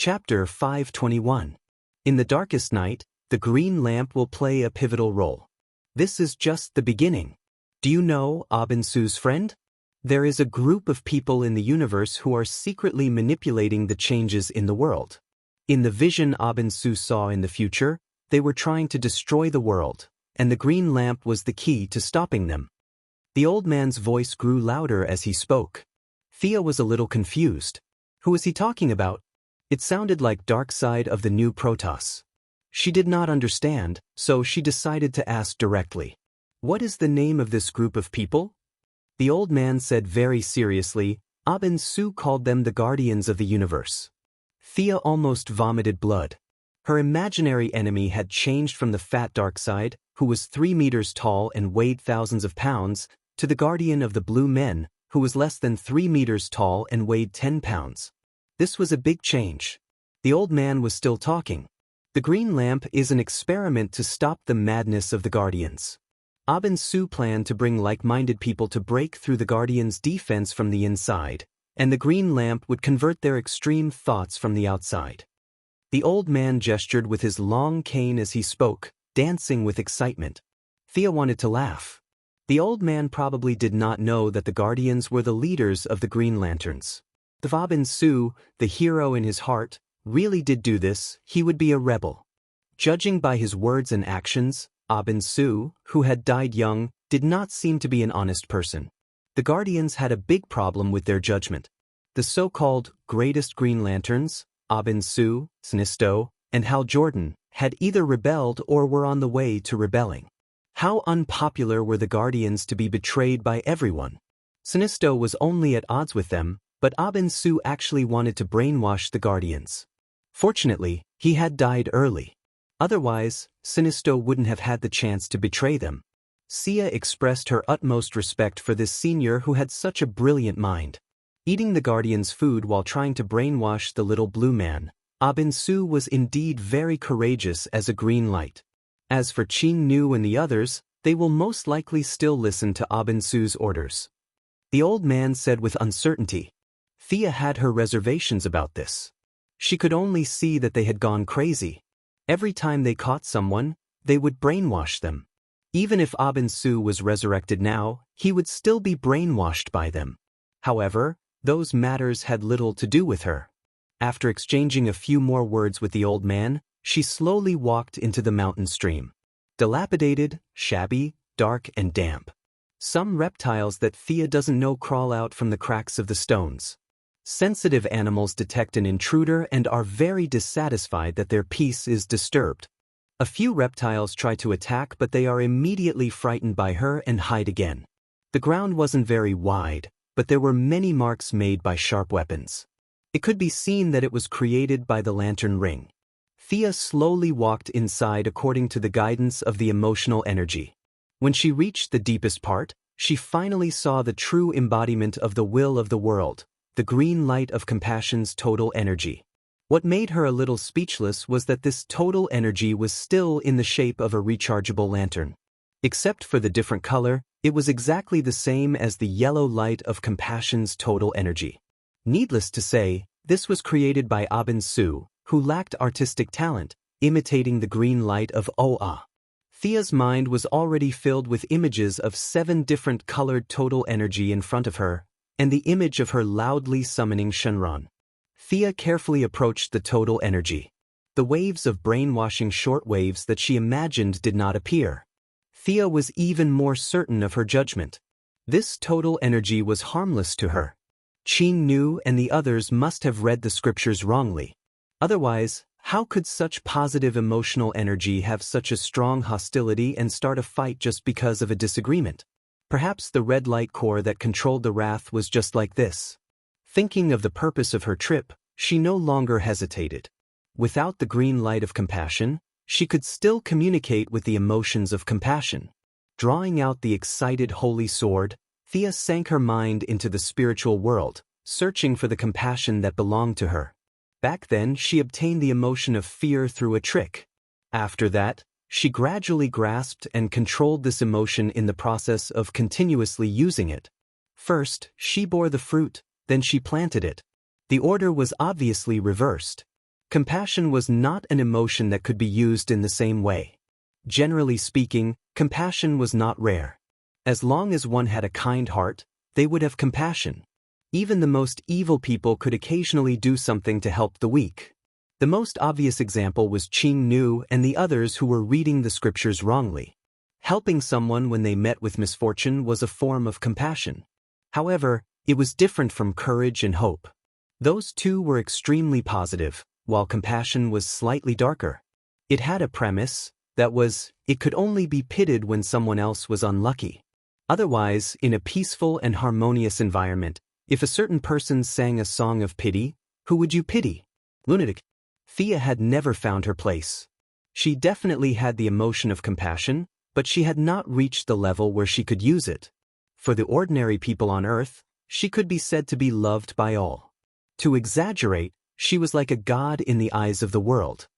Chapter 521. In the darkest night, the green lamp will play a pivotal role. This is just the beginning. Do you know Abinsu's friend? There is a group of people in the universe who are secretly manipulating the changes in the world. In the vision Abinsu saw in the future, they were trying to destroy the world, and the green lamp was the key to stopping them. The old man's voice grew louder as he spoke. Thea was a little confused. Who was he talking about? It sounded like Dark Side of the New Protoss. She did not understand, so she decided to ask directly. What is the name of this group of people? The old man said very seriously, Abinsu called them the Guardians of the Universe. Thea almost vomited blood. Her imaginary enemy had changed from the fat Dark Side, who was 3 meters tall and weighed thousands of pounds, to the Guardian of the Blue Men, who was less than 3 meters tall and weighed 10 pounds. This was a big change. The old man was still talking. The green lamp is an experiment to stop the madness of the Guardians. Abinsu planned to bring like-minded people to break through the Guardians' defense from the inside, and the green lamp would convert their extreme thoughts from the outside. The old man gestured with his long cane as he spoke, dancing with excitement. Thea wanted to laugh. The old man probably did not know that the Guardians were the leaders of the Green Lanterns. If Abinsu, the hero in his heart, really did do this, he would be a rebel. Judging by his words and actions, Abinsu, who had died young, did not seem to be an honest person. The Guardians had a big problem with their judgment. The so-called greatest Green Lanterns, Abinsu, Sinisto, and Hal Jordan, had either rebelled or were on the way to rebelling. How unpopular were the Guardians to be betrayed by everyone? Sinisto was only at odds with them, but Abinsu actually wanted to brainwash the Guardians. Fortunately, he had died early. Otherwise, Sinisto wouldn't have had the chance to betray them. Sia expressed her utmost respect for this senior who had such a brilliant mind. Eating the Guardians' food while trying to brainwash the little blue man, Abinsu was indeed very courageous as a green light. As for Qing Nu and the others, they will most likely still listen to Abinsu's orders. The old man said with uncertainty. Thea had her reservations about this. She could only see that they had gone crazy. Every time they caught someone, they would brainwash them. Even if Abinsu was resurrected now, he would still be brainwashed by them. However, those matters had little to do with her. After exchanging a few more words with the old man, she slowly walked into the mountain stream. Dilapidated, shabby, dark and damp. Some reptiles that Thea doesn't know crawl out from the cracks of the stones. Sensitive animals detect an intruder and are very dissatisfied that their peace is disturbed. A few reptiles try to attack, but they are immediately frightened by her and hide again. The ground wasn't very wide, but there were many marks made by sharp weapons. It could be seen that it was created by the lantern ring. Thea slowly walked inside according to the guidance of the emotional energy. When she reached the deepest part, she finally saw the true embodiment of the will of the world. The green light of compassion's total energy. What made her a little speechless was that this total energy was still in the shape of a rechargeable lantern. Except for the different color, it was exactly the same as the yellow light of compassion's total energy. Needless to say, this was created by Abinsu, who lacked artistic talent, imitating the green light of Oa. Thea's mind was already filled with images of 7 different colored total energy in front of her, and the image of her loudly summoning Shenron. Thea carefully approached the total energy. The waves of brainwashing short waves that she imagined did not appear. Thea was even more certain of her judgment. This total energy was harmless to her. Qing Nu and the others must have read the scriptures wrongly. Otherwise, how could such positive emotional energy have such a strong hostility and start a fight just because of a disagreement? Perhaps the red light core that controlled the wrath was just like this. Thinking of the purpose of her trip, she no longer hesitated. Without the green light of compassion, she could still communicate with the emotions of compassion. Drawing out the excited holy sword, Thea sank her mind into the spiritual world, searching for the compassion that belonged to her. Back then, she obtained the emotion of fear through a trick. After that, she gradually grasped and controlled this emotion in the process of continuously using it. First, she bore the fruit, then she planted it. The order was obviously reversed. Compassion was not an emotion that could be used in the same way. Generally speaking, compassion was not rare. As long as one had a kind heart, they would have compassion. Even the most evil people could occasionally do something to help the weak. The most obvious example was Qing Nu and the others who were reading the scriptures wrongly. Helping someone when they met with misfortune was a form of compassion. However, it was different from courage and hope. Those two were extremely positive, while compassion was slightly darker. It had a premise, that was, it could only be pitied when someone else was unlucky. Otherwise, in a peaceful and harmonious environment, if a certain person sang a song of pity, who would you pity? Lunatic. Thea had never found her place. She definitely had the emotion of compassion, but she had not reached the level where she could use it. For the ordinary people on earth, she could be said to be loved by all. To exaggerate, she was like a god in the eyes of the world.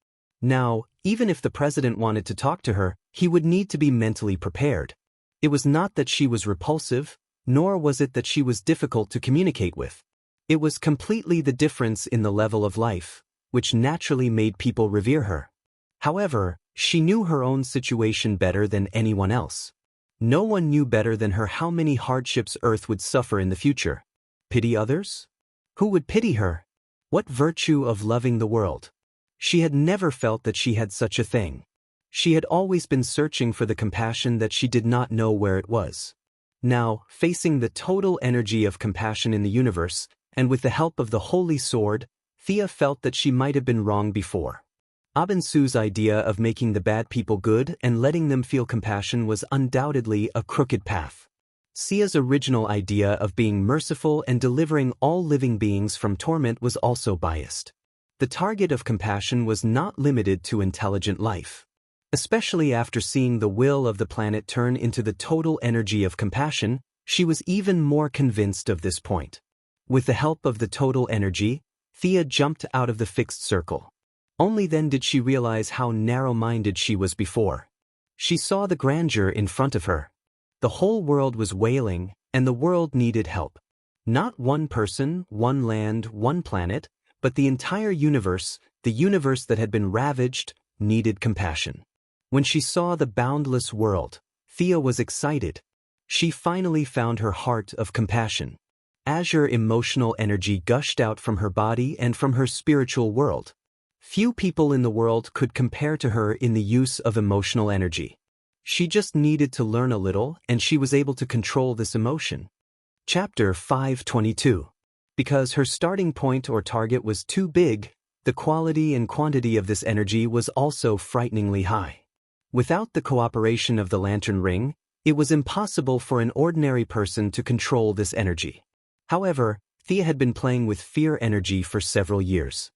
Now, even if the president wanted to talk to her, he would need to be mentally prepared. It was not that she was repulsive, nor was it that she was difficult to communicate with. It was completely the difference in the level of life, which naturally made people revere her. However, she knew her own situation better than anyone else. No one knew better than her how many hardships Earth would suffer in the future. Pity others? Who would pity her? What virtue of loving the world? She had never felt that she had such a thing. She had always been searching for the compassion that she did not know where it was. Now, facing the total energy of compassion in the universe, and with the help of the Holy Sword, Thea felt that she might have been wrong before. Abin Su's idea of making the bad people good and letting them feel compassion was undoubtedly a crooked path. Sia's original idea of being merciful and delivering all living beings from torment was also biased. The target of compassion was not limited to intelligent life. Especially after seeing the will of the planet turn into the total energy of compassion, she was even more convinced of this point. With the help of the total energy, Thea jumped out of the fixed circle. Only then did she realize how narrow-minded she was before. She saw the grandeur in front of her. The whole world was wailing, and the world needed help. Not one person, one land, one planet, but the entire universe, the universe that had been ravaged, needed compassion. When she saw the boundless world, Thea was excited. She finally found her heart of compassion. Azure emotional energy gushed out from her body and from her spiritual world. Few people in the world could compare to her in the use of emotional energy. She just needed to learn a little, and she was able to control this emotion. Chapter 522. Because her starting point or target was too big, the quality and quantity of this energy was also frighteningly high. Without the cooperation of the lantern ring, it was impossible for an ordinary person to control this energy. However, Thea had been playing with fear energy for several years.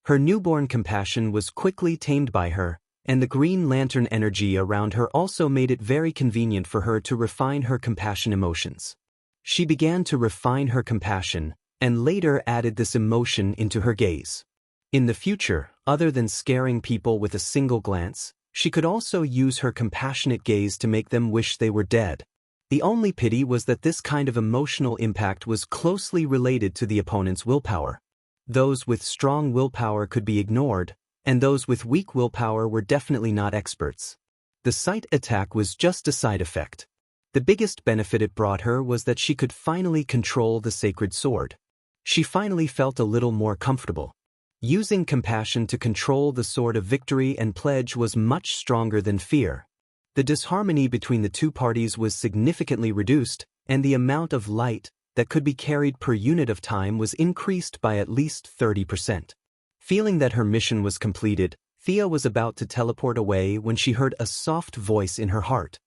Her newborn compassion was quickly tamed by her, and the green lantern energy around her also made it very convenient for her to refine her compassion emotions. She began to refine her compassion, and later added this emotion into her gaze. In the future, other than scaring people with a single glance, she could also use her compassionate gaze to make them wish they were dead. The only pity was that this kind of emotional impact was closely related to the opponent's willpower. Those with strong willpower could be ignored, and those with weak willpower were definitely not experts. The sight attack was just a side effect. The biggest benefit it brought her was that she could finally control the sacred sword. She finally felt a little more comfortable. Using compassion to control the sword of victory and pledge was much stronger than fear. The disharmony between the two parties was significantly reduced, and the amount of light that could be carried per unit of time was increased by at least 30%. Feeling that her mission was completed, Thea was about to teleport away when she heard a soft voice in her heart.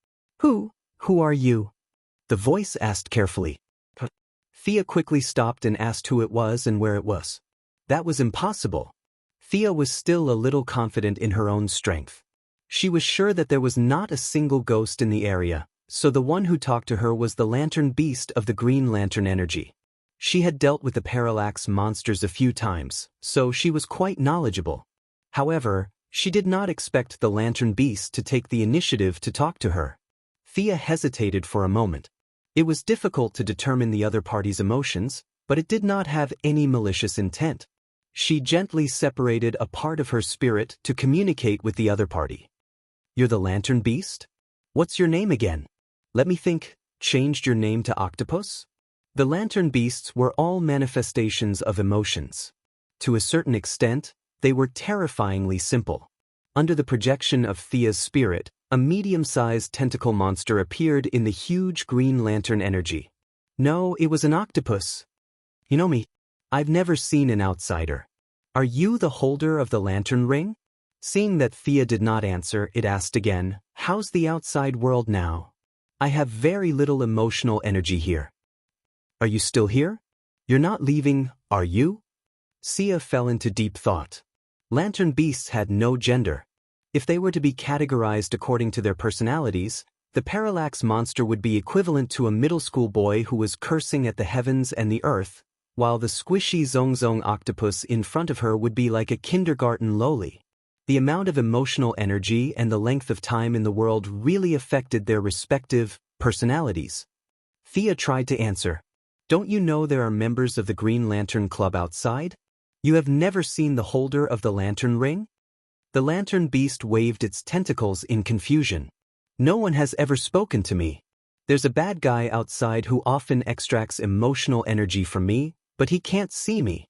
Who are you? The voice asked carefully. Thea quickly stopped and asked who it was and where it was. That was impossible. Thea was still a little confident in her own strength. She was sure that there was not a single ghost in the area, so the one who talked to her was the lantern beast of the green lantern energy. She had dealt with the parallax monsters a few times, so she was quite knowledgeable. However, she did not expect the lantern beast to take the initiative to talk to her. Thea hesitated for a moment. It was difficult to determine the other party's emotions, but it did not have any malicious intent. She gently separated a part of her spirit to communicate with the other party. You're the lantern beast? What's your name again? Let me think. Changed your name to octopus? The lantern beasts were all manifestations of emotions. To a certain extent, they were terrifyingly simple. Under the projection of Thea's spirit, a medium-sized tentacle monster appeared in the huge green lantern energy. No, it was an octopus. You know me. I've never seen an outsider. Are you the holder of the lantern ring? Seeing that Thea did not answer, it asked again, how's the outside world now? I have very little emotional energy here. Are you still here? You're not leaving, are you? Sia fell into deep thought. Lantern beasts had no gender. If they were to be categorized according to their personalities, the parallax monster would be equivalent to a middle school boy who was cursing at the heavens and the earth, while the squishy zongzong octopus in front of her would be like a kindergarten loli. The amount of emotional energy and the length of time in the world really affected their respective personalities. Thea tried to answer. Don't you know there are members of the Green Lantern Club outside? You have never seen the holder of the lantern ring? The lantern beast waved its tentacles in confusion. No one has ever spoken to me. There's a bad guy outside who often extracts emotional energy from me, but he can't see me.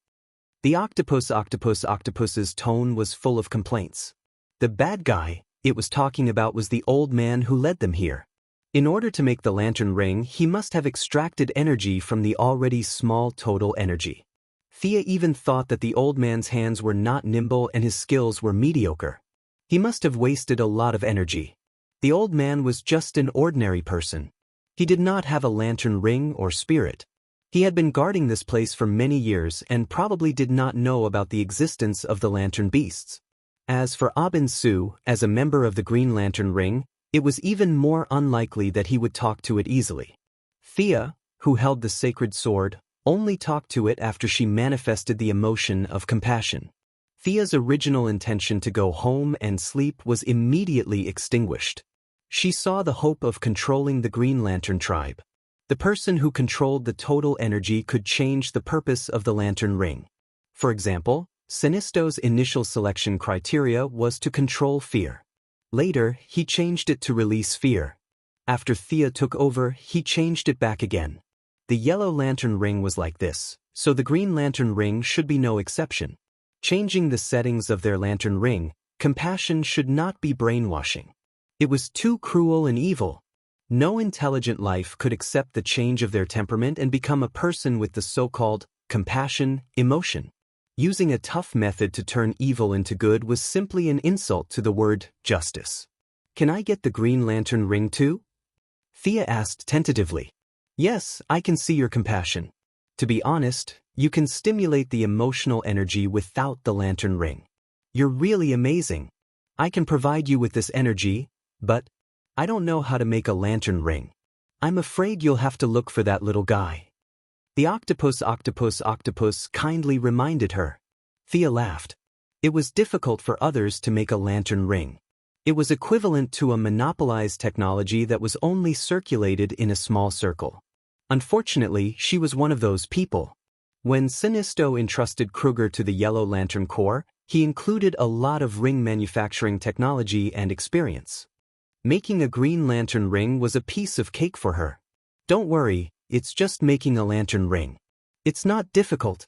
The octopus's tone was full of complaints. The bad guy it was talking about was the old man who led them here. In order to make the lantern ring, he must have extracted energy from the already small total energy. Thea even thought that the old man's hands were not nimble and his skills were mediocre. He must have wasted a lot of energy. The old man was just an ordinary person. He did not have a lantern ring or spirit. He had been guarding this place for many years and probably did not know about the existence of the lantern beasts. As for Su, as a member of the Green Lantern Ring, it was even more unlikely that he would talk to it easily. Thea, who held the sacred sword, only talked to it after she manifested the emotion of compassion. Thea's original intention to go home and sleep was immediately extinguished. She saw the hope of controlling the Green Lantern tribe. The person who controlled the total energy could change the purpose of the lantern ring. For example, Sinisto's initial selection criteria was to control fear. Later, he changed it to release fear. After Thea took over, he changed it back again. The Yellow Lantern Ring was like this, so the Green Lantern Ring should be no exception. Changing the settings of their lantern ring, compassion should not be brainwashing. It was too cruel and evil. No intelligent life could accept the change of their temperament and become a person with the so-called compassion emotion. Using a tough method to turn evil into good was simply an insult to the word justice. Can I get the Green Lantern Ring too? Thea asked tentatively. Yes, I can see your compassion. To be honest, you can stimulate the emotional energy without the lantern ring. You're really amazing. I can provide you with this energy, but I don't know how to make a lantern ring. I'm afraid you'll have to look for that little guy. The octopus kindly reminded her. Thea laughed. It was difficult for others to make a lantern ring. It was equivalent to a monopolized technology that was only circulated in a small circle. Unfortunately, she was one of those people. When Sinisto entrusted Kruger to the Yellow Lantern Corps, he included a lot of ring manufacturing technology and experience. Making a Green Lantern ring was a piece of cake for her. Don't worry, it's just making a lantern ring. It's not difficult,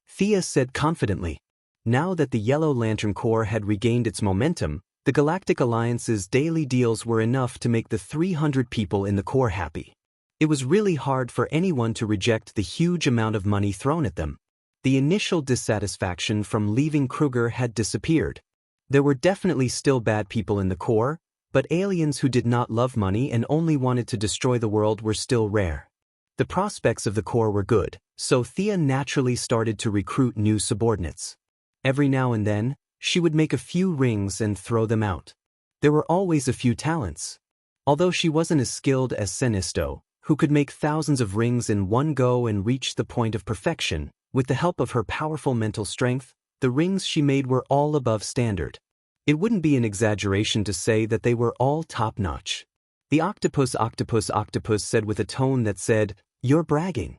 Thea said confidently. Now that the Yellow Lantern Corps had regained its momentum, the Galactic Alliance's daily deals were enough to make the 300 people in the Corps happy. It was really hard for anyone to reject the huge amount of money thrown at them. The initial dissatisfaction from leaving Kruger had disappeared. There were definitely still bad people in the Corps, but aliens who did not love money and only wanted to destroy the world were still rare. The prospects of the Corps were good, so Thea naturally started to recruit new subordinates. Every now and then, she would make a few rings and throw them out. There were always a few talents. Although she wasn't as skilled as Sinisto, who could make thousands of rings in one go and reach the point of perfection, with the help of her powerful mental strength, the rings she made were all above standard. It wouldn't be an exaggeration to say that they were all top-notch. The octopus said with a tone that said, "You're bragging."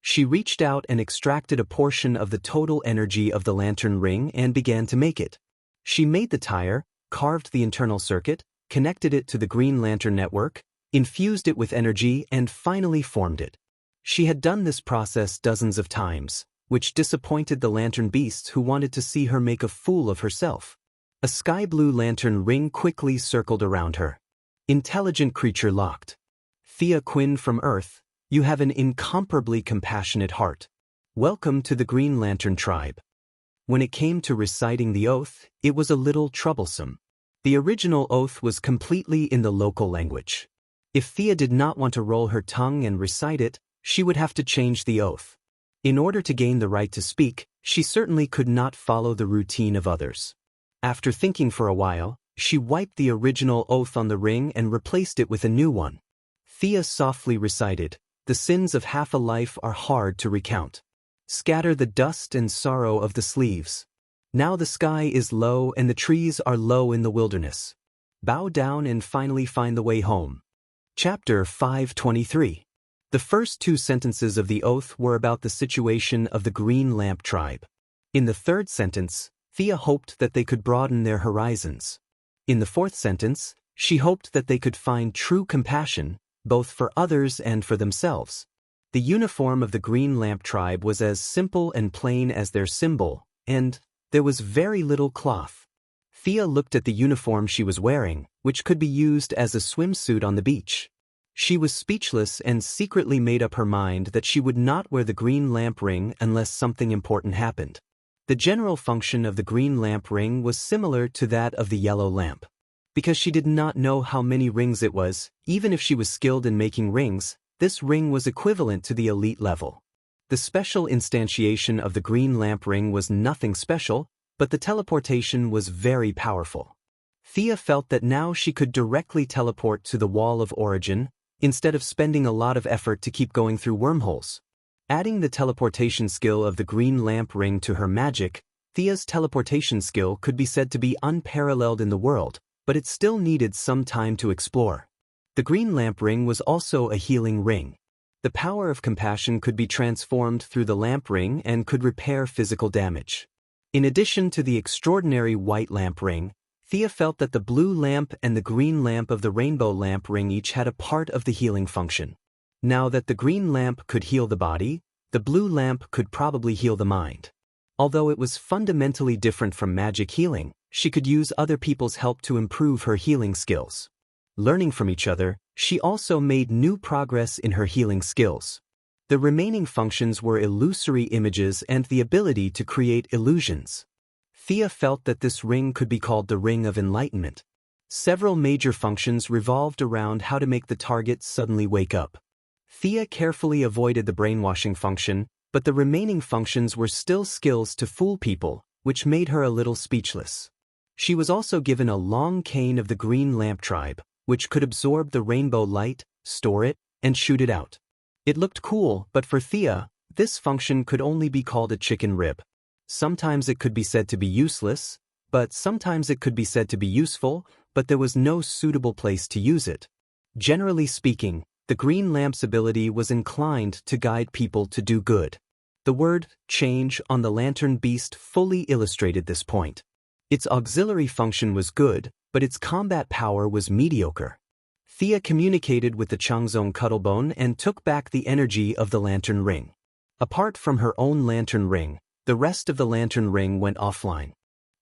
She reached out and extracted a portion of the total energy of the lantern ring and began to make it. She made the tire, carved the internal circuit, connected it to the green lantern network, infused it with energy, and finally formed it. She had done this process dozens of times, which disappointed the lantern beasts who wanted to see her make a fool of herself. A sky-blue lantern ring quickly circled around her. Intelligent creature locked. Thea Quinn from Earth, you have an incomparably compassionate heart. Welcome to the Green Lantern tribe. When it came to reciting the oath, it was a little troublesome. The original oath was completely in the local language. If Thea did not want to roll her tongue and recite it, she would have to change the oath. In order to gain the right to speak, she certainly could not follow the routine of others. After thinking for a while, she wiped the original oath on the ring and replaced it with a new one. Thea softly recited, "The sins of half a life are hard to recount. Scatter the dust and sorrow of the sleeves. Now the sky is low and the trees are low in the wilderness. Bow down and finally find the way home." Chapter 523. The first two sentences of the oath were about the situation of the Green Lamp tribe. In the third sentence, Thea hoped that they could broaden their horizons. In the fourth sentence, she hoped that they could find true compassion, both for others and for themselves. The uniform of the Green Lamp tribe was as simple and plain as their symbol, and there was very little cloth. Thea looked at the uniform she was wearing, which could be used as a swimsuit on the beach. She was speechless and secretly made up her mind that she would not wear the green lamp ring unless something important happened. The general function of the green lamp ring was similar to that of the yellow lamp. Because she did not know how many rings it was, even if she was skilled in making rings, this ring was equivalent to the elite level. The special instantiation of the green lamp ring was nothing special, but the teleportation was very powerful. Thea felt that now she could directly teleport to the Wall of Origin, instead of spending a lot of effort to keep going through wormholes. Adding the teleportation skill of the green lamp ring to her magic, Thea's teleportation skill could be said to be unparalleled in the world, but it still needed some time to explore. The green lamp ring was also a healing ring. The power of compassion could be transformed through the lamp ring and could repair physical damage. In addition to the extraordinary white lamp ring, Thea felt that the blue lamp and the green lamp of the rainbow lamp ring each had a part of the healing function. Now that the green lamp could heal the body, the blue lamp could probably heal the mind. Although it was fundamentally different from magic healing, she could use other people's help to improve her healing skills. Learning from each other, she also made new progress in her healing skills. The remaining functions were illusory images and the ability to create illusions. Thea felt that this ring could be called the Ring of Enlightenment. Several major functions revolved around how to make the target suddenly wake up. Thea carefully avoided the brainwashing function, but the remaining functions were still skills to fool people, which made her a little speechless. She was also given a long cane of the green lamp tribe, which could absorb the rainbow light, store it, and shoot it out. It looked cool, but for Thea, this function could only be called a chicken rib. Sometimes it could be said to be useless, but sometimes it could be said to be useful, but there was no suitable place to use it. Generally speaking, the green lamp's ability was inclined to guide people to do good. The word change on the lantern beast fully illustrated this point. Its auxiliary function was good, but its combat power was mediocre. Thea communicated with the Changzong Cuttlebone and took back the energy of the lantern ring. Apart from her own lantern ring, the rest of the lantern ring went offline.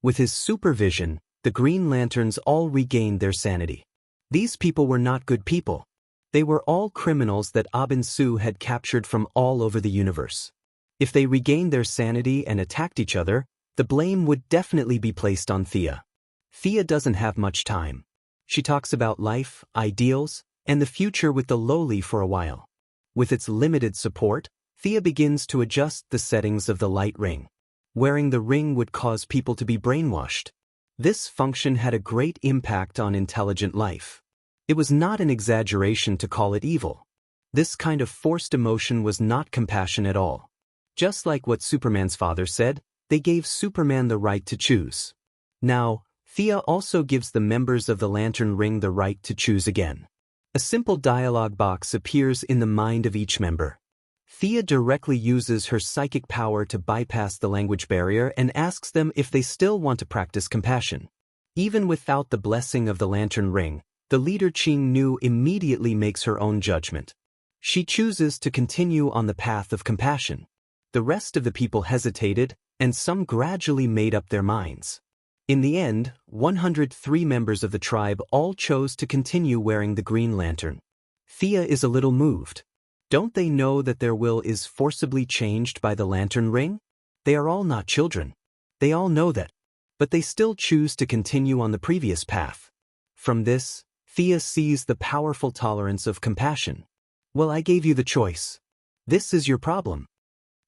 With his supervision, the Green Lanterns all regained their sanity. These people were not good people. They were all criminals that Abin Su had captured from all over the universe. If they regained their sanity and attacked each other, the blame would definitely be placed on Thea. Thea doesn't have much time. She talks about life, ideals, and the future with the lowly for a while. With its limited support, Thea begins to adjust the settings of the light ring. Wearing the ring would cause people to be brainwashed. This function had a great impact on intelligent life. It was not an exaggeration to call it evil. This kind of forced emotion was not compassion at all. Just like what Superman's father said, they gave Superman the right to choose. Now, Thea also gives the members of the Lantern Ring the right to choose again. A simple dialogue box appears in the mind of each member. Thea directly uses her psychic power to bypass the language barrier and asks them if they still want to practice compassion. Even without the blessing of the lantern ring, the leader Qing Nu immediately makes her own judgment. She chooses to continue on the path of compassion. The rest of the people hesitated, and some gradually made up their minds. In the end, 103 members of the tribe all chose to continue wearing the green lantern. Thea is a little moved. Don't they know that their will is forcibly changed by the lantern ring? They are all not children. They all know that. But they still choose to continue on the previous path. From this, Thea sees the powerful tolerance of compassion. Well, I gave you the choice. This is your problem.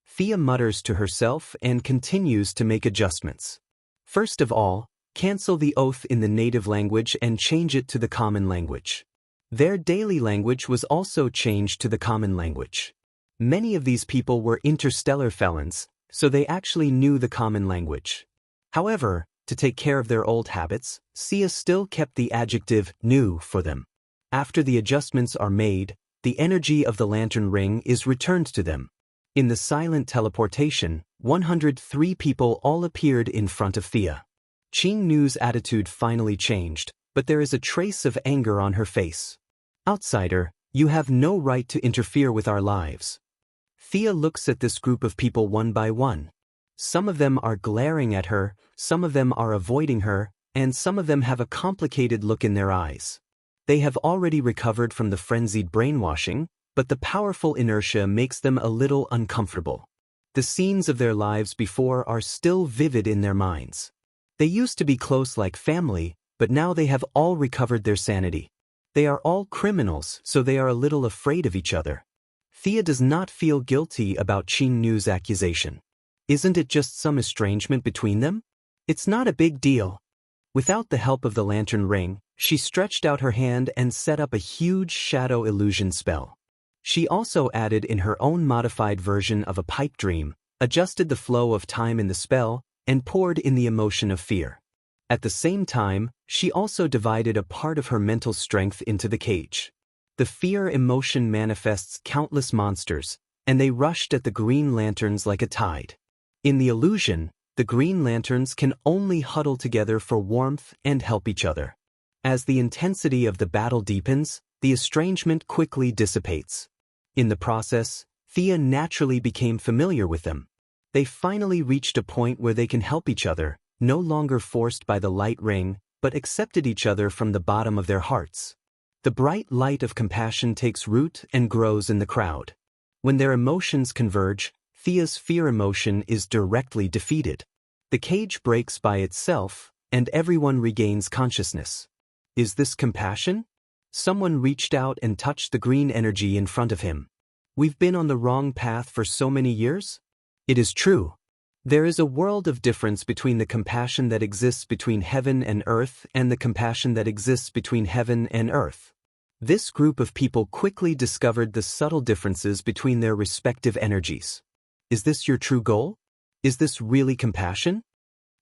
Thea mutters to herself and continues to make adjustments. First of all, cancel the oath in the native language and change it to the common language. Their daily language was also changed to the common language. Many of these people were interstellar felons, so they actually knew the common language. However, to take care of their old habits, Sia still kept the adjective new for them. After the adjustments are made, the energy of the lantern ring is returned to them. In the silent teleportation, 103 people all appeared in front of Thea. Qing Nu's attitude finally changed, but there is a trace of anger on her face. Outsider, you have no right to interfere with our lives. Thea looks at this group of people one by one. Some of them are glaring at her, some of them are avoiding her, and some of them have a complicated look in their eyes. They have already recovered from the frenzied brainwashing, but the powerful inertia makes them a little uncomfortable. The scenes of their lives before are still vivid in their minds. They used to be close like family, but now they have all recovered their sanity. They are all criminals, so they are a little afraid of each other. Thea does not feel guilty about Qing Nu's accusation. Isn't it just some estrangement between them? It's not a big deal. Without the help of the lantern ring, she stretched out her hand and set up a huge shadow illusion spell. She also added in her own modified version of a pipe dream, adjusted the flow of time in the spell, and poured in the emotion of fear. At the same time, she also divided a part of her mental strength into the cage. The fear emotion manifests countless monsters, and they rushed at the green lanterns like a tide. In the illusion, the green lanterns can only huddle together for warmth and help each other. As the intensity of the battle deepens, the estrangement quickly dissipates. In the process, Thea naturally became familiar with them. They finally reached a point where they can help each other, no longer forced by the light ring, but accepted each other from the bottom of their hearts. The bright light of compassion takes root and grows in the crowd. When their emotions converge, Thea's fear emotion is directly defeated. The cage breaks by itself, and everyone regains consciousness. Is this compassion? Someone reached out and touched the green energy in front of him. We've been on the wrong path for so many years? It is true. There is a world of difference between the compassion that exists between heaven and earth and the compassion that exists between heaven and earth. This group of people quickly discovered the subtle differences between their respective energies. Is this your true goal? Is this really compassion?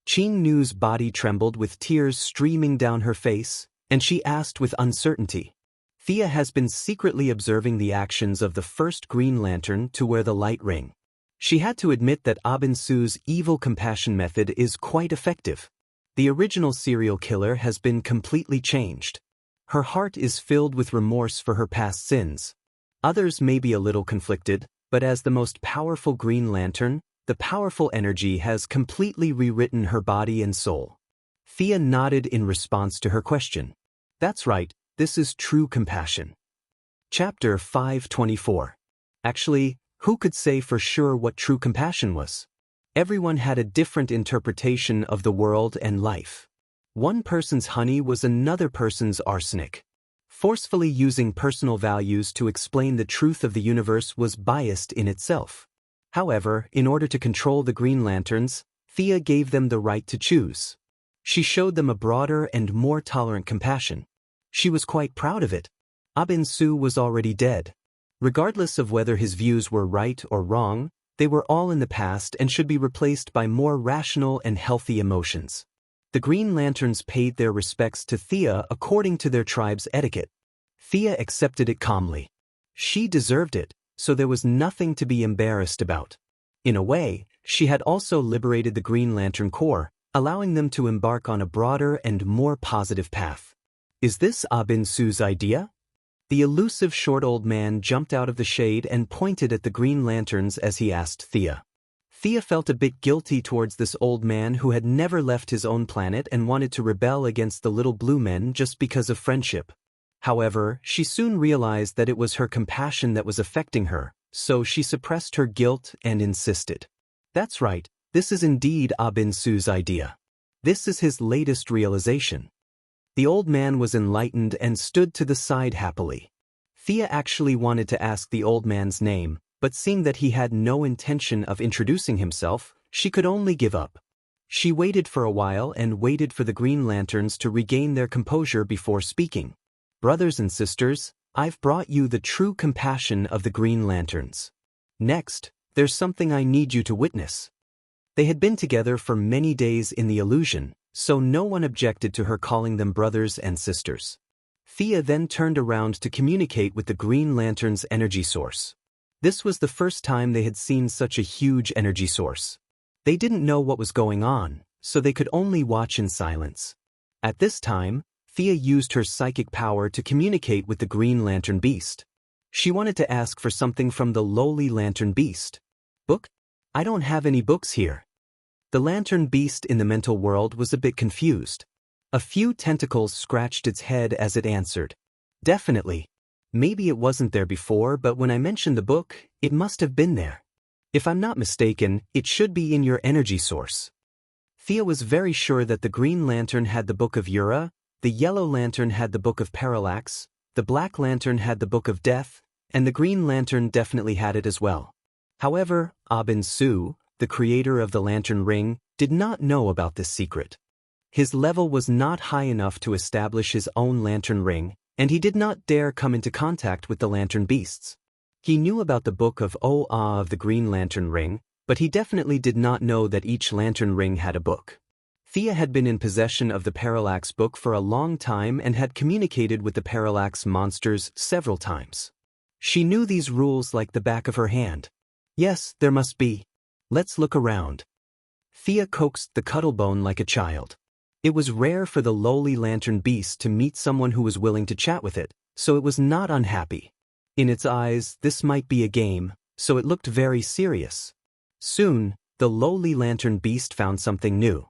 Qing Nu's body trembled with tears streaming down her face, and she asked with uncertainty. Thea has been secretly observing the actions of the first Green Lantern to wear the light ring. She had to admit that Abin Su's evil compassion method is quite effective. The original serial killer has been completely changed. Her heart is filled with remorse for her past sins. Others may be a little conflicted, but as the most powerful Green Lantern, the powerful energy has completely rewritten her body and soul. Thea nodded in response to her question. That's right, this is true compassion. Chapter 524. Actually, who could say for sure what true compassion was? Everyone had a different interpretation of the world and life. One person's honey was another person's arsenic. Forcefully using personal values to explain the truth of the universe was biased in itself. However, in order to control the Green Lanterns, Thea gave them the right to choose. She showed them a broader and more tolerant compassion. She was quite proud of it. Abin Su was already dead. Regardless of whether his views were right or wrong, they were all in the past and should be replaced by more rational and healthy emotions. The Green Lanterns paid their respects to Thea according to their tribe's etiquette. Thea accepted it calmly. She deserved it, so there was nothing to be embarrassed about. In a way, she had also liberated the Green Lantern Corps, allowing them to embark on a broader and more positive path. Is this Abin-Su's idea? The elusive short old man jumped out of the shade and pointed at the Green Lanterns as he asked Thea. Thea felt a bit guilty towards this old man who had never left his own planet and wanted to rebel against the little blue men just because of friendship. However, she soon realized that it was her compassion that was affecting her, so she suppressed her guilt and insisted. That's right, this is indeed Abin-Su's idea. This is his latest realization. The old man was enlightened and stood to the side happily. Thea actually wanted to ask the old man's name, but seeing that he had no intention of introducing himself, she could only give up. She waited for a while and waited for the Green Lanterns to regain their composure before speaking. Brothers and sisters, I've brought you the true compassion of the Green Lanterns. Next, there's something I need you to witness. They had been together for many days in the illusion, so no one objected to her calling them brothers and sisters. Thea then turned around to communicate with the Green Lantern's energy source. This was the first time they had seen such a huge energy source. They didn't know what was going on, so they could only watch in silence. At this time, Thea used her psychic power to communicate with the Green Lantern Beast. She wanted to ask for something from the lowly Lantern Beast. Book? I don't have any books here. The Lantern Beast in the mental world was a bit confused. A few tentacles scratched its head as it answered. Definitely. Maybe it wasn't there before, but when I mentioned the book, it must have been there. If I'm not mistaken, it should be in your energy source. Thea was very sure that the Green Lantern had the Book of Ura, the Yellow Lantern had the Book of Parallax, the Black Lantern had the Book of Death, and the Green Lantern definitely had it as well. However, Abin-Su, the creator of the Lantern Ring, did not know about this secret. His level was not high enough to establish his own Lantern Ring, and he did not dare come into contact with the Lantern Beasts. He knew about the Book of of the Green Lantern Ring, but he definitely did not know that each Lantern Ring had a book. Thea had been in possession of the Parallax book for a long time and had communicated with the Parallax monsters several times. She knew these rules like the back of her hand. Yes, there must be. Let's look around. Thea coaxed the Cuttlebone like a child. It was rare for the lowly Lantern Beast to meet someone who was willing to chat with it, so it was not unhappy. In its eyes, this might be a game, so it looked very serious. Soon, the lowly Lantern Beast found something new.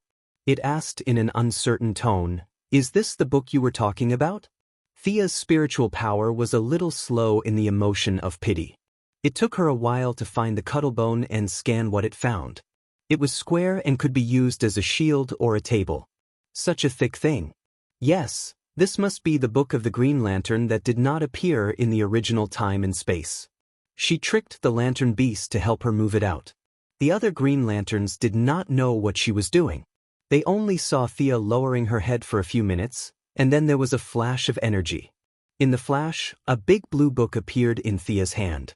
It asked in an uncertain tone, "Is this the book you were talking about?" Thea's spiritual power was a little slow in the emotion of pity. It took her a while to find the Cuttlebone and scan what it found. It was square and could be used as a shield or a table. Such a thick thing. Yes, this must be the Book of the Green Lantern that did not appear in the original time and space. She tricked the Lantern Beast to help her move it out. The other Green Lanterns did not know what she was doing. They only saw Thea lowering her head for a few minutes, and then there was a flash of energy. In the flash, a big blue book appeared in Thea's hand.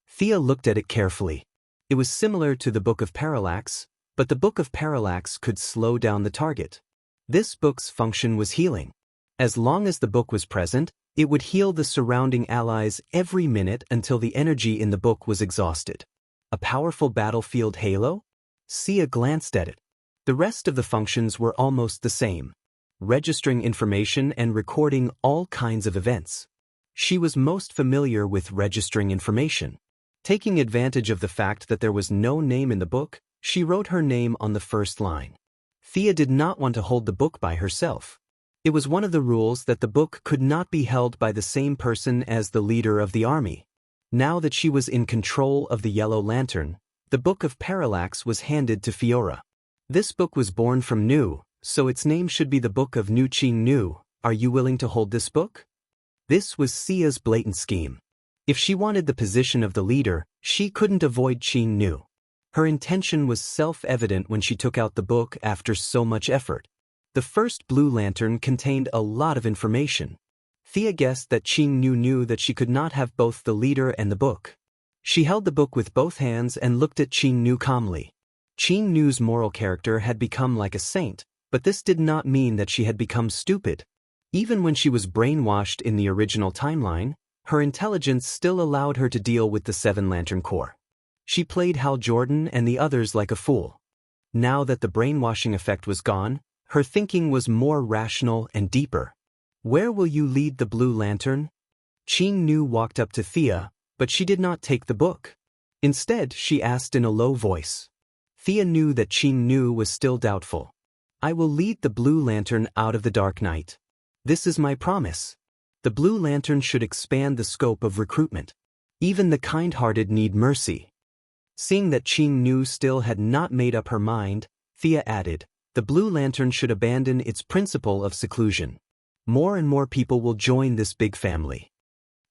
Thea looked at it carefully. It was similar to the Book of Parallax, but the Book of Parallax could slow down the target. This book's function was healing. As long as the book was present, it would heal the surrounding allies every minute until the energy in the book was exhausted. A powerful battlefield halo? Thea glanced at it. The rest of the functions were almost the same, registering information and recording all kinds of events. She was most familiar with registering information. Taking advantage of the fact that there was no name in the book, she wrote her name on the first line. Thea did not want to hold the book by herself. It was one of the rules that the book could not be held by the same person as the leader of the army. Now that she was in control of the Yellow Lantern, the Book of Parallax was handed to Fiora. This book was born from Nu, so its name should be the Book of Nu Qing Nu. Are you willing to hold this book? This was Thea's blatant scheme. If she wanted the position of the leader, she couldn't avoid Qing Nu. Her intention was self-evident when she took out the book after so much effort. The first blue lantern contained a lot of information. Thea guessed that Qing Nu knew that she could not have both the leader and the book. She held the book with both hands and looked at Qing Nu calmly. Qing Nu's moral character had become like a saint, but this did not mean that she had become stupid. Even when she was brainwashed in the original timeline, her intelligence still allowed her to deal with the Seven Lantern Corps. She played Hal Jordan and the others like a fool. Now that the brainwashing effect was gone, her thinking was more rational and deeper. Where will you lead the Blue Lantern? Qing Nu walked up to Thea, but she did not take the book. Instead, she asked in a low voice. Thea knew that Qing Nu was still doubtful. I will lead the Blue Lantern out of the dark night. This is my promise. The Blue Lantern should expand the scope of recruitment. Even the kind-hearted need mercy. Seeing that Qing Nu still had not made up her mind, Thea added, the Blue Lantern should abandon its principle of seclusion. More and more people will join this big family.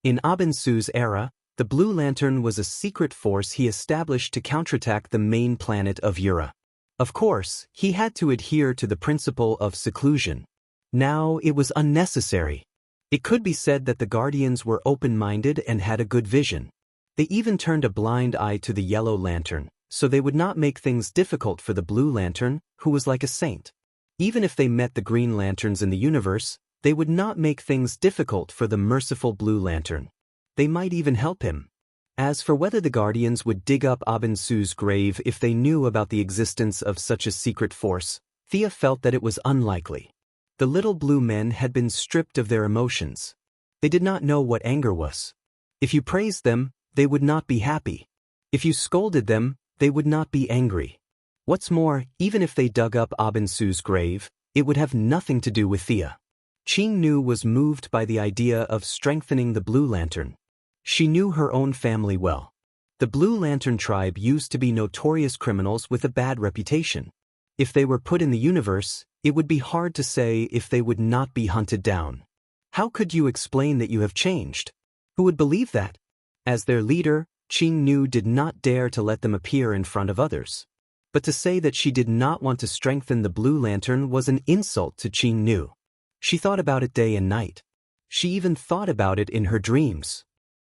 In Abinsu's era, the Blue Lantern was a secret force he established to counterattack the main planet of Ura. Of course, he had to adhere to the principle of seclusion. Now it was unnecessary. It could be said that the Guardians were open-minded and had a good vision. They even turned a blind eye to the Yellow Lantern, so they would not make things difficult for the Blue Lantern, who was like a saint. Even if they met the Green Lanterns in the universe, they would not make things difficult for the merciful Blue Lantern. They might even help him. As for whether the Guardians would dig up Abinsu's grave if they knew about the existence of such a secret force, Thea felt that it was unlikely. The little blue men had been stripped of their emotions. They did not know what anger was. If you praised them, they would not be happy. If you scolded them, they would not be angry. What's more, even if they dug up Abinsu's grave, it would have nothing to do with Thea. Qing Nu was moved by the idea of strengthening the Blue Lantern. She knew her own family well. The Blue Lantern tribe used to be notorious criminals with a bad reputation. If they were put in the universe, it would be hard to say if they would not be hunted down. How could you explain that you have changed? Who would believe that? As their leader, Qing Nu did not dare to let them appear in front of others. But to say that she did not want to strengthen the Blue Lantern was an insult to Qing Nu. She thought about it day and night. She even thought about it in her dreams.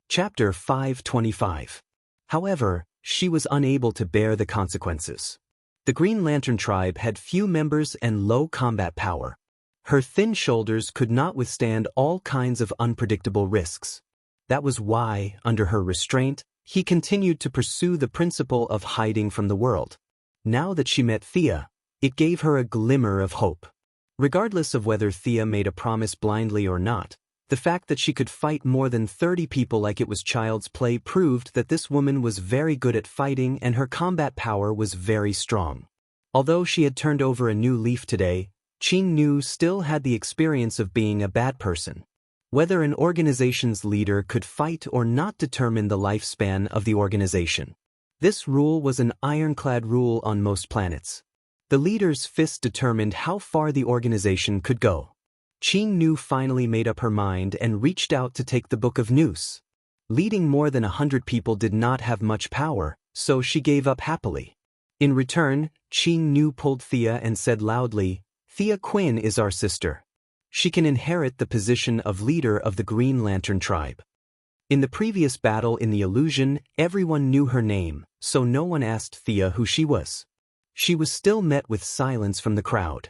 Chapter 525. However, she was unable to bear the consequences. The Green Lantern tribe had few members and low combat power. Her thin shoulders could not withstand all kinds of unpredictable risks. That was why, under her restraint, he continued to pursue the principle of hiding from the world. Now that she met Thea, it gave her a glimmer of hope. Regardless of whether Thea made a promise blindly or not, the fact that she could fight more than 30 people like it was child's play proved that this woman was very good at fighting and her combat power was very strong. Although she had turned over a new leaf today, Qing Nu still had the experience of being a bad person. Whether an organization's leader could fight or not determined the lifespan of the organization. This rule was an ironclad rule on most planets. The leader's fist determined how far the organization could go. Qing Nu finally made up her mind and reached out to take the Book of News. Leading more than 100 people did not have much power, so she gave up happily. In return, Qing Nu pulled Thea and said loudly, Thea Quinn is our sister. She can inherit the position of leader of the Green Lantern tribe. In the previous battle in the illusion, everyone knew her name, so no one asked Thea who she was. She was still met with silence from the crowd.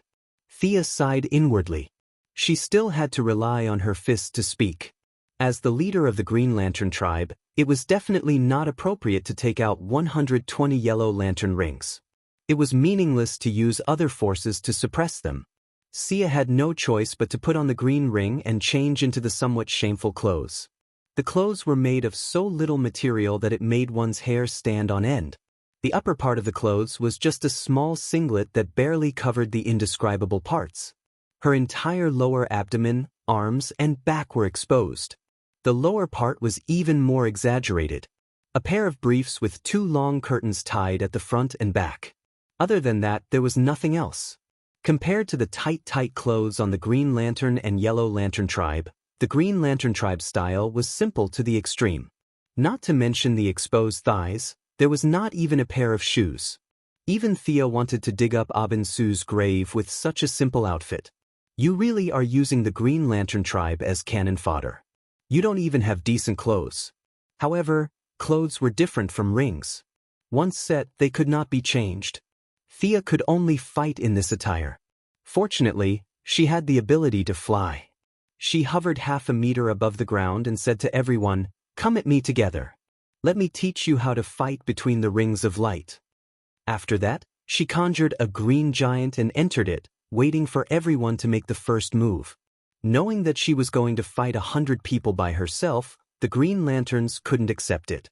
Thea sighed inwardly. She still had to rely on her fists to speak. As the leader of the Green Lantern tribe, it was definitely not appropriate to take out 120 Yellow Lantern rings. It was meaningless to use other forces to suppress them. Thea had no choice but to put on the green ring and change into the somewhat shameful clothes. The clothes were made of so little material that it made one's hair stand on end. The upper part of the clothes was just a small singlet that barely covered the indescribable parts. Her entire lower abdomen, arms, and back were exposed. The lower part was even more exaggerated. A pair of briefs with 2 long curtains tied at the front and back. Other than that, there was nothing else. Compared to the tight clothes on the Green Lantern and Yellow Lantern tribe, the Green Lantern tribe style was simple to the extreme. Not to mention the exposed thighs, there was not even a pair of shoes. Even Thea wanted to dig up Abinsu's grave with such a simple outfit. You really are using the Green Lantern tribe as cannon fodder. You don't even have decent clothes. However, clothes were different from rings. Once set, they could not be changed. Thea could only fight in this attire. Fortunately, she had the ability to fly. She hovered half a meter above the ground and said to everyone, "Come at me together. Let me teach you how to fight between the rings of light." After that, she conjured a green giant and entered it, waiting for everyone to make the first move. Knowing that she was going to fight 100 people by herself, the Green Lanterns couldn't accept it.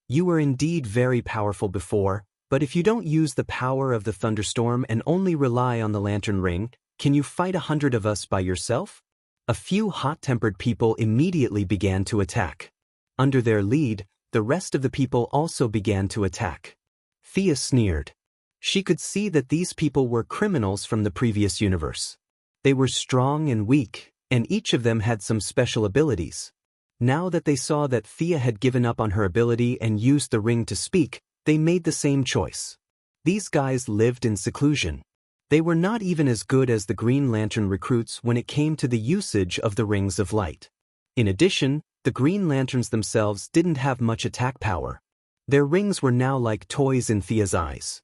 "You were indeed very powerful before, but if you don't use the power of the thunderstorm and only rely on the lantern ring, can you fight 100 of us by yourself?" A few hot-tempered people immediately began to attack. Under their lead, the rest of the people also began to attack. Thea sneered. She could see that these people were criminals from the previous universe. They were strong and weak, and each of them had some special abilities. Now that they saw that Thea had given up on her ability and used the ring to speak, they made the same choice. These guys lived in seclusion. They were not even as good as the Green Lantern recruits when it came to the usage of the rings of light. In addition, the Green Lanterns themselves didn't have much attack power. Their rings were now like toys in Thea's eyes.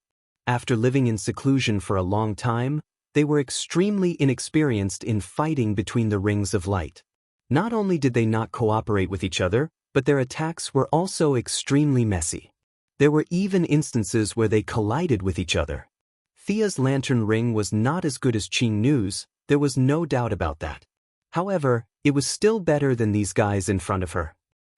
After living in seclusion for a long time, they were extremely inexperienced in fighting between the rings of light. Not only did they not cooperate with each other, but their attacks were also extremely messy. There were even instances where they collided with each other. Thea's lantern ring was not as good as Qing Nu's, there was no doubt about that. However, it was still better than these guys in front of her.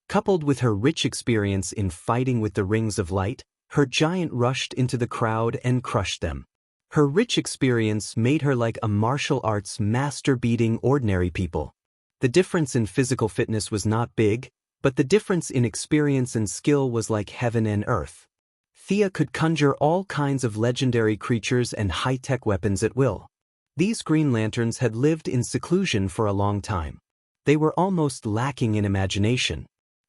Coupled with her rich experience in fighting with the rings of light, her giant rushed into the crowd and crushed them. Her rich experience made her like a martial arts master beating ordinary people. The difference in physical fitness was not big, but the difference in experience and skill was like heaven and earth. Thea could conjure all kinds of legendary creatures and high-tech weapons at will. These Green Lanterns had lived in seclusion for a long time. They were almost lacking in imagination.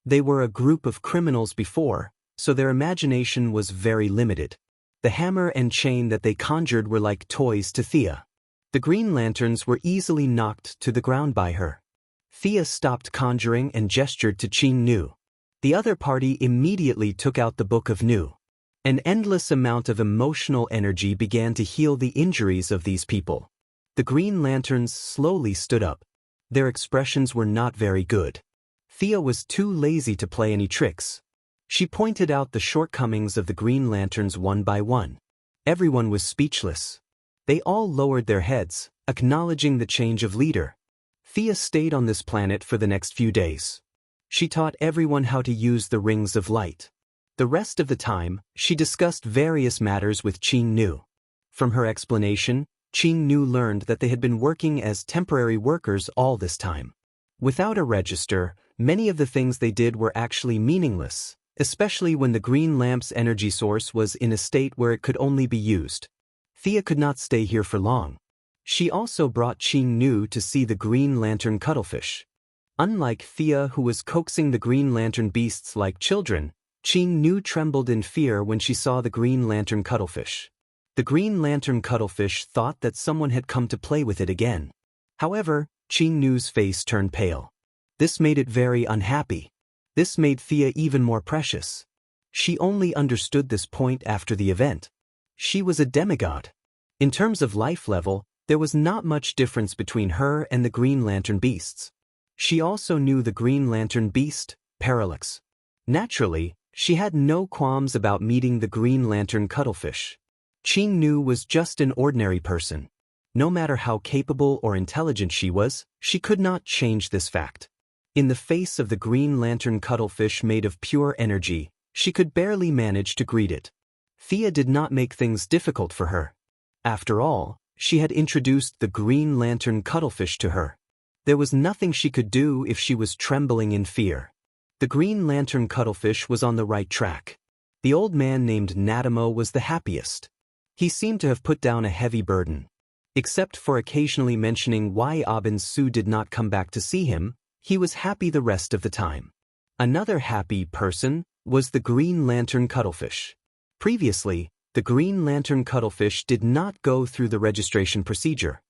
They were a group of criminals before, so their imagination was very limited. The hammer and chain that they conjured were like toys to Thea. The Green Lanterns were easily knocked to the ground by her. Thea stopped conjuring and gestured to Qing Nu. The other party immediately took out the Book of Nu. An endless amount of emotional energy began to heal the injuries of these people. The Green Lanterns slowly stood up. Their expressions were not very good. Thea was too lazy to play any tricks. She pointed out the shortcomings of the Green Lanterns one by one. Everyone was speechless. They all lowered their heads, acknowledging the change of leader. Thea stayed on this planet for the next few days. She taught everyone how to use the rings of light. The rest of the time, she discussed various matters with Qing Nu. From her explanation, Qing Nu learned that they had been working as temporary workers all this time. Without a register, many of the things they did were actually meaningless, especially when the green lamp's energy source was in a state where it could only be used. Thea could not stay here for long. She also brought Qing Nu to see the Green Lantern cuttlefish. Unlike Thea, who was coaxing the Green Lantern beasts like children, Qing Nu trembled in fear when she saw the Green Lantern cuttlefish. The Green Lantern cuttlefish thought that someone had come to play with it again. However, Qing Nu's face turned pale. This made it very unhappy. This made Thea even more precious. She only understood this point after the event. She was a demigod. In terms of life level, there was not much difference between her and the Green Lantern beasts. She also knew the Green Lantern beast, Parallax. Naturally, she had no qualms about meeting the Green Lantern cuttlefish. Qing Nu was just an ordinary person. No matter how capable or intelligent she was, she could not change this fact. In the face of the Green Lantern cuttlefish made of pure energy, she could barely manage to greet it. Thea did not make things difficult for her. After all, she had introduced the Green Lantern cuttlefish to her. There was nothing she could do if she was trembling in fear. The Green Lantern cuttlefish was on the right track. The old man named Nadamo was the happiest. He seemed to have put down a heavy burden. Except for occasionally mentioning why Abin Su did not come back to see him, he was happy the rest of the time. Another happy person was the Green Lantern cuttlefish. Previously, the Green Lantern cuttlefish did not go through the registration procedure.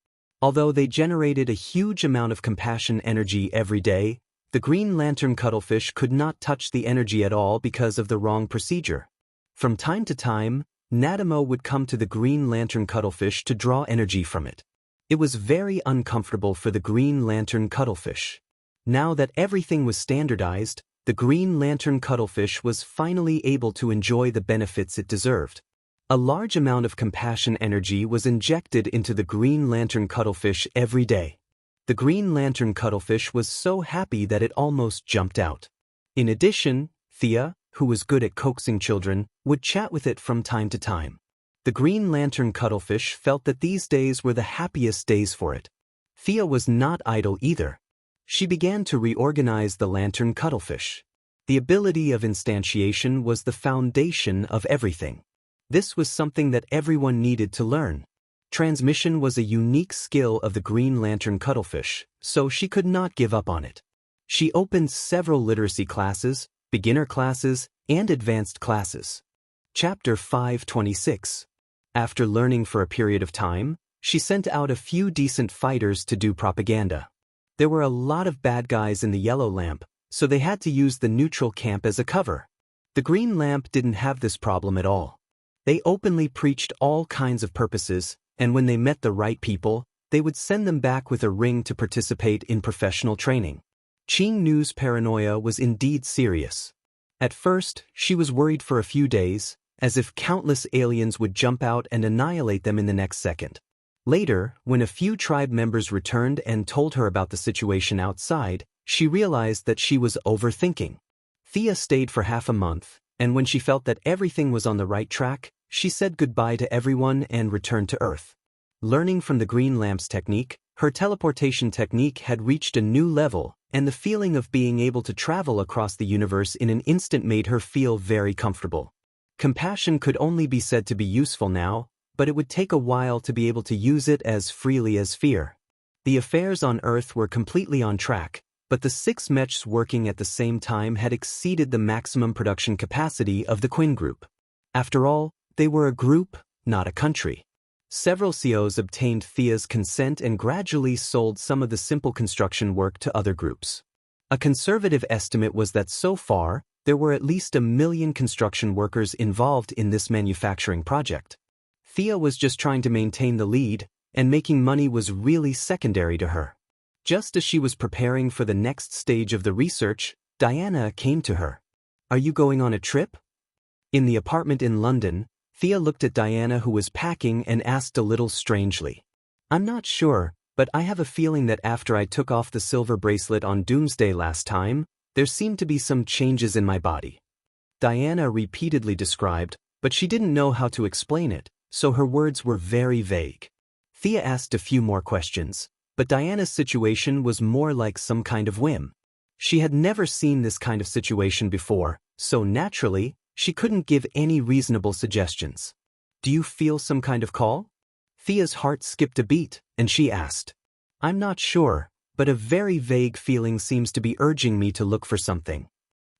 Although they generated a huge amount of compassion energy every day, the Green Lantern cuttlefish could not touch the energy at all because of the wrong procedure. From time to time, Nadamo would come to the Green Lantern cuttlefish to draw energy from it. It was very uncomfortable for the Green Lantern cuttlefish. Now that everything was standardized, the Green Lantern cuttlefish was finally able to enjoy the benefits it deserved. A large amount of compassion energy was injected into the Green Lantern cuttlefish every day. The Green Lantern cuttlefish was so happy that it almost jumped out. In addition, Thea, who was good at coaxing children, would chat with it from time to time. The Green Lantern cuttlefish felt that these days were the happiest days for it. Thea was not idle either. She began to reorganize the lantern cuttlefish. The ability of instantiation was the foundation of everything. This was something that everyone needed to learn. Transmission was a unique skill of the Green Lantern cuttlefish, so she could not give up on it. She opened several literacy classes, beginner classes, and advanced classes. Chapter 526. After learning for a period of time, she sent out a few decent fighters to do propaganda. There were a lot of bad guys in the yellow lamp, so they had to use the neutral camp as a cover. The green lamp didn't have this problem at all. They openly preached all kinds of purposes, and when they met the right people, they would send them back with a ring to participate in professional training. Qing Nu's paranoia was indeed serious. At first, she was worried for a few days, as if countless aliens would jump out and annihilate them in the next second. Later, when a few tribe members returned and told her about the situation outside, she realized that she was overthinking. Thea stayed for half a month, and when she felt that everything was on the right track, she said goodbye to everyone and returned to Earth. Learning from the green lamp's technique, her teleportation technique had reached a new level, and the feeling of being able to travel across the universe in an instant made her feel very comfortable. Compassion could only be said to be useful now, but it would take a while to be able to use it as freely as fear. The affairs on Earth were completely on track, but the 6 mechs working at the same time had exceeded the maximum production capacity of the Quinn Group. After all, they were a group, not a country. Several CEOs obtained Thea's consent and gradually sold some of the simple construction work to other groups. A conservative estimate was that so far, there were at least 1 million construction workers involved in this manufacturing project. Thea was just trying to maintain the lead, and making money was really secondary to her. Just as she was preparing for the next stage of the research, Diana came to her. "Are you going on a trip?" In the apartment in London, Thea looked at Diana, who was packing, and asked a little strangely. "I'm not sure, but I have a feeling that after I took off the silver bracelet on Doomsday last time, there seemed to be some changes in my body." Diana repeatedly described, but she didn't know how to explain it, so her words were very vague. Thea asked a few more questions, but Diana's situation was more like some kind of whim. She had never seen this kind of situation before, so naturally, she couldn't give any reasonable suggestions. "Do you feel some kind of call?" Thea's heart skipped a beat, and she asked. "I'm not sure, but a very vague feeling seems to be urging me to look for something."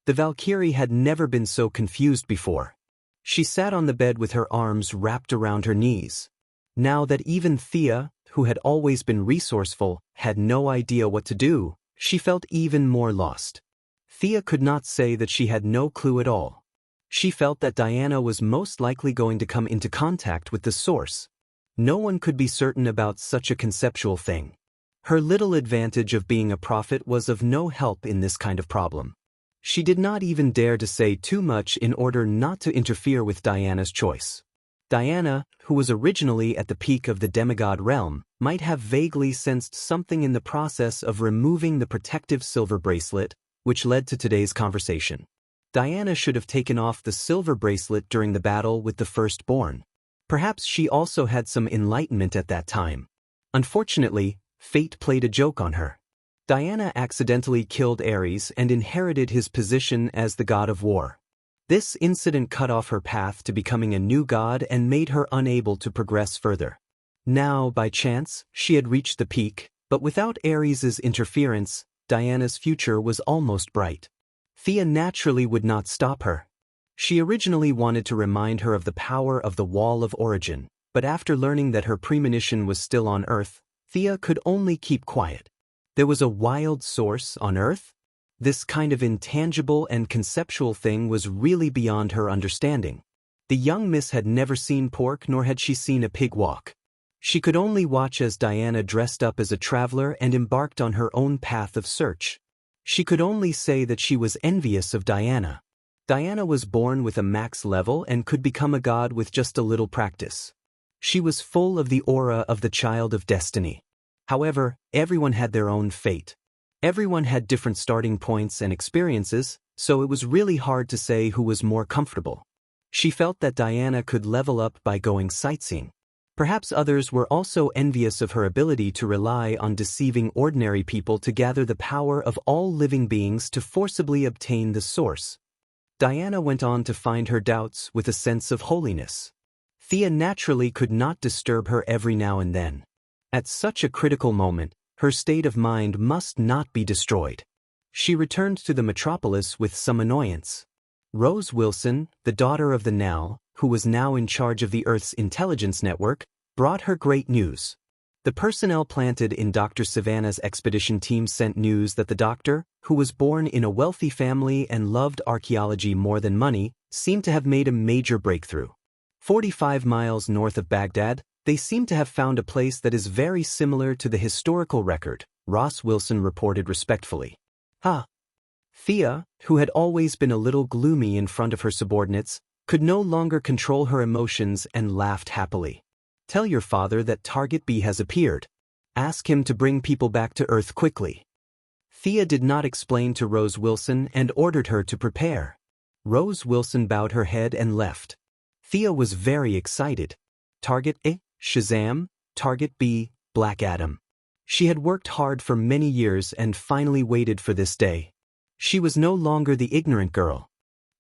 The Valkyrie had never been so confused before. She sat on the bed with her arms wrapped around her knees. Now that even Thea, who had always been resourceful, had no idea what to do, she felt even more lost. Thea could not say that she had no clue at all. She felt that Diana was most likely going to come into contact with the source. No one could be certain about such a conceptual thing. Her little advantage of being a prophet was of no help in this kind of problem. She did not even dare to say too much in order not to interfere with Diana's choice. Diana, who was originally at the peak of the demigod realm, might have vaguely sensed something in the process of removing the protective silver bracelet, which led to today's conversation. Diana should have taken off the silver bracelet during the battle with the Firstborn. Perhaps she also had some enlightenment at that time. Unfortunately, fate played a joke on her. Diana accidentally killed Ares and inherited his position as the god of war. This incident cut off her path to becoming a new god and made her unable to progress further. Now, by chance, she had reached the peak, but without Ares's interference, Diana's future was almost bright. Thea naturally would not stop her. She originally wanted to remind her of the power of the Wall of Origin, but after learning that her premonition was still on Earth, Thea could only keep quiet. There was a wild source on Earth? This kind of intangible and conceptual thing was really beyond her understanding. The young miss had never seen pork, nor had she seen a pig walk. She could only watch as Diana dressed up as a traveler and embarked on her own path of search. She could only say that she was envious of Diana. Diana was born with a max level and could become a god with just a little practice. She was full of the aura of the child of destiny. However, everyone had their own fate. Everyone had different starting points and experiences, so it was really hard to say who was more comfortable. She felt that Diana could level up by going sightseeing. Perhaps others were also envious of her ability to rely on deceiving ordinary people to gather the power of all living beings to forcibly obtain the source. Diana went on to find her doubts with a sense of holiness. Thea naturally could not disturb her every now and then. At such a critical moment, her state of mind must not be destroyed. She returned to the metropolis with some annoyance. Rose Wilson, the daughter of the Nal, who was now in charge of the Earth's intelligence network, brought her great news. The personnel planted in Dr. Savannah's expedition team sent news that the doctor, who was born in a wealthy family and loved archaeology more than money, seemed to have made a major breakthrough. 45 miles north of Baghdad, they seem to have found a place that is very similar to the historical record, Ross Wilson reported respectfully. Thea, who had always been a little gloomy in front of her subordinates, could no longer control her emotions and laughed happily. Tell your father that Target B has appeared. Ask him to bring people back to Earth quickly. Thea did not explain to Rose Wilson and ordered her to prepare. Rose Wilson bowed her head and left. Thea was very excited. Target A, Shazam, Target B, Black Adam. She had worked hard for many years and finally waited for this day. She was no longer the ignorant girl.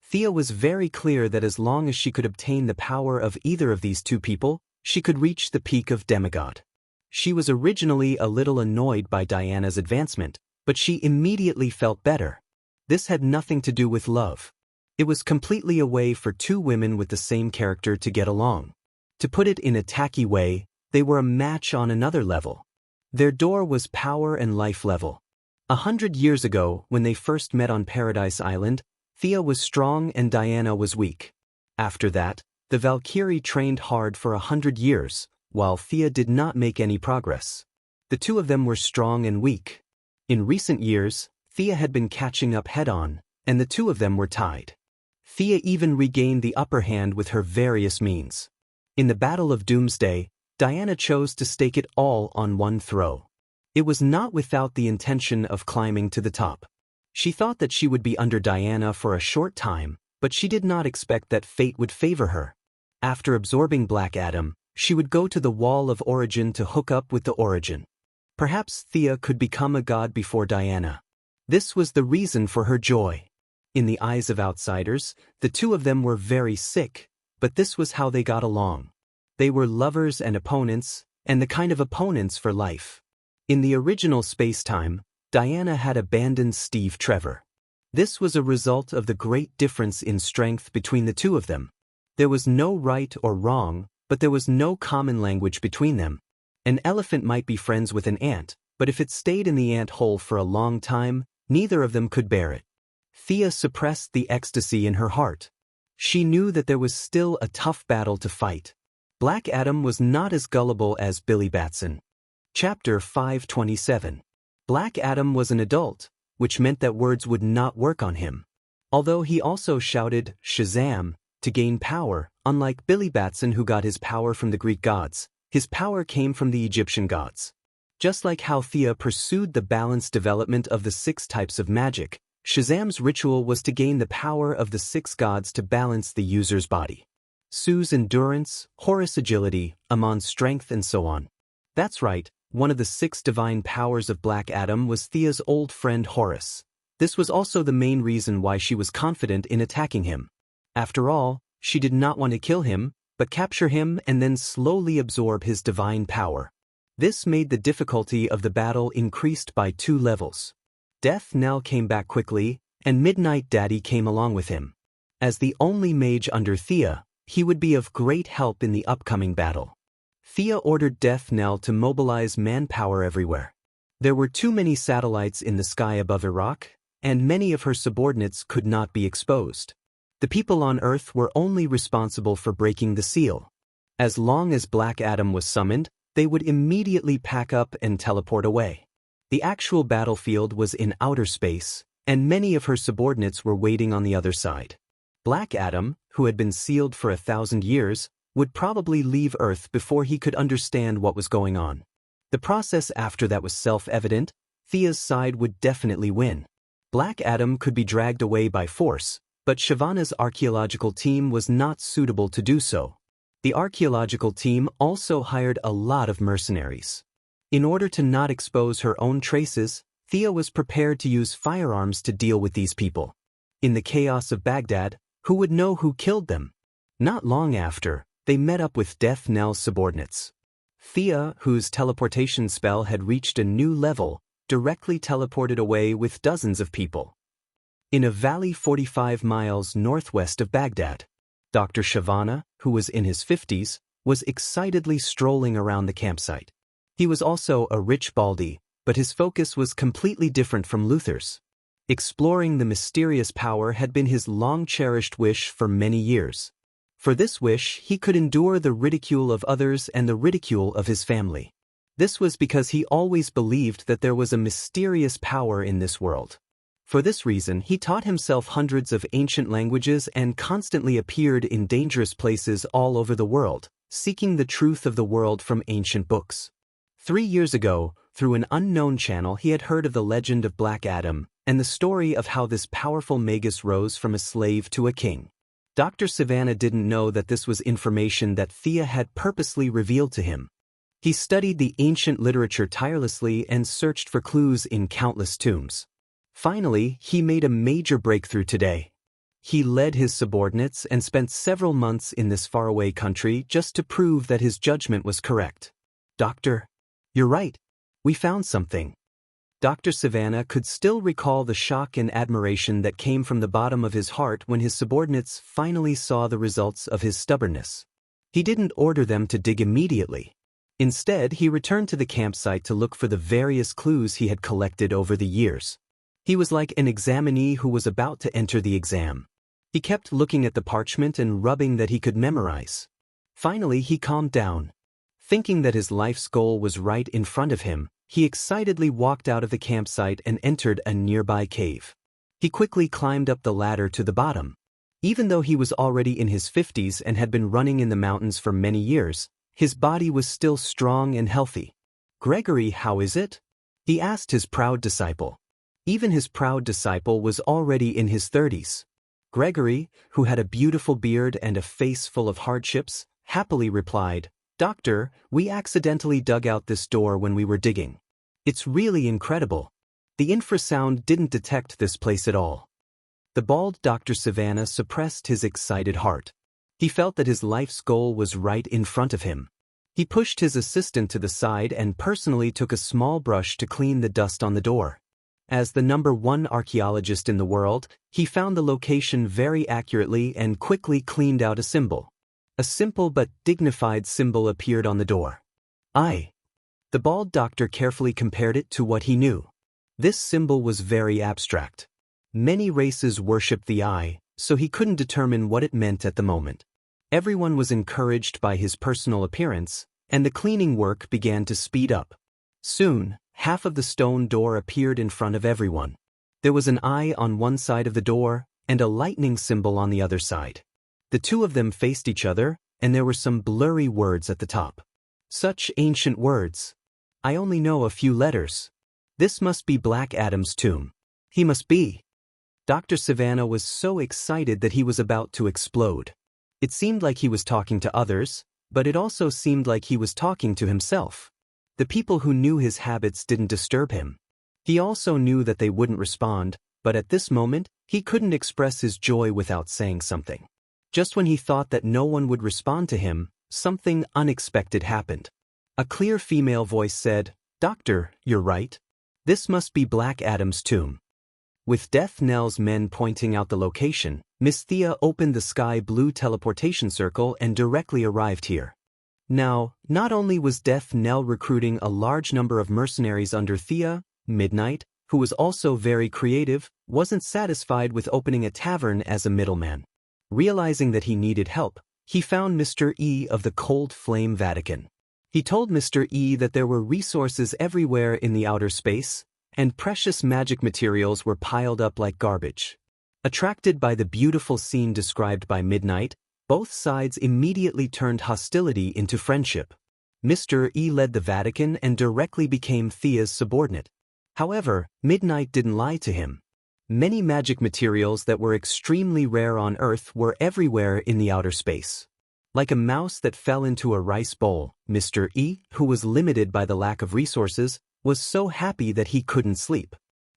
Thea was very clear that as long as she could obtain the power of either of these two people, she could reach the peak of demigod. She was originally a little annoyed by Diana's advancement, but she immediately felt better. This had nothing to do with love. It was completely a way for two women with the same character to get along. To put it in a tacky way, they were a match on another level. Their door was power and life level. 100 years ago, when they first met on Paradise Island, Thea was strong and Diana was weak. After that, the Valkyrie trained hard for 100 years, while Thea did not make any progress. The two of them were strong and weak. In recent years, Thea had been catching up head-on, and the two of them were tied. Thea even regained the upper hand with her various means. In the Battle of Doomsday, Diana chose to stake it all on one throw. It was not without the intention of climbing to the top. She thought that she would be under Diana for a short time, but she did not expect that fate would favor her. After absorbing Black Adam, she would go to the Wall of Origin to hook up with the Origin. Perhaps Thea could become a god before Diana. This was the reason for her joy. In the eyes of outsiders, the two of them were very sick, but this was how they got along. They were lovers and opponents, and the kind of opponents for life. In the original space-time, Diana had abandoned Steve Trevor. This was a result of the great difference in strength between the two of them. There was no right or wrong, but there was no common language between them. An elephant might be friends with an ant, but if it stayed in the ant hole for a long time, neither of them could bear it. Thea suppressed the ecstasy in her heart. She knew that there was still a tough battle to fight. Black Adam was not as gullible as Billy Batson. Chapter 527. Black Adam was an adult, which meant that words would not work on him. Although he also shouted, Shazam, to gain power, unlike Billy Batson who got his power from the Greek gods, his power came from the Egyptian gods. Just like how Thea pursued the balanced development of the 6 types of magic, Shazam's ritual was to gain the power of the 6 gods to balance the user's body. Su's endurance, Horus agility, Amon's strength, and so on. That's right, one of the 6 divine powers of Black Adam was Thea's old friend Horus. This was also the main reason why she was confident in attacking him. After all, she did not want to kill him, but capture him and then slowly absorb his divine power. This made the difficulty of the battle increased by 2 levels. Death Knell came back quickly, and Midnight Daddy came along with him. As the only mage under Thea, he would be of great help in the upcoming battle. Thea ordered Death Knell to mobilize manpower everywhere. There were too many satellites in the sky above Iraq, and many of her subordinates could not be exposed. The people on Earth were only responsible for breaking the seal. As long as Black Adam was summoned, they would immediately pack up and teleport away. The actual battlefield was in outer space, and many of her subordinates were waiting on the other side. Black Adam, who had been sealed for 1,000 years, would probably leave Earth before he could understand what was going on. The process after that was self-evident. Thea's side would definitely win. Black Adam could be dragged away by force, but Shyvana's archaeological team was not suitable to do so. The archaeological team also hired a lot of mercenaries. In order to not expose her own traces, Thea was prepared to use firearms to deal with these people. In the chaos of Baghdad, who would know who killed them? Not long after, they met up with Death Knell's subordinates. Thea, whose teleportation spell had reached a new level, directly teleported away with dozens of people. In a valley 45 miles northwest of Baghdad, Dr. Shyvana, who was in his 50s, was excitedly strolling around the campsite. He was also a rich baldy, but his focus was completely different from Luther's. Exploring the mysterious power had been his long-cherished wish for many years. For this wish, he could endure the ridicule of others and the ridicule of his family. This was because he always believed that there was a mysterious power in this world. For this reason, he taught himself hundreds of ancient languages and constantly appeared in dangerous places all over the world, seeking the truth of the world from ancient books. 3 years ago, through an unknown channel, he had heard of the legend of Black Adam and the story of how this powerful magus rose from a slave to a king. Dr. Shyvana didn't know that this was information that Thea had purposely revealed to him. He studied the ancient literature tirelessly and searched for clues in countless tombs. Finally, he made a major breakthrough today. He led his subordinates and spent several months in this faraway country just to prove that his judgment was correct. "Doctor, you're right. We found something." Dr. Shyvana could still recall the shock and admiration that came from the bottom of his heart when his subordinates finally saw the results of his stubbornness. He didn't order them to dig immediately. Instead, he returned to the campsite to look for the various clues he had collected over the years. He was like an examinee who was about to enter the exam. He kept looking at the parchment and rubbing that he could memorize. Finally, he calmed down. Thinking that his life's goal was right in front of him, he excitedly walked out of the campsite and entered a nearby cave. He quickly climbed up the ladder to the bottom. Even though he was already in his 50s and had been running in the mountains for many years, his body was still strong and healthy. "Gregory, how is it?" he asked his proud disciple. Even his proud disciple was already in his 30s. Gregory, who had a beautiful beard and a face full of hardships, happily replied, "Doctor, we accidentally dug out this door when we were digging. It's really incredible. The infrasound didn't detect this place at all." The bald Dr. Shyvana suppressed his excited heart. He felt that his life's goal was right in front of him. He pushed his assistant to the side and personally took a small brush to clean the dust on the door. As the #1 archaeologist in the world, he found the location very accurately and quickly cleaned out a symbol. A simple but dignified symbol appeared on the door. "I." The bald doctor carefully compared it to what he knew. This symbol was very abstract. Many races worshipped the eye, so he couldn't determine what it meant at the moment. Everyone was encouraged by his personal appearance, and the cleaning work began to speed up. Soon, half of the stone door appeared in front of everyone. There was an eye on one side of the door, and a lightning symbol on the other side. The two of them faced each other, and there were some blurry words at the top. Such ancient words. "I only know a few letters. This must be Black Adam's tomb. He must be." Dr. Shyvana was so excited that he was about to explode. It seemed like he was talking to others, but it also seemed like he was talking to himself. The people who knew his habits didn't disturb him. He also knew that they wouldn't respond, but at this moment, he couldn't express his joy without saying something. Just when he thought that no one would respond to him, something unexpected happened. A clear female voice said, "Doctor, you're right. This must be Black Adam's tomb." With Death Knell's men pointing out the location, Miss Thea opened the sky blue teleportation circle and directly arrived here. Now, not only was Death Knell recruiting a large number of mercenaries under Thea, Midnight, who was also very creative, wasn't satisfied with opening a tavern as a middleman. Realizing that he needed help, he found Mr. E of the Cold Flame Vatican. He told Mr. E that there were resources everywhere in the outer space, and precious magic materials were piled up like garbage. Attracted by the beautiful scene described by Midnight, both sides immediately turned hostility into friendship. Mr. E led the Vatican and directly became Thea's subordinate. However, Midnight didn't lie to him. Many magic materials that were extremely rare on Earth were everywhere in the outer space. Like a mouse that fell into a rice bowl, Mr. E, who was limited by the lack of resources, was so happy that he couldn't sleep.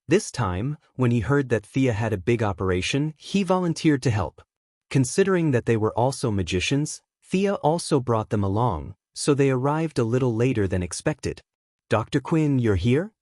This time, when he heard that Thea had a big operation, he volunteered to help. Considering that they were also magicians, Thea also brought them along, so they arrived a little later than expected. "Dr. Quinn, you're here?"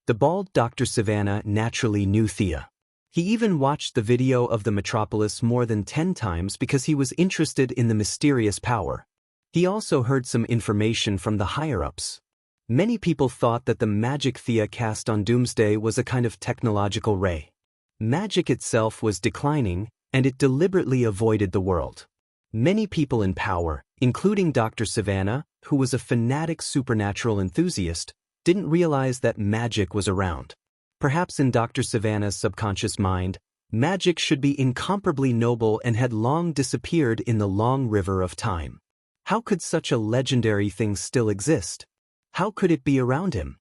The bald Dr. Savannah naturally knew Thea. He even watched the video of the metropolis more than 10 times because he was interested in the mysterious power. He also heard some information from the higher-ups. Many people thought that the magic Thea cast on Doomsday was a kind of technological ray. Magic itself was declining, and it deliberately avoided the world. Many people in power, including Dr. Savannah, who was a fanatic supernatural enthusiast, didn't realize that magic was around. Perhaps in Dr. Savannah's subconscious mind, magic should be incomparably noble and had long disappeared in the long river of time. How could such a legendary thing still exist? How could it be around him?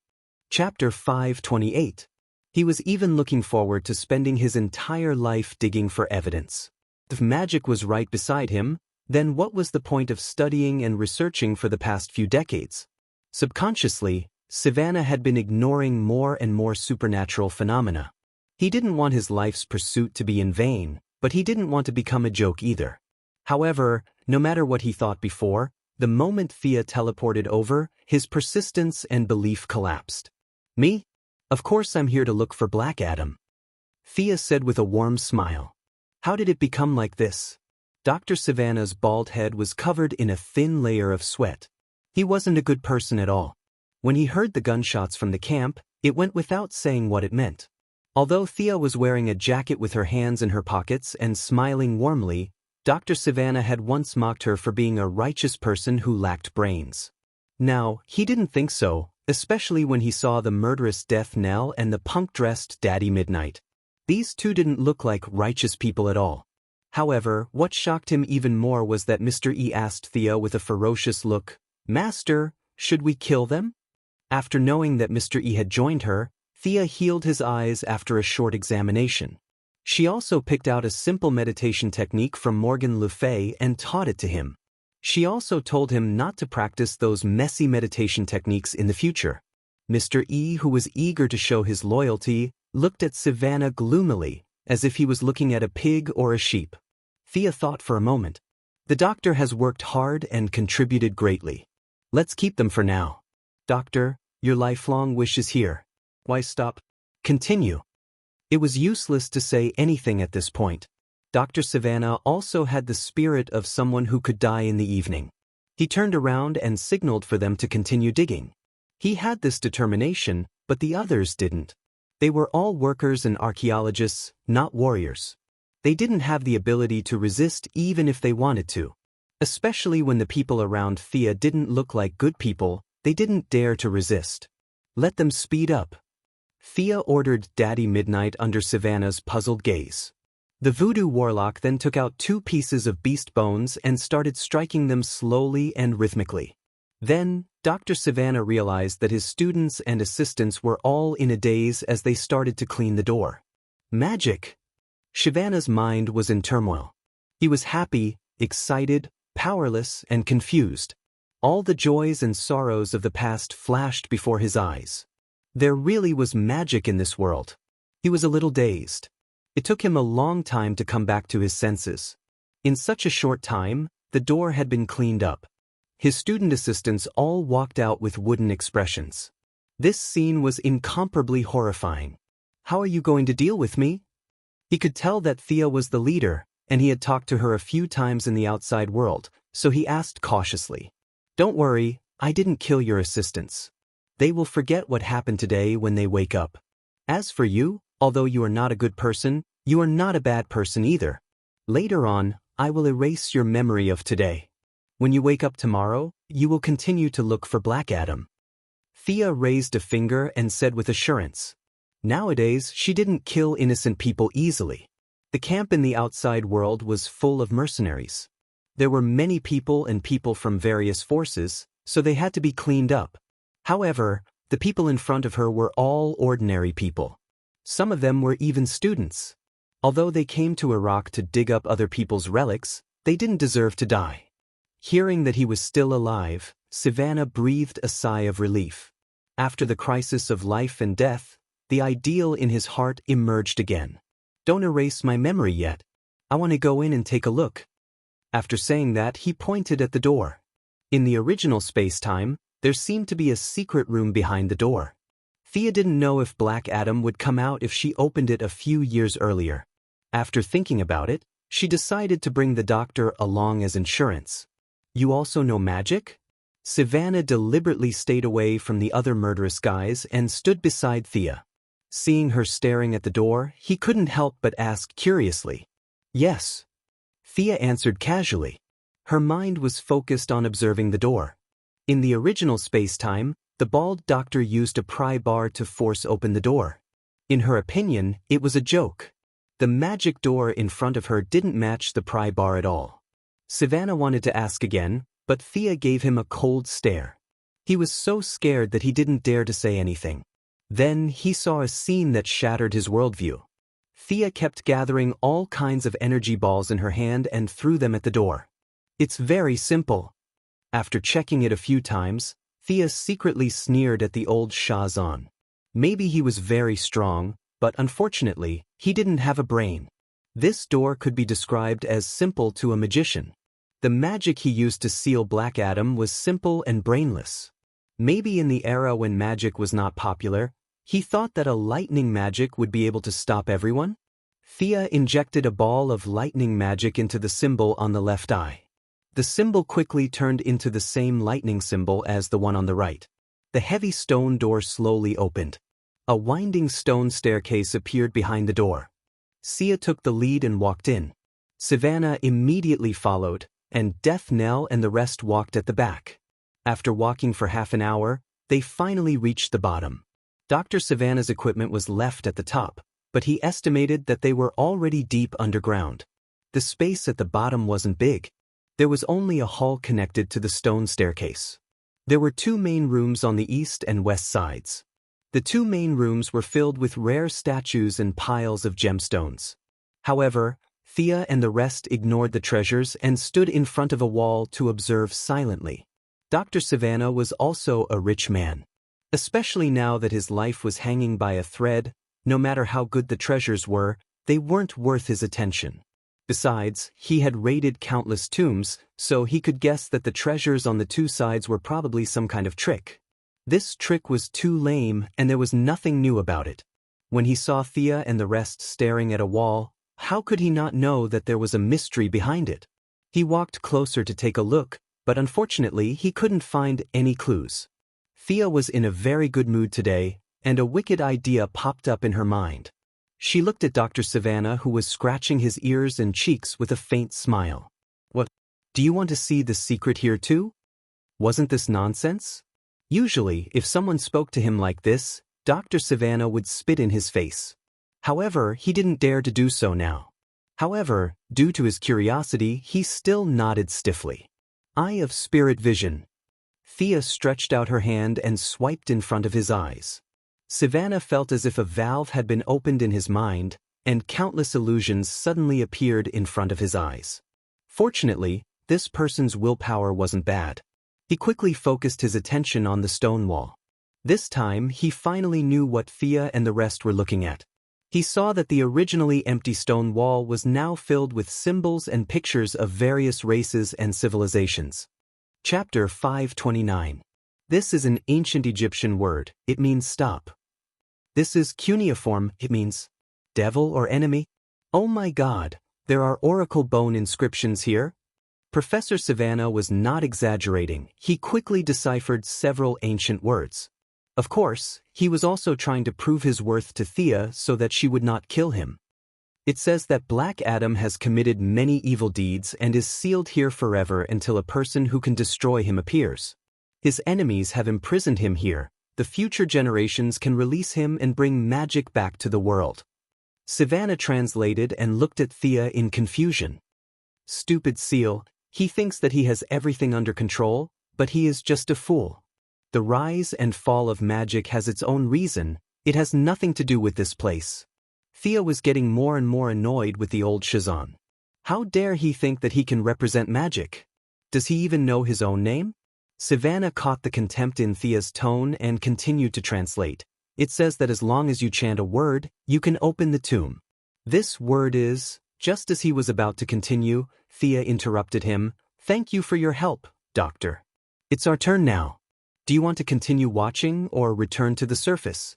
Chapter 528. He was even looking forward to spending his entire life digging for evidence. If magic was right beside him, then what was the point of studying and researching for the past few decades? Subconsciously, Savannah had been ignoring more and more supernatural phenomena. He didn't want his life's pursuit to be in vain, but he didn't want to become a joke either. However, no matter what he thought before, the moment Thea teleported over, his persistence and belief collapsed. "Me? Of course I'm here to look for Black Adam," Thea said with a warm smile. "How did it become like this?" Dr. Savannah's bald head was covered in a thin layer of sweat. He wasn't a good person at all. When he heard the gunshots from the camp, it went without saying what it meant. Although Thea was wearing a jacket with her hands in her pockets and smiling warmly, Dr. Savannah had once mocked her for being a righteous person who lacked brains. Now, he didn't think so, especially when he saw the murderous death knell and the punk-dressed Daddy Midnight. These two didn't look like righteous people at all. However, what shocked him even more was that Mr. E asked Thea with a ferocious look, "Master, should we kill them?" After knowing that Mr. E had joined her, Thea healed his eyes after a short examination. She also picked out a simple meditation technique from Morgan Le Fay and taught it to him. She also told him not to practice those messy meditation techniques in the future. Mr. E, who was eager to show his loyalty, looked at Savannah gloomily, as if he was looking at a pig or a sheep. Thea thought for a moment. "The doctor has worked hard and contributed greatly. Let's keep them for now. Doctor, your lifelong wish is here. Why stop? Continue." It was useless to say anything at this point. Dr. Savannah also had the spirit of someone who could die in the evening. He turned around and signaled for them to continue digging. He had this determination, but the others didn't. They were all workers and archaeologists, not warriors. They didn't have the ability to resist even if they wanted to. Especially when the people around Thea didn't look like good people, they didn't dare to resist. Let them speed up. Thea ordered Daddy Midnight under Savannah's puzzled gaze. The voodoo warlock then took out 2 pieces of beast bones and started striking them slowly and rhythmically. Then, Dr. Savannah realized that his students and assistants were all in a daze as they started to clean the door. Magic! Savannah's mind was in turmoil. He was happy, excited, powerless, and confused. All the joys and sorrows of the past flashed before his eyes. There really was magic in this world. He was a little dazed. It took him a long time to come back to his senses. In such a short time, the door had been cleaned up. His student assistants all walked out with wooden expressions. This scene was incomparably horrifying. "How are you going to deal with me?" He could tell that Thea was the leader, and he had talked to her a few times in the outside world, so he asked cautiously. "Don't worry, I didn't kill your assistants. They will forget what happened today when they wake up. As for you, although you are not a good person, you are not a bad person either. Later on, I will erase your memory of today." When you wake up tomorrow, you will continue to look for Black Adam. Thea raised a finger and said with assurance. Nowadays, she didn't kill innocent people easily. The camp in the outside world was full of mercenaries. There were many people and people from various forces, so they had to be cleaned up. However, the people in front of her were all ordinary people. Some of them were even students. Although they came to Iraq to dig up other people's relics, they didn't deserve to die. Hearing that he was still alive, Savannah breathed a sigh of relief. After the crisis of life and death, the ideal in his heart emerged again. Don't erase my memory yet. I want to go in and take a look. After saying that, he pointed at the door. In the original space-time, there seemed to be a secret room behind the door. Thea didn't know if Black Adam would come out if she opened it a few years earlier. After thinking about it, she decided to bring the doctor along as insurance. You also know magic? Savannah deliberately stayed away from the other murderous guys and stood beside Thea. Seeing her staring at the door, he couldn't help but ask curiously. Yes. Thea answered casually. Her mind was focused on observing the door. In the original space-time, the bald doctor used a pry bar to force open the door. In her opinion, it was a joke. The magic door in front of her didn't match the pry bar at all. Savannah wanted to ask again, but Thea gave him a cold stare. He was so scared that he didn't dare to say anything. Then he saw a scene that shattered his worldview. Thea kept gathering all kinds of energy balls in her hand and threw them at the door. It's very simple. After checking it a few times, Thea secretly sneered at the old Shazan. Maybe he was very strong, but unfortunately, he didn't have a brain. This door could be described as simple to a magician. The magic he used to seal Black Adam was simple and brainless. Maybe in the era when magic was not popular, he thought that a lightning magic would be able to stop everyone? Thea injected a ball of lightning magic into the symbol on the left eye. The symbol quickly turned into the same lightning symbol as the one on the right. The heavy stone door slowly opened. A winding stone staircase appeared behind the door. Sia took the lead and walked in. Savannah immediately followed, and Death Knell and the rest walked at the back. After walking for half an hour, they finally reached the bottom. Dr. Savannah's equipment was left at the top, but he estimated that they were already deep underground. The space at the bottom wasn't big. There was only a hall connected to the stone staircase. There were two main rooms on the east and west sides. The two main rooms were filled with rare statues and piles of gemstones. However, Thea and the rest ignored the treasures and stood in front of a wall to observe silently. Dr. Savannah was also a rich man. Especially now that his life was hanging by a thread, no matter how good the treasures were, they weren't worth his attention. Besides, he had raided countless tombs, so he could guess that the treasures on the two sides were probably some kind of trick. This trick was too lame, and there was nothing new about it. When he saw Thea and the rest staring at a wall, how could he not know that there was a mystery behind it? He walked closer to take a look, but unfortunately he couldn't find any clues. Thea was in a very good mood today, and a wicked idea popped up in her mind. She looked at Dr. Savannah, who was scratching his ears and cheeks with a faint smile. What? Do you want to see the secret here too? Wasn't this nonsense? Usually, if someone spoke to him like this, Dr. Savannah would spit in his face. However, he didn't dare to do so now. However, due to his curiosity, he still nodded stiffly. Eye of Spirit Vision. Thea stretched out her hand and swiped in front of his eyes. Savannah felt as if a valve had been opened in his mind, and countless illusions suddenly appeared in front of his eyes. Fortunately, this person's willpower wasn't bad. He quickly focused his attention on the stone wall. This time, he finally knew what Thea and the rest were looking at. He saw that the originally empty stone wall was now filled with symbols and pictures of various races and civilizations. Chapter 529. This is an ancient Egyptian word. It means stop. This is cuneiform. It means devil or enemy. Oh my God, there are oracle bone inscriptions here. Professor Savannah was not exaggerating. He quickly deciphered several ancient words. Of course, he was also trying to prove his worth to Thea so that she would not kill him. It says that Black Adam has committed many evil deeds and is sealed here forever until a person who can destroy him appears. His enemies have imprisoned him here. The future generations can release him and bring magic back to the world. Savannah translated and looked at Thea in confusion. Stupid seal, he thinks that he has everything under control, but he is just a fool. The rise and fall of magic has its own reason, it has nothing to do with this place. Thea was getting more and more annoyed with the old Shazan. How dare he think that he can represent magic? Does he even know his own name? Savannah caught the contempt in Thea's tone and continued to translate. It says that as long as you chant a word, you can open the tomb. This word is... Just as he was about to continue, Thea interrupted him. Thank you for your help, Doctor. It's our turn now. Do you want to continue watching or return to the surface?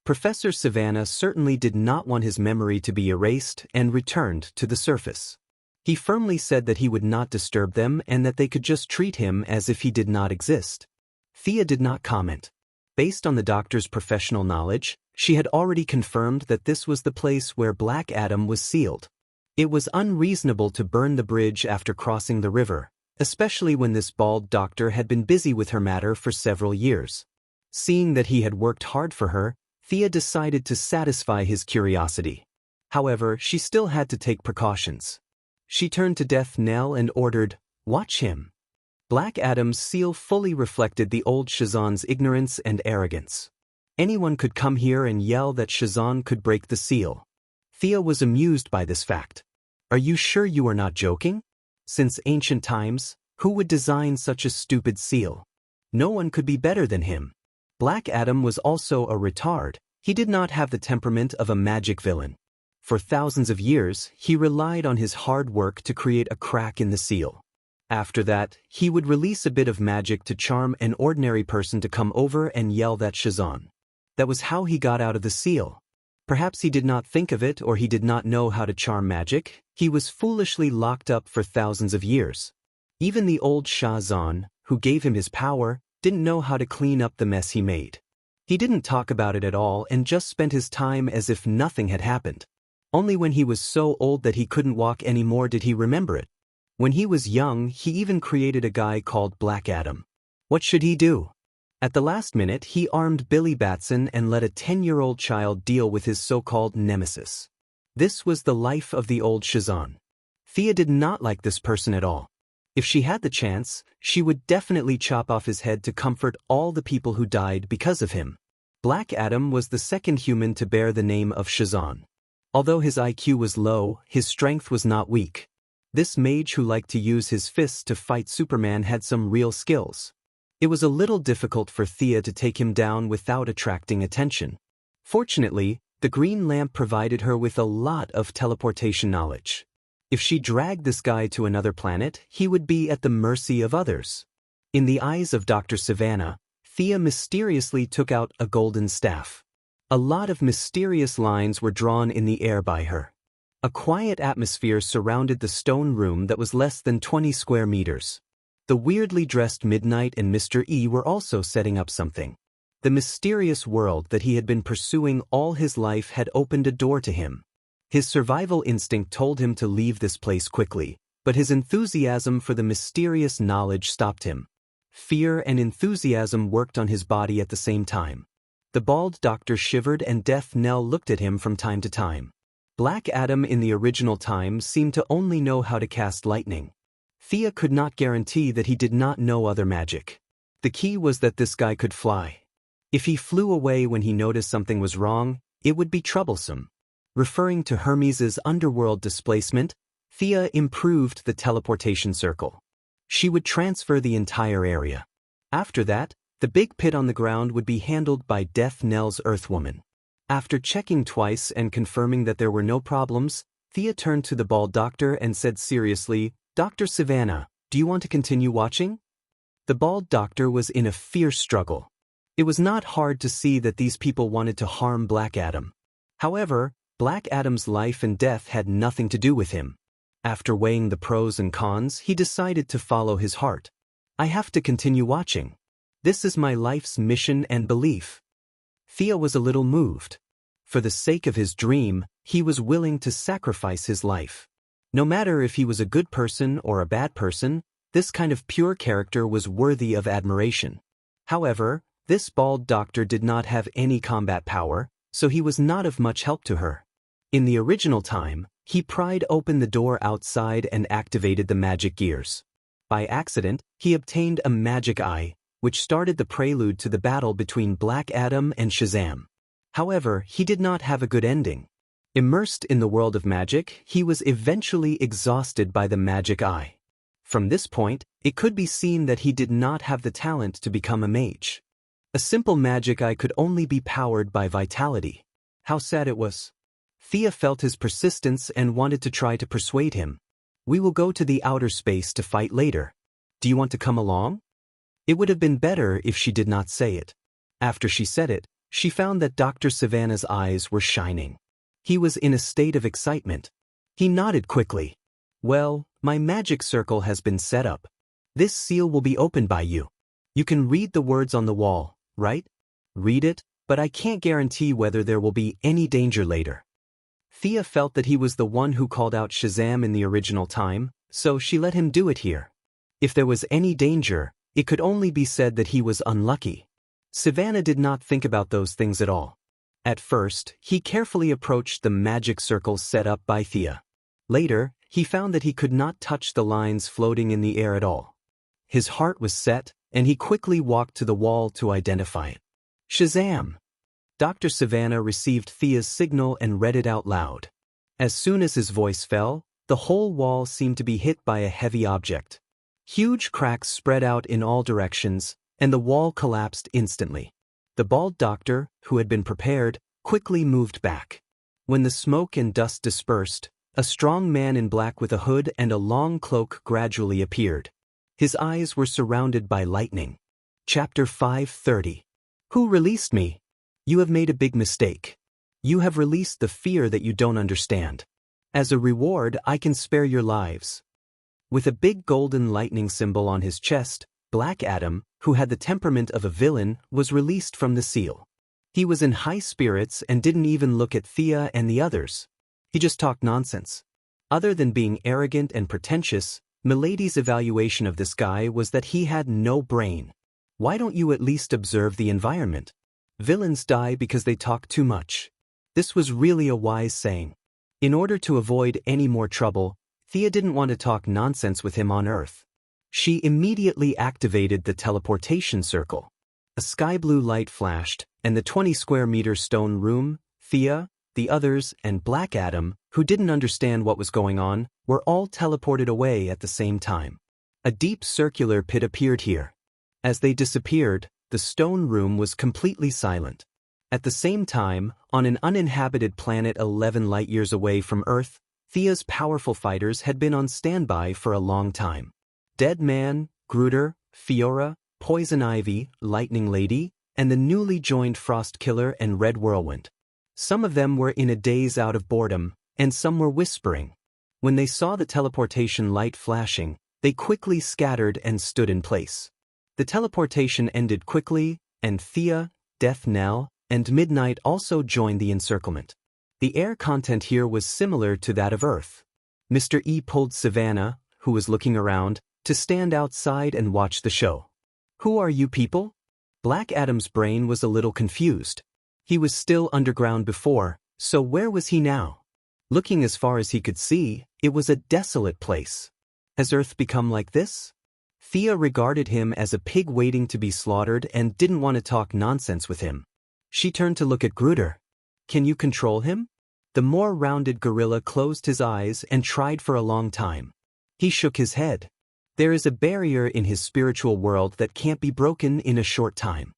Professor Savannah certainly did not want his memory to be erased and returned to the surface. He firmly said that he would not disturb them and that they could just treat him as if he did not exist. Thea did not comment. Based on the doctor's professional knowledge, she had already confirmed that this was the place where Black Adam was sealed. It was unreasonable to burn the bridge after crossing the river, especially when this bald doctor had been busy with her matter for several years. Seeing that he had worked hard for her, Thea decided to satisfy his curiosity. However, she still had to take precautions. She turned to Death Knell and ordered, "Watch him." Black Adam's seal fully reflected the old Shazan's ignorance and arrogance. Anyone could come here and yell that Shazan could break the seal. Thea was amused by this fact. Are you sure you are not joking? Since ancient times, who would design such a stupid seal? No one could be better than him. Black Adam was also a retard. He did not have the temperament of a magic villain. For thousands of years, he relied on his hard work to create a crack in the seal. After that, he would release a bit of magic to charm an ordinary person to come over and yell that Shazan. That was how he got out of the seal. Perhaps he did not think of it or he did not know how to charm magic. He was foolishly locked up for thousands of years. Even the old Shazan, who gave him his power, didn't know how to clean up the mess he made. He didn't talk about it at all and just spent his time as if nothing had happened. Only when he was so old that he couldn't walk anymore did he remember it. When he was young, he even created a guy called Black Adam. What should he do? At the last minute, he armed Billy Batson and let a 10-year-old child deal with his so-called nemesis. This was the life of the old Shazan. Thea did not like this person at all. If she had the chance, she would definitely chop off his head to comfort all the people who died because of him. Black Adam was the second human to bear the name of Shazan. Although his IQ was low, his strength was not weak. This mage who liked to use his fists to fight Superman had some real skills. It was a little difficult for Thea to take him down without attracting attention. Fortunately, the green lamp provided her with a lot of teleportation knowledge. If she dragged this guy to another planet, he would be at the mercy of others. In the eyes of Dr. Savannah, Thea mysteriously took out a golden staff. A lot of mysterious lines were drawn in the air by her. A quiet atmosphere surrounded the stone room that was less than 20 square meters. The weirdly dressed Midnight and Mr. E were also setting up something. The mysterious world that he had been pursuing all his life had opened a door to him. His survival instinct told him to leave this place quickly, but his enthusiasm for the mysterious knowledge stopped him. Fear and enthusiasm worked on his body at the same time. The bald doctor shivered and Death Knell looked at him from time to time. Black Adam in the original time seemed to only know how to cast lightning. Thea could not guarantee that he did not know other magic. The key was that this guy could fly. If he flew away when he noticed something was wrong, it would be troublesome. Referring to Hermes's underworld displacement, Thea improved the teleportation circle. She would transfer the entire area. After that, the big pit on the ground would be handled by Death Knell's Earthwoman. After checking twice and confirming that there were no problems, Thea turned to the bald doctor and said seriously, "Dr. Savannah, do you want to continue watching?" The bald doctor was in a fierce struggle. It was not hard to see that these people wanted to harm Black Adam. However, Black Adam's life and death had nothing to do with him. After weighing the pros and cons, he decided to follow his heart. "I have to continue watching. This is my life's mission and belief." Thea was a little moved. For the sake of his dream, he was willing to sacrifice his life. No matter if he was a good person or a bad person, this kind of pure character was worthy of admiration. However, this bald doctor did not have any combat power, so he was not of much help to her. In the original time, he pried open the door outside and activated the magic gears. By accident, he obtained a magic eye, which started the prelude to the battle between Black Adam and Shazam. However, he did not have a good ending. Immersed in the world of magic, he was eventually exhausted by the magic eye. From this point, it could be seen that he did not have the talent to become a mage. A simple magic eye could only be powered by vitality. How sad it was. Thea felt his persistence and wanted to try to persuade him. We will go to the outer space to fight later. Do you want to come along? It would have been better if she did not say it. After she said it, she found that Dr. Savannah's eyes were shining. He was in a state of excitement. He nodded quickly. Well, my magic circle has been set up. This seal will be opened by you. You can read the words on the wall, right? Read it, but I can't guarantee whether there will be any danger later. Thea felt that he was the one who called out Shazam in the original time, so she let him do it here. If there was any danger, it could only be said that he was unlucky. Savannah did not think about those things at all. At first, he carefully approached the magic circles set up by Thea. Later, he found that he could not touch the lines floating in the air at all. His heart was set, and he quickly walked to the wall to identify it. Shazam! Dr. Savannah received Thea's signal and read it out loud. As soon as his voice fell, the whole wall seemed to be hit by a heavy object. Huge cracks spread out in all directions, and the wall collapsed instantly. The bald doctor, who had been prepared, quickly moved back. When the smoke and dust dispersed, a strong man in black with a hood and a long cloak gradually appeared. His eyes were surrounded by lightning. Chapter 530. Who released me? You have made a big mistake. You have released the fear that you don't understand. As a reward, I can spare your lives. With a big golden lightning symbol on his chest, Black Adam, who had the temperament of a villain, was released from the seal. He was in high spirits and didn't even look at Thea and the others. He just talked nonsense. Other than being arrogant and pretentious, Milady's evaluation of this guy was that he had no brain. Why don't you at least observe the environment? Villains die because they talk too much. This was really a wise saying. In order to avoid any more trouble, Thea didn't want to talk nonsense with him on Earth. She immediately activated the teleportation circle. A sky blue light flashed, and the 20 square meter stone room, Thea, the others, and Black Adam, who didn't understand what was going on, were all teleported away at the same time. A deep circular pit appeared here. As they disappeared, the stone room was completely silent. At the same time, on an uninhabited planet 11 light-years away from Earth, Thea's powerful fighters had been on standby for a long time. Dead Man, Gruder, Fiora, Poison Ivy, Lightning Lady, and the newly joined Frost Killer and Red Whirlwind. Some of them were in a daze out of boredom, and some were whispering. When they saw the teleportation light flashing, they quickly scattered and stood in place. The teleportation ended quickly, and Thea, Death Knell, and Midnight also joined the encirclement. The air content here was similar to that of Earth. Mr. E pulled Savannah, who was looking around, to stand outside and watch the show. Who are you people? Black Adam's brain was a little confused. He was still underground before, so where was he now? Looking as far as he could see, it was a desolate place. Has Earth become like this? Thea regarded him as a pig waiting to be slaughtered and didn't want to talk nonsense with him. She turned to look at Gruder. Can you control him? The more rounded gorilla closed his eyes and tried for a long time. He shook his head. There is a barrier in his spiritual world that can't be broken in a short time.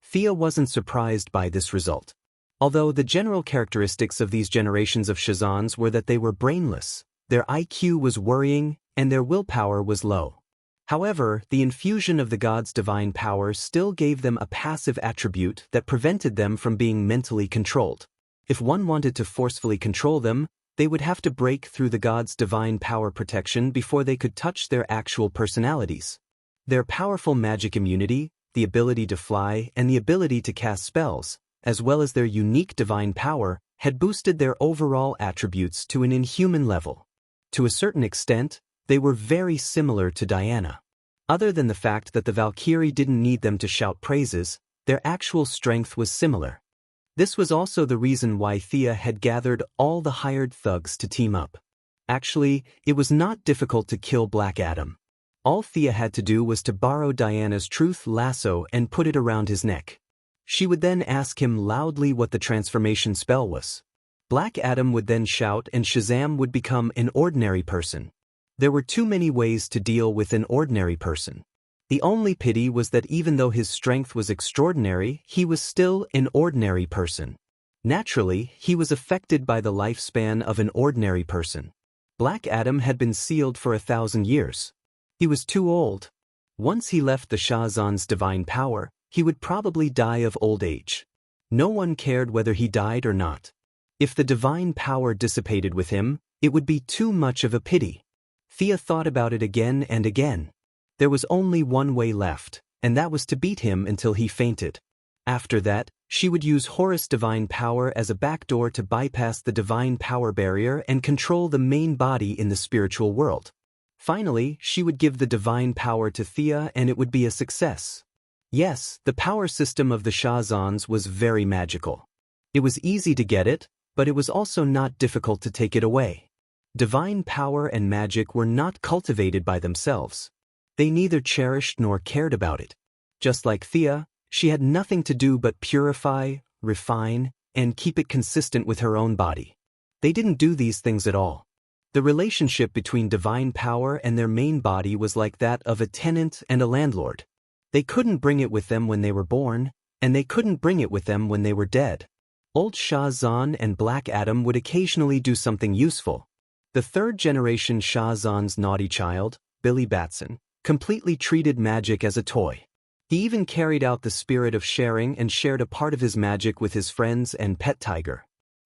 Thea wasn't surprised by this result. Although the general characteristics of these generations of Shazans were that they were brainless, their IQ was worrying, and their willpower was low. However, the infusion of the god's divine power still gave them a passive attribute that prevented them from being mentally controlled. If one wanted to forcefully control them, they would have to break through the god's divine power protection before they could touch their actual personalities. Their powerful magic immunity, the ability to fly, and the ability to cast spells, as well as their unique divine power, had boosted their overall attributes to an inhuman level. To a certain extent, they were very similar to Diana. Other than the fact that the Valkyrie didn't need them to shout praises, their actual strength was similar. This was also the reason why Thea had gathered all the hired thugs to team up. Actually, it was not difficult to kill Black Adam. All Thea had to do was to borrow Diana's truth lasso and put it around his neck. She would then ask him loudly what the transformation spell was. Black Adam would then shout and Shazam would become an ordinary person. There were too many ways to deal with an ordinary person. The only pity was that even though his strength was extraordinary, he was still an ordinary person. Naturally, he was affected by the lifespan of an ordinary person. Black Adam had been sealed for 1,000 years. He was too old. Once he left the Shazam's divine power, he would probably die of old age. No one cared whether he died or not. If the divine power dissipated with him, it would be too much of a pity. Thea thought about it again and again. There was only one way left, and that was to beat him until he fainted. After that, she would use Horus' divine power as a backdoor to bypass the divine power barrier and control the main body in the spiritual world. Finally, she would give the divine power to Thea and it would be a success. Yes, the power system of the Shazams was very magical. It was easy to get it, but it was also not difficult to take it away. Divine power and magic were not cultivated by themselves. They neither cherished nor cared about it. Just like Thea, she had nothing to do but purify, refine, and keep it consistent with her own body. They didn't do these things at all. The relationship between divine power and their main body was like that of a tenant and a landlord. They couldn't bring it with them when they were born, and they couldn't bring it with them when they were dead. Old Shazam and Black Adam would occasionally do something useful. The third-generation Shazam's naughty child, Billy Batson, completely treated magic as a toy. He even carried out the spirit of sharing and shared a part of his magic with his friends and pet tiger.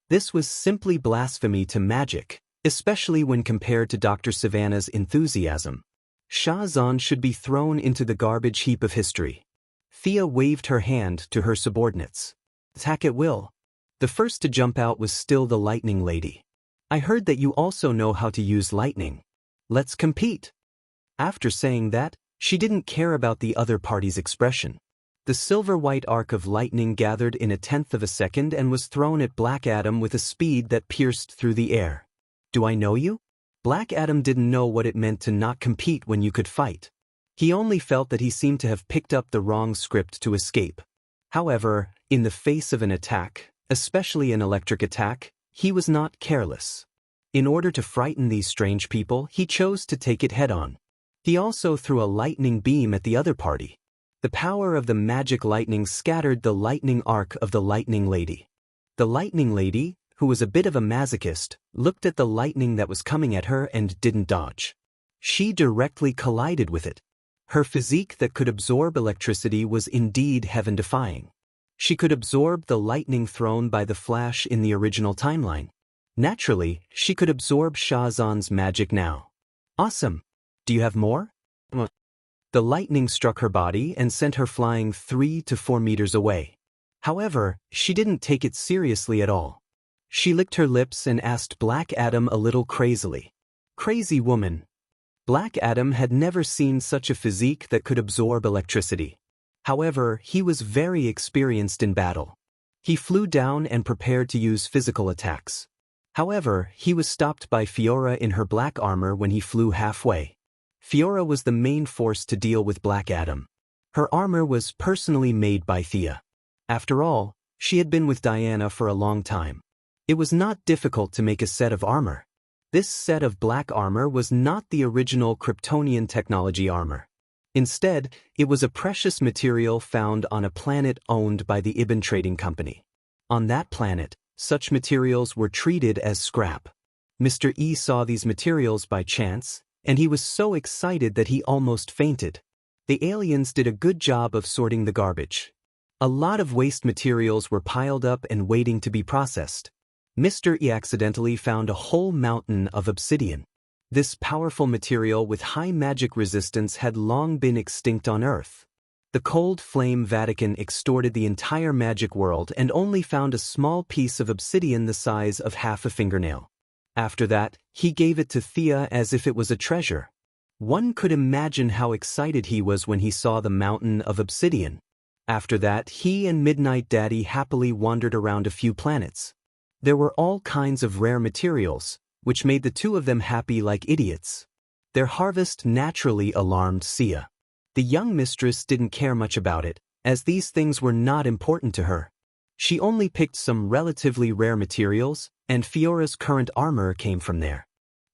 This was simply blasphemy to magic, especially when compared to Dr. Savannah's enthusiasm. Shazam should be thrown into the garbage heap of history. Thea waved her hand to her subordinates. Attack at will. The first to jump out was still the Lightning Lady. I heard that you also know how to use lightning. Let's compete. After saying that, she didn't care about the other party's expression. The silver-white arc of lightning gathered in 1/10 of a second and was thrown at Black Adam with a speed that pierced through the air. Do I know you? Black Adam didn't know what it meant to not compete when you could fight. He only felt that he seemed to have picked up the wrong script to escape. However, in the face of an attack, especially an electric attack, he was not careless. In order to frighten these strange people, he chose to take it head-on. He also threw a lightning beam at the other party. The power of the magic lightning scattered the lightning arc of the Lightning Lady. The Lightning Lady, who was a bit of a masochist, looked at the lightning that was coming at her and didn't dodge. She directly collided with it. Her physique that could absorb electricity was indeed heaven-defying. She could absorb the lightning thrown by the Flash in the original timeline. Naturally, she could absorb Shazam's magic now. Awesome! Do you have more? The lightning struck her body and sent her flying 3 to 4 meters away. However, she didn't take it seriously at all. She licked her lips and asked Black Adam a little crazily. Crazy woman. Black Adam had never seen such a physique that could absorb electricity. However, he was very experienced in battle. He flew down and prepared to use physical attacks. However, he was stopped by Fiora in her black armor when he flew halfway. Fiora was the main force to deal with Black Adam. Her armor was personally made by Thea. After all, she had been with Diana for a long time. It was not difficult to make a set of armor. This set of black armor was not the original Kryptonian technology armor. Instead, it was a precious material found on a planet owned by the Ibn Trading Company. On that planet, such materials were treated as scrap. Mr. E saw these materials by chance, and he was so excited that he almost fainted. The aliens did a good job of sorting the garbage. A lot of waste materials were piled up and waiting to be processed. Mr. E accidentally found a whole mountain of obsidian. This powerful material with high magic resistance had long been extinct on Earth. The cold flame Vatican extorted the entire magic world and only found a small piece of obsidian the size of half a fingernail. After that, he gave it to Thea as if it was a treasure. One could imagine how excited he was when he saw the mountain of obsidian. After that, he and Midnight Daddy happily wandered around a few planets. There were all kinds of rare materials, which made the two of them happy like idiots. Their harvest naturally alarmed Sia. The young mistress didn't care much about it, as these things were not important to her. She only picked some relatively rare materials, and Fiora's current armor came from there.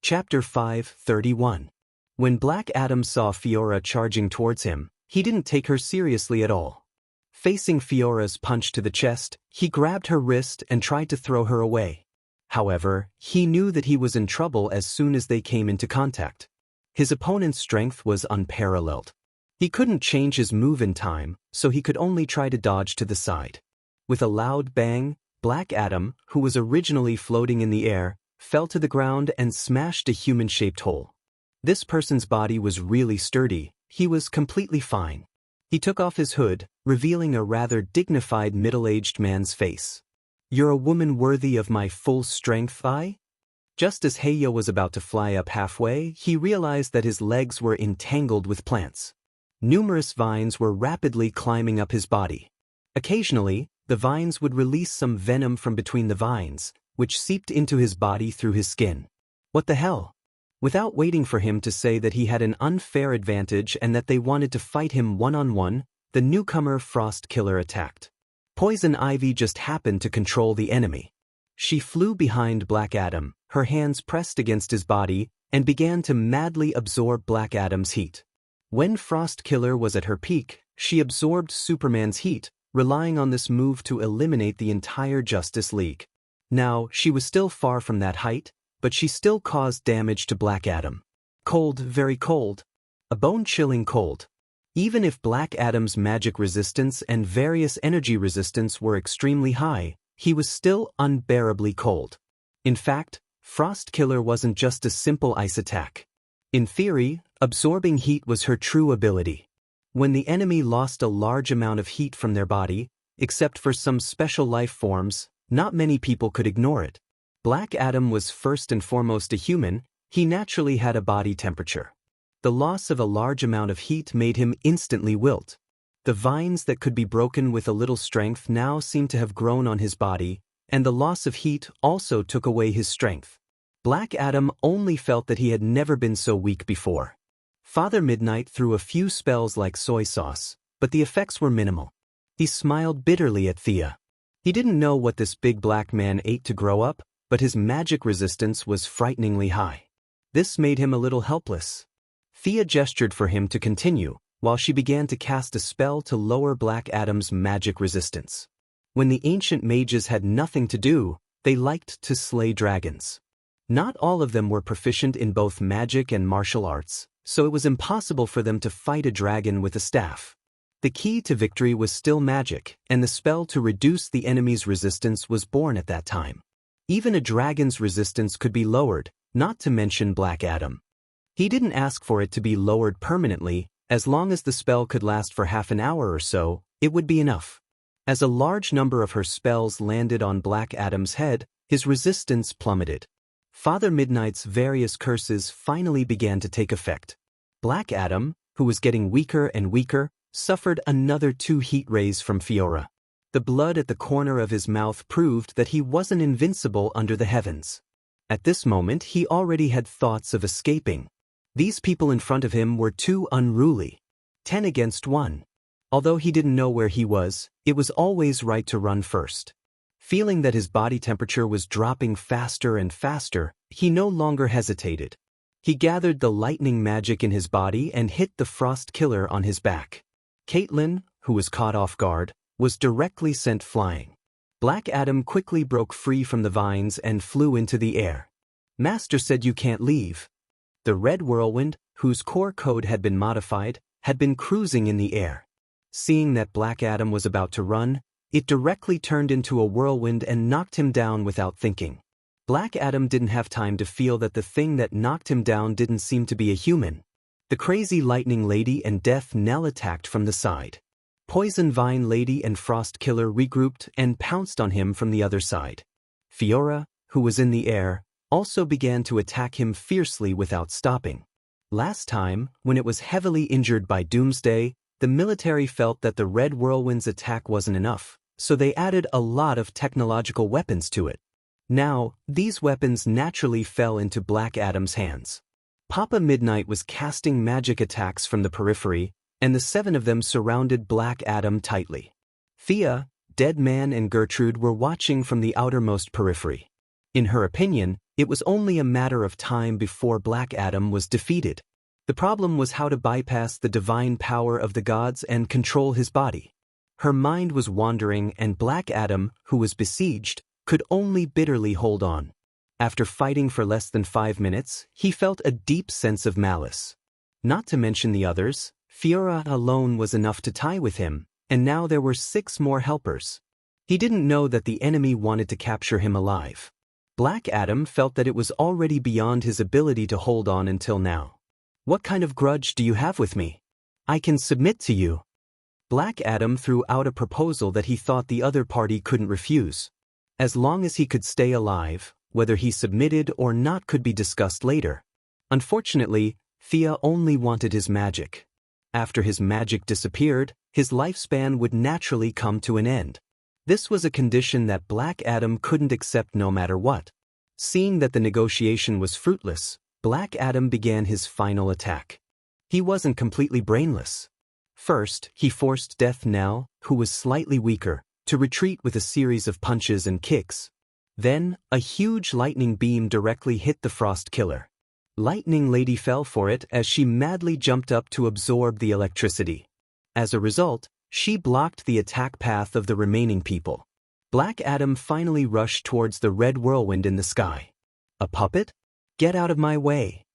Chapter 5:31. When Black Adam saw Fiora charging towards him, he didn't take her seriously at all. Facing Fiora's punch to the chest, he grabbed her wrist and tried to throw her away. However, he knew that he was in trouble as soon as they came into contact. His opponent's strength was unparalleled. He couldn't change his move in time, so he could only try to dodge to the side. With a loud bang, Black Adam, who was originally floating in the air, fell to the ground and smashed a human-shaped hole. This person's body was really sturdy. He was completely fine. He took off his hood, revealing a rather dignified middle-aged man's face. "You're a woman worthy of my full strength, I?" Just as Heiyo was about to fly up halfway, he realized that his legs were entangled with plants. Numerous vines were rapidly climbing up his body. Occasionally, the vines would release some venom from between the vines, which seeped into his body through his skin. What the hell? Without waiting for him to say that he had an unfair advantage and that they wanted to fight him one-on-one, the newcomer Frost Killer attacked. Poison Ivy just happened to control the enemy. She flew behind Black Adam, her hands pressed against his body, and began to madly absorb Black Adam's heat. When Frost Killer was at her peak, she absorbed Superman's heat, relying on this move to eliminate the entire Justice League. Now, she was still far from that height, but she still caused damage to Black Adam. Cold, very cold. A bone-chilling cold. Even if Black Adam's magic resistance and various energy resistance were extremely high, he was still unbearably cold. In fact, Frost Killer wasn't just a simple ice attack. In theory, absorbing heat was her true ability. When the enemy lost a large amount of heat from their body, except for some special life forms, not many people could ignore it. Black Adam was first and foremost a human. He naturally had a body temperature. The loss of a large amount of heat made him instantly wilt. The vines that could be broken with a little strength now seemed to have grown on his body, and the loss of heat also took away his strength. Black Adam only felt that he had never been so weak before. Father Midnight threw a few spells like soy sauce, but the effects were minimal. He smiled bitterly at Thea. He didn't know what this big black man ate to grow up, but his magic resistance was frighteningly high. This made him a little helpless. Thea gestured for him to continue, while she began to cast a spell to lower Black Adam's magic resistance. When the ancient mages had nothing to do, they liked to slay dragons. Not all of them were proficient in both magic and martial arts, so it was impossible for them to fight a dragon with a staff. The key to victory was still magic, and the spell to reduce the enemy's resistance was born at that time. Even a dragon's resistance could be lowered, not to mention Black Adam. He didn't ask for it to be lowered permanently. As long as the spell could last for half an hour or so, it would be enough. As a large number of her spells landed on Black Adam's head, his resistance plummeted. Father Midnight's various curses finally began to take effect. Black Adam, who was getting weaker and weaker, suffered another 2 heat rays from Fiora. The blood at the corner of his mouth proved that he wasn't invincible under the heavens. At this moment, he already had thoughts of escaping. These people in front of him were too unruly. 10 against 1. Although he didn't know where he was, it was always right to run first. Feeling that his body temperature was dropping faster and faster, he no longer hesitated. He gathered the lightning magic in his body and hit the Frost Killer on his back. Caitlin, who was caught off guard, was directly sent flying. Black Adam quickly broke free from the vines and flew into the air. Master said you can't leave. The red whirlwind, whose core code had been modified, had been cruising in the air. Seeing that Black Adam was about to run, it directly turned into a whirlwind and knocked him down without thinking. Black Adam didn't have time to feel that the thing that knocked him down didn't seem to be a human. The crazy lightning lady and Death Knell attacked from the side. Poison Vine Lady and Frost Killer regrouped and pounced on him from the other side. Fiora, who was in the air, also began to attack him fiercely without stopping. Last time, when it was heavily injured by Doomsday, the military felt that the Red Whirlwind's attack wasn't enough, so they added a lot of technological weapons to it. Now, these weapons naturally fell into Black Adam's hands. Papa Midnight was casting magic attacks from the periphery, and the 7 of them surrounded Black Adam tightly. Thea, Deadman and Gertrude were watching from the outermost periphery. In her opinion, it was only a matter of time before Black Adam was defeated. The problem was how to bypass the divine power of the gods and control his body. Her mind was wandering, and Black Adam, who was besieged, could only bitterly hold on. After fighting for less than 5 minutes, he felt a deep sense of malice. Not to mention the others, Fiora alone was enough to tie with him, and now there were 6 more helpers. He didn't know that the enemy wanted to capture him alive. Black Adam felt that it was already beyond his ability to hold on until now. What kind of grudge do you have with me? I can submit to you. Black Adam threw out a proposal that he thought the other party couldn't refuse. As long as he could stay alive, whether he submitted or not could be discussed later. Unfortunately, Thea only wanted his magic. After his magic disappeared, his lifespan would naturally come to an end. This was a condition that Black Adam couldn't accept no matter what. Seeing that the negotiation was fruitless, Black Adam began his final attack. He wasn't completely brainless. First, he forced Death Knell, who was slightly weaker, to retreat with a series of punches and kicks. Then, a huge lightning beam directly hit the Frost Killer. Lightning Lady fell for it as she madly jumped up to absorb the electricity. As a result, she blocked the attack path of the remaining people. Black Adam finally rushed towards the red whirlwind in the sky. A puppet? Get out of my way.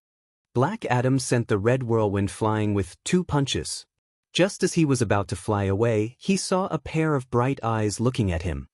Black Adam sent the red whirlwind flying with 2 punches. Just as he was about to fly away, he saw a pair of bright eyes looking at him.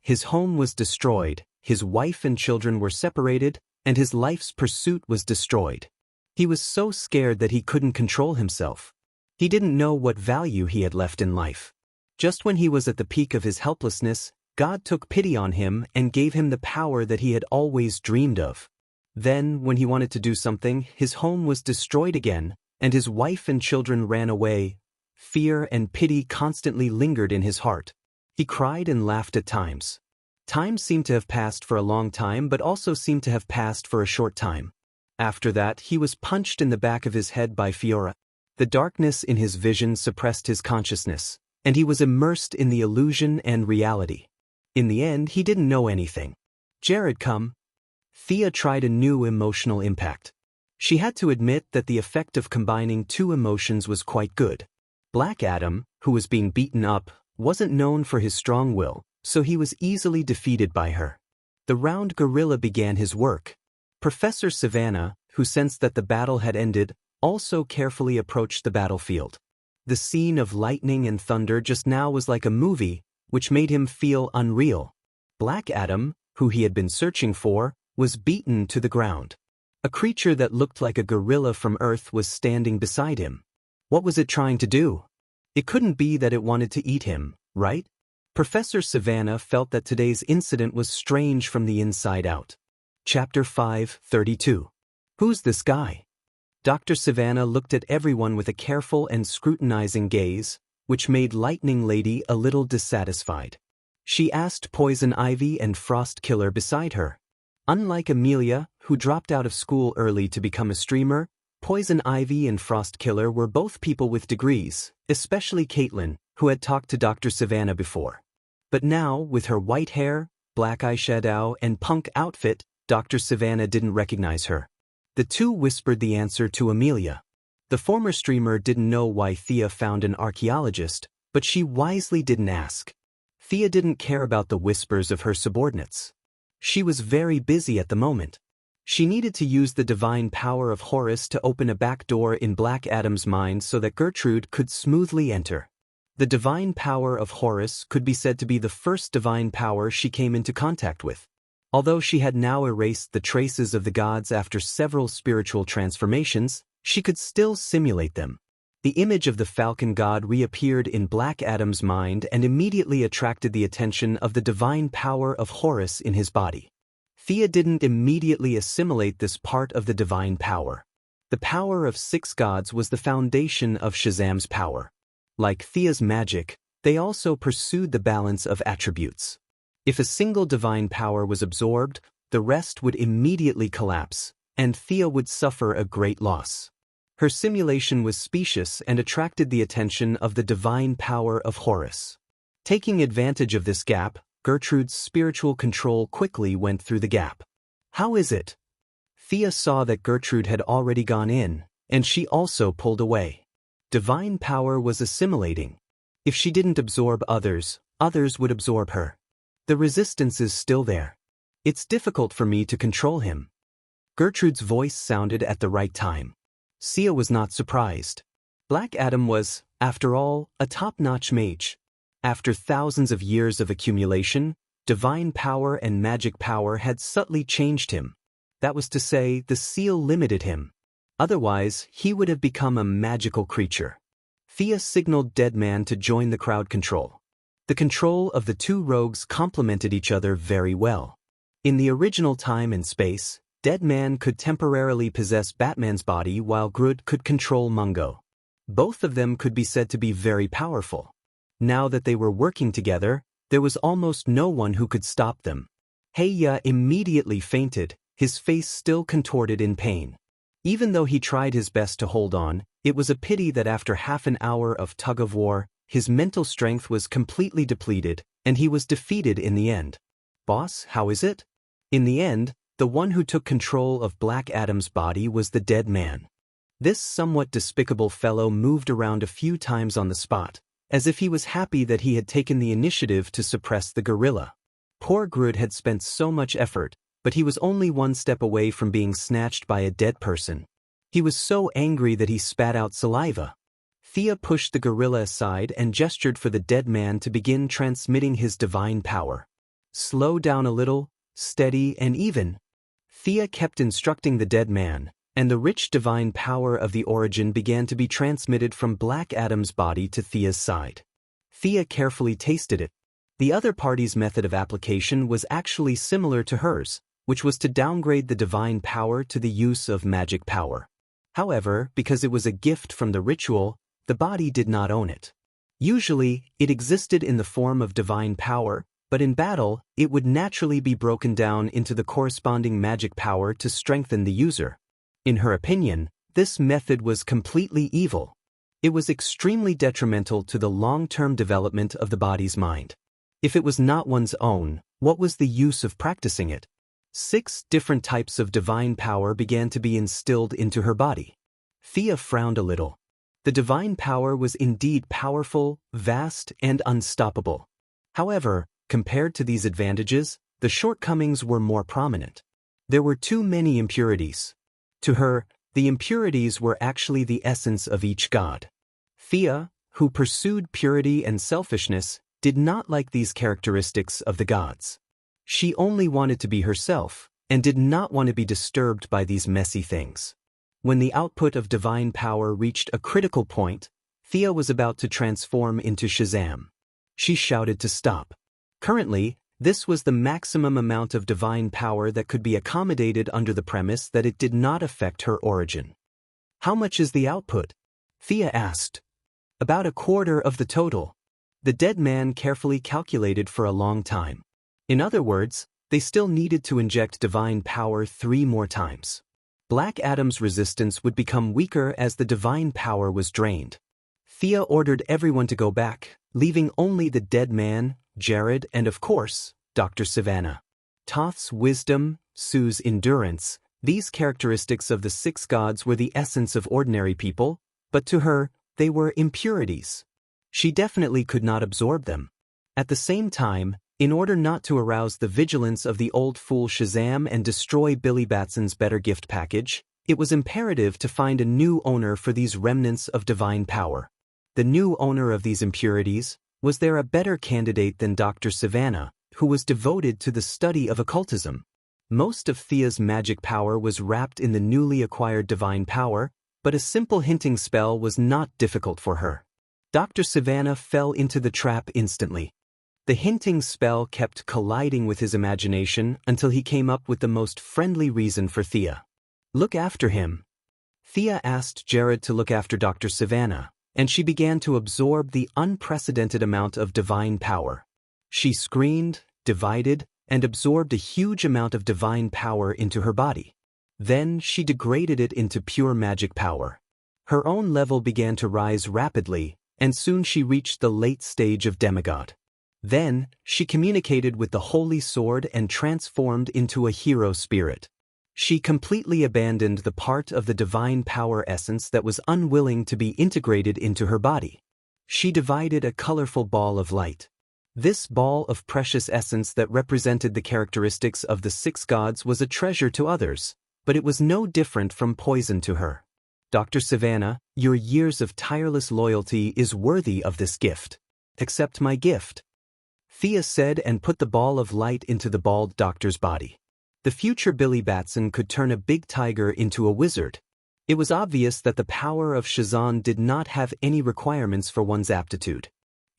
His home was destroyed, his wife and children were separated, and his life's pursuit was destroyed. He was so scared that he couldn't control himself. He didn't know what value he had left in life. Just when he was at the peak of his helplessness, God took pity on him and gave him the power that he had always dreamed of. Then, when he wanted to do something, his home was destroyed again, and his wife and children ran away. Fear and pity constantly lingered in his heart. He cried and laughed at times. Time seemed to have passed for a long time, but also seemed to have passed for a short time. After that, he was punched in the back of his head by Fiora. The darkness in his vision suppressed his consciousness, and he was immersed in the illusion and reality. In the end, he didn't know anything. Jared come. Thea tried a new emotional impact. She had to admit that the effect of combining 2 emotions was quite good. Black Adam, who was being beaten up, wasn't known for his strong will, so he was easily defeated by her. The round gorilla began his work. Professor Savannah, who sensed that the battle had ended, also carefully approached the battlefield. The scene of lightning and thunder just now was like a movie, which made him feel unreal. Black Adam, who he had been searching for, was beaten to the ground. A creature that looked like a gorilla from Earth was standing beside him. What was it trying to do? It couldn't be that it wanted to eat him, right? Professor Savannah felt that today's incident was strange from the inside out. Chapter 5:32. Who's this guy? Dr. Savannah looked at everyone with a careful and scrutinizing gaze, which made Lightning Lady a little dissatisfied. She asked Poison Ivy and Frost Killer beside her. Unlike Amelia, who dropped out of school early to become a streamer, Poison Ivy and Frost Killer were both people with degrees, especially Caitlin, who had talked to Dr. Savannah before. But now, with her white hair, black eyeshadow, and punk outfit, Dr. Savannah didn't recognize her. The 2 whispered the answer to Amelia. The former streamer didn't know why Thea found an archaeologist, but she wisely didn't ask. Thea didn't care about the whispers of her subordinates. She was very busy at the moment. She needed to use the divine power of Horus to open a back door in Black Adam's mind so that Gertrude could smoothly enter. The divine power of Horus could be said to be the first divine power she came into contact with. Although she had now erased the traces of the gods after several spiritual transformations, she could still simulate them. The image of the falcon god reappeared in Black Adam's mind and immediately attracted the attention of the divine power of Horus in his body. Thea didn't immediately assimilate this part of the divine power. The power of 6 gods was the foundation of Shazam's power. Like Thea's magic, they also pursued the balance of attributes. If a single divine power was absorbed, the rest would immediately collapse, and Thea would suffer a great loss. Her simulation was specious and attracted the attention of the divine power of Horus. Taking advantage of this gap, Gertrude's spiritual control quickly went through the gap. How is it? Thea saw that Gertrude had already gone in, and she also pulled away. Divine power was assimilating. If she didn't absorb others, others would absorb her. The resistance is still there. It's difficult for me to control him. Gertrude's voice sounded at the right time. Sia was not surprised. Black Adam was, after all, a top-notch mage. After thousands of years of accumulation, divine power and magic power had subtly changed him. That was to say, the seal limited him. Otherwise, he would have become a magical creature. Thea signaled Deadman to join the crowd control. The control of the 2 rogues complemented each other very well. In the original time and space, Deadman could temporarily possess Batman's body while Groot could control Mungo. Both of them could be said to be very powerful. Now that they were working together, there was almost no one who could stop them. Heiya immediately fainted, his face still contorted in pain. Even though he tried his best to hold on, it was a pity that after half an hour of tug-of-war, his mental strength was completely depleted, and he was defeated in the end. Boss, how is it? In the end, the one who took control of Black Adam's body was the dead man. This somewhat despicable fellow moved around a few times on the spot, as if he was happy that he had taken the initiative to suppress the gorilla. Poor Groot had spent so much effort, but he was only one step away from being snatched by a dead person. He was so angry that he spat out saliva. Thea pushed the gorilla aside and gestured for the dead man to begin transmitting his divine power. Slow down a little, steady and even. Thea kept instructing the dead man, and the rich divine power of the origin began to be transmitted from Black Adam's body to Thea's side. Thea carefully tasted it. The other party's method of application was actually similar to hers, which was to downgrade the divine power to the use of magic power. However, because it was a gift from the ritual, the body did not own it. Usually, it existed in the form of divine power, but in battle, it would naturally be broken down into the corresponding magic power to strengthen the user. In her opinion, this method was completely evil. It was extremely detrimental to the long-term development of the body's mind. If it was not one's own, what was the use of practicing it? 6 different types of divine power began to be instilled into her body. Thea frowned a little. The divine power was indeed powerful, vast, and unstoppable. However, compared to these advantages, the shortcomings were more prominent. There were too many impurities. To her, the impurities were actually the essence of each god. Thea, who pursued purity and selfishness, did not like these characteristics of the gods. She only wanted to be herself, and did not want to be disturbed by these messy things. When the output of divine power reached a critical point, Thea was about to transform into Shazam. She shouted to stop. Currently, this was the maximum amount of divine power that could be accommodated under the premise that it did not affect her origin. How much is the output? Thea asked. About a quarter of the total. The dead man carefully calculated for a long time. In other words, they still needed to inject divine power 3 more times. Black Adam's resistance would become weaker as the divine power was drained. Thea ordered everyone to go back, leaving only the dead man, Jared, and of course, Dr. Savannah. Toth's wisdom, Sue's endurance, these characteristics of the 6 gods were the essence of ordinary people, but to her, they were impurities. She definitely could not absorb them. At the same time, in order not to arouse the vigilance of the old fool Shazam and destroy Billy Batson's better gift package, it was imperative to find a new owner for these remnants of divine power. The new owner of these impurities, was there a better candidate than Dr. Savannah, who was devoted to the study of occultism? Most of Thea's magic power was wrapped in the newly acquired divine power, But a simple hinting spell was not difficult for her. Dr. Savannah fell into the trap instantly. The hinting spell kept colliding with his imagination until he came up with the most friendly reason for Thea. "Look after him." Thea asked Jared to look after Dr. Savannah, and she began to absorb the unprecedented amount of divine power. She screened, divided, and absorbed a huge amount of divine power into her body. Then she degraded it into pure magic power. Her own level began to rise rapidly, and soon she reached the late stage of demigod. Then, she communicated with the holy sword and transformed into a hero spirit. She completely abandoned the part of the divine power essence that was unwilling to be integrated into her body. She divided a colorful ball of light. This ball of precious essence that represented the characteristics of the 6 gods was a treasure to others, but it was no different from poison to her. "Dr. Savannah, your years of tireless loyalty is worthy of this gift. Accept my gift," Thea said, and put the ball of light into the bald doctor's body. The future Billy Batson could turn a big tiger into a wizard. It was obvious that the power of Shazan did not have any requirements for one's aptitude.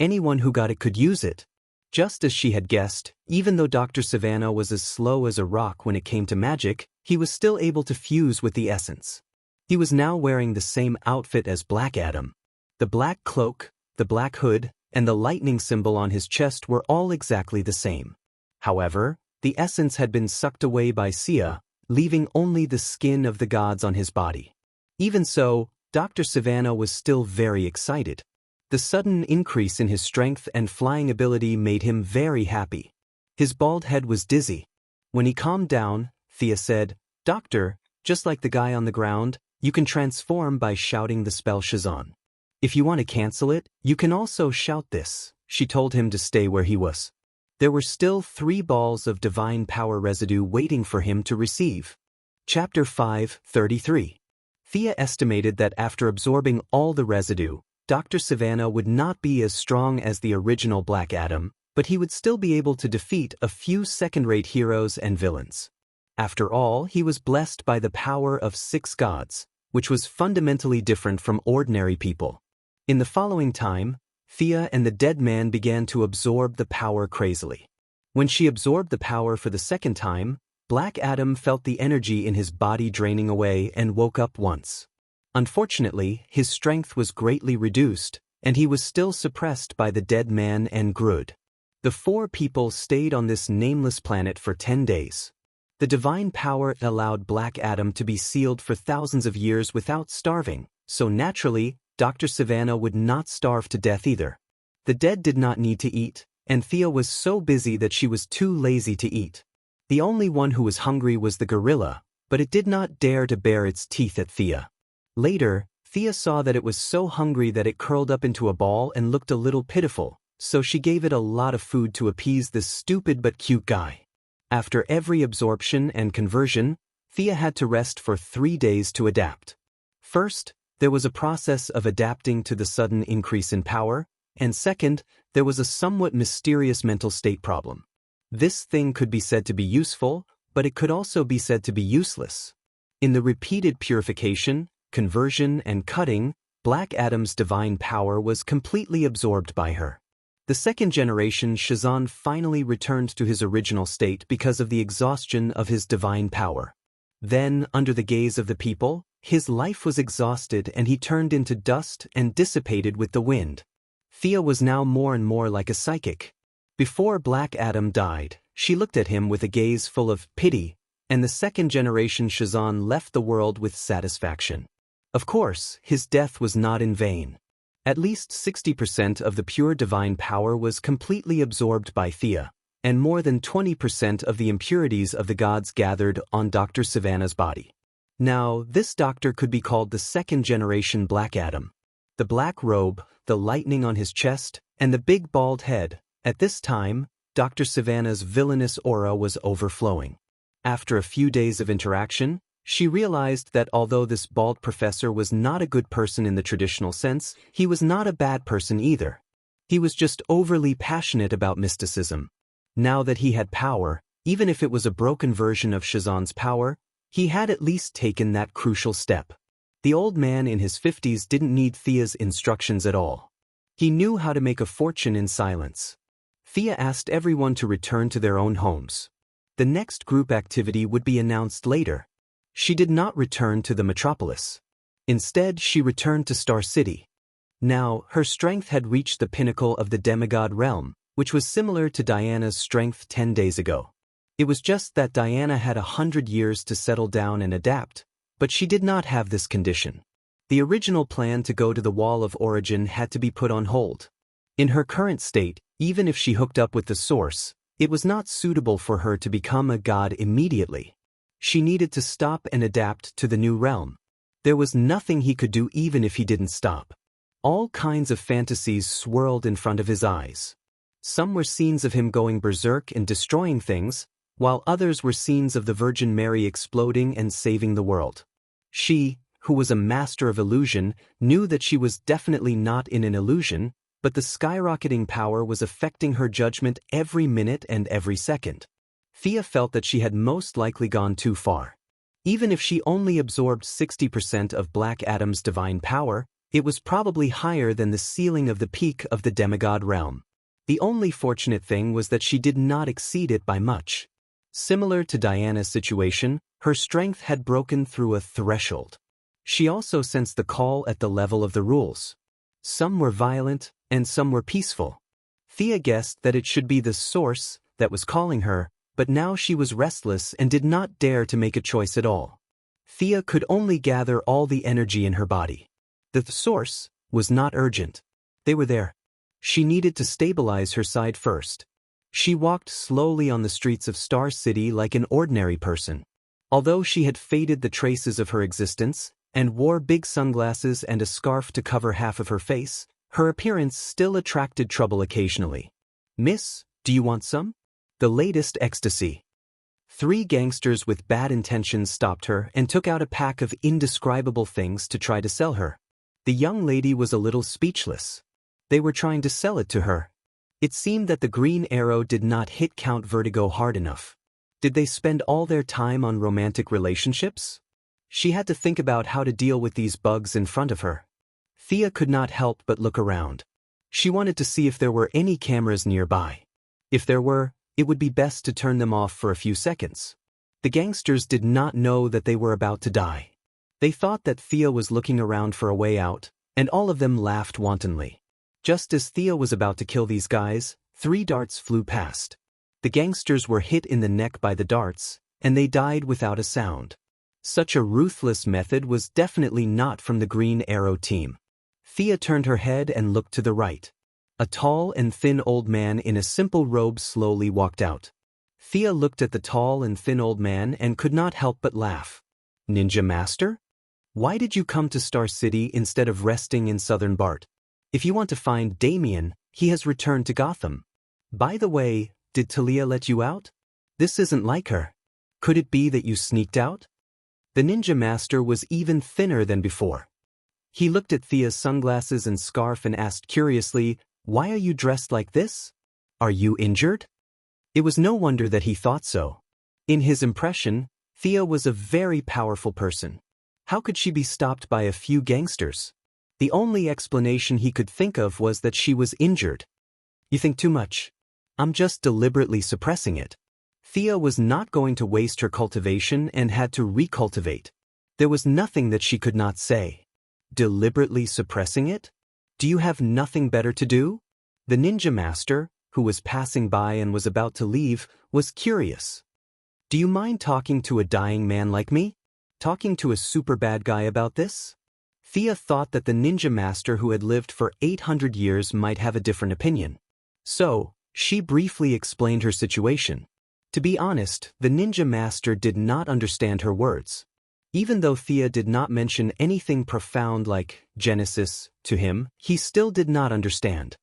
Anyone who got it could use it. Just as she had guessed, even though Dr. Savannah was as slow as a rock when it came to magic, he was still able to fuse with the essence. He was now wearing the same outfit as Black Adam. The black cloak, the black hood, and the lightning symbol on his chest were all exactly the same. However, the essence had been sucked away by Sia, leaving only the skin of the gods on his body. Even so, Dr. Savannah was still very excited. The sudden increase in his strength and flying ability made him very happy. His bald head was dizzy. When he calmed down, Thea said, "Doctor, just like the guy on the ground, you can transform by shouting the spell Shazan. If you want to cancel it, you can also shout this." She told him to stay where he was. There were still 3 balls of divine power residue waiting for him to receive. Chapter 5:33. Thea estimated that after absorbing all the residue, Dr. Savannah would not be as strong as the original Black Adam, but he would still be able to defeat a few second-rate heroes and villains. After all, he was blessed by the power of 6 gods, which was fundamentally different from ordinary people. In the following time, Thea and the dead man began to absorb the power crazily. When she absorbed the power for the second time, Black Adam felt the energy in his body draining away and woke up once. Unfortunately, his strength was greatly reduced, and he was still suppressed by the dead man and Grodd. The 4 people stayed on this nameless planet for 10 days. The divine power allowed Black Adam to be sealed for thousands of years without starving, so naturally, Dr. Savannah would not starve to death either. The dead did not need to eat, and Thea was so busy that she was too lazy to eat. The only one who was hungry was the gorilla, but it did not dare to bare its teeth at Thea. Later, Thea saw that it was so hungry that it curled up into a ball and looked a little pitiful, so she gave it a lot of food to appease this stupid but cute guy. After every absorption and conversion, Thea had to rest for 3 days to adapt. First, there was a process of adapting to the sudden increase in power, and second, there was a somewhat mysterious mental state problem. This thing could be said to be useful, but it could also be said to be useless. In the repeated purification, conversion, and cutting, Black Adam's divine power was completely absorbed by her. The second generation Shazan finally returned to his original state because of the exhaustion of his divine power. Then, under the gaze of the people, his life was exhausted and he turned into dust and dissipated with the wind. Thea was now more and more like a psychic. Before Black Adam died, she looked at him with a gaze full of pity, and the second generation Shazan left the world with satisfaction. Of course, his death was not in vain. At least 60% of the pure divine power was completely absorbed by Thea, and more than 20% of the impurities of the gods gathered on Dr. Savannah's body. Now, this doctor could be called the second-generation Black Adam. The black robe, the lightning on his chest, and the big bald head. At this time, Dr. Savannah's villainous aura was overflowing. After a few days of interaction, she realized that although this bald professor was not a good person in the traditional sense, he was not a bad person either. He was just overly passionate about mysticism. Now that he had power, even if it was a broken version of Shazan's power, he had at least taken that crucial step. The old man in his 50s didn't need Thea's instructions at all. He knew how to make a fortune in silence. Thea asked everyone to return to their own homes. The next group activity would be announced later. She did not return to the metropolis. Instead, she returned to Star City. Now, her strength had reached the pinnacle of the demigod realm, which was similar to Diana's strength 10 days ago. It was just that Diana had 100 years to settle down and adapt, but she did not have this condition. The original plan to go to the Wall of Origin had to be put on hold. In her current state, even if she hooked up with the source, it was not suitable for her to become a god immediately. She needed to stop and adapt to the new realm. There was nothing he could do even if he didn't stop. All kinds of fantasies swirled in front of his eyes. Some were scenes of him going berserk and destroying things, while others were scenes of the Virgin Mary exploding and saving the world. She, who was a master of illusion, knew that she was definitely not in an illusion, but the skyrocketing power was affecting her judgment every minute and every second. Thea felt that she had most likely gone too far. Even if she only absorbed 60% of Black Adam's divine power, it was probably higher than the ceiling of the peak of the demigod realm. The only fortunate thing was that she did not exceed it by much. Similar to Diana's situation, her strength had broken through a threshold. She also sensed the call at the level of the rules. Some were violent, and some were peaceful. Thea guessed that it should be the source that was calling her, but now she was restless and did not dare to make a choice at all. Thea could only gather all the energy in her body. The source was not urgent. They were there. She needed to stabilize her side first. She walked slowly on the streets of Star City like an ordinary person. Although she had faded the traces of her existence, and wore big sunglasses and a scarf to cover half of her face, her appearance still attracted trouble occasionally. "Miss, do you want some?" The latest ecstasy. 3 gangsters with bad intentions stopped her and took out a pack of indescribable things to try to sell her. The young lady was a little speechless. They were trying to sell it to her. It seemed that the green arrow did not hit Count Vertigo hard enough. Did they spend all their time on romantic relationships? She had to think about how to deal with these bugs in front of her. Thea could not help but look around. She wanted to see if there were any cameras nearby. If there were, it would be best to turn them off for a few seconds. The gangsters did not know that they were about to die. They thought that Thea was looking around for a way out, and all of them laughed wantonly. Just as Thea was about to kill these guys, 3 darts flew past. The gangsters were hit in the neck by the darts, and they died without a sound. Such a ruthless method was definitely not from the Green Arrow team. Thea turned her head and looked to the right. A tall and thin old man in a simple robe slowly walked out. Thea looked at the tall and thin old man and could not help but laugh. "Ninja Master? Why did you come to Star City instead of resting in Southern Bart? If you want to find Damien, he has returned to Gotham. By the way, did Talia let you out? This isn't like her. Could it be that you sneaked out?" The Ninja Master was even thinner than before. He looked at Thea's sunglasses and scarf and asked curiously, "Why are you dressed like this? Are you injured?" It was no wonder that he thought so. In his impression, Thea was a very powerful person. How could she be stopped by a few gangsters? The only explanation he could think of was that she was injured. "You think too much. I'm just deliberately suppressing it." Thea was not going to waste her cultivation and had to recultivate. There was nothing that she could not say. Deliberately suppressing it? Do you have nothing better to do? The Ninja Master, who was passing by and was about to leave, was curious. "Do you mind talking to a dying man like me? Talking to a super bad guy about this?" Thea thought that the Ninja Master who had lived for 800 years might have a different opinion. So, she briefly explained her situation. To be honest, the Ninja Master did not understand her words. Even though Thea did not mention anything profound like Genesis to him, he still did not understand.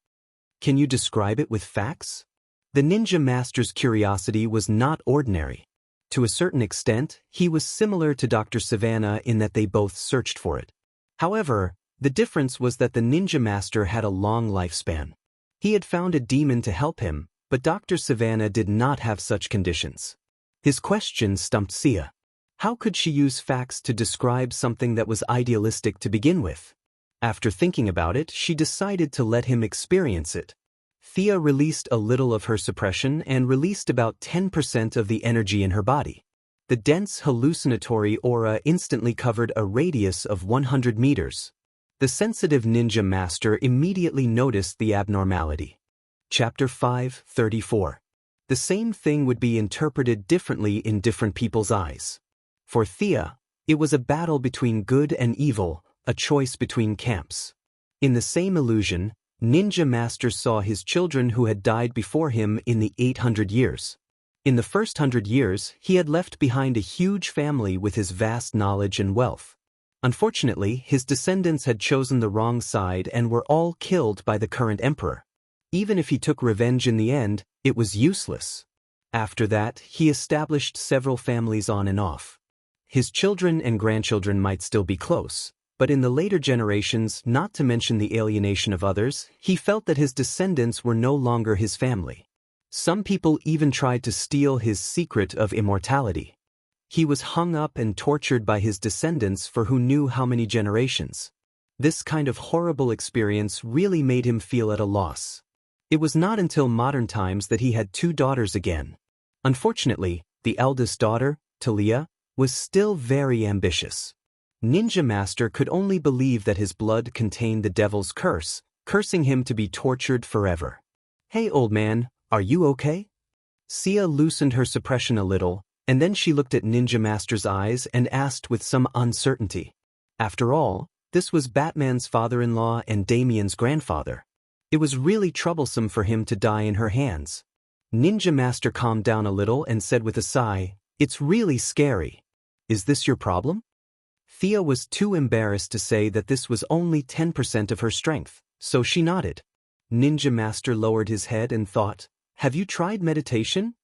"Can you describe it with facts?" The Ninja Master's curiosity was not ordinary. To a certain extent, he was similar to Dr. Savannah in that they both searched for it. However, the difference was that the Ninja Master had a long lifespan. He had found a demon to help him, but Dr. Savannah did not have such conditions. His question stumped Thea. How could she use facts to describe something that was idealistic to begin with? After thinking about it, she decided to let him experience it. Thea released a little of her suppression and released about 10% of the energy in her body. The dense hallucinatory aura instantly covered a radius of 100 meters. The sensitive ninja master immediately noticed the abnormality. Chapter 5:34. The same thing would be interpreted differently in different people's eyes. For Thea, it was a battle between good and evil, a choice between camps. In the same illusion, Ninja Master saw his children who had died before him in the 800 years. In the first 100 years, he had left behind a huge family with his vast knowledge and wealth. Unfortunately, his descendants had chosen the wrong side and were all killed by the current emperor. Even if he took revenge in the end, it was useless. After that, he established several families on and off. His children and grandchildren might still be close, but in the later generations, not to mention the alienation of others, he felt that his descendants were no longer his family. Some people even tried to steal his secret of immortality. He was hung up and tortured by his descendants for who knew how many generations. This kind of horrible experience really made him feel at a loss. It was not until modern times that he had 2 daughters again. Unfortunately, the eldest daughter, Talia, was still very ambitious. Ninja Master could only believe that his blood contained the devil's curse, cursing him to be tortured forever. "Hey, old man, are you okay?" Sia loosened her suppression a little, and then she looked at Ninja Master's eyes and asked with some uncertainty. After all, this was Batman's father-in-law and Damien's grandfather. It was really troublesome for him to die in her hands. Ninja Master calmed down a little and said with a sigh, "It's really scary. Is this your problem?" Thea was too embarrassed to say that this was only 10% of her strength, so she nodded. Ninja Master lowered his head and thought, "Have you tried meditation?"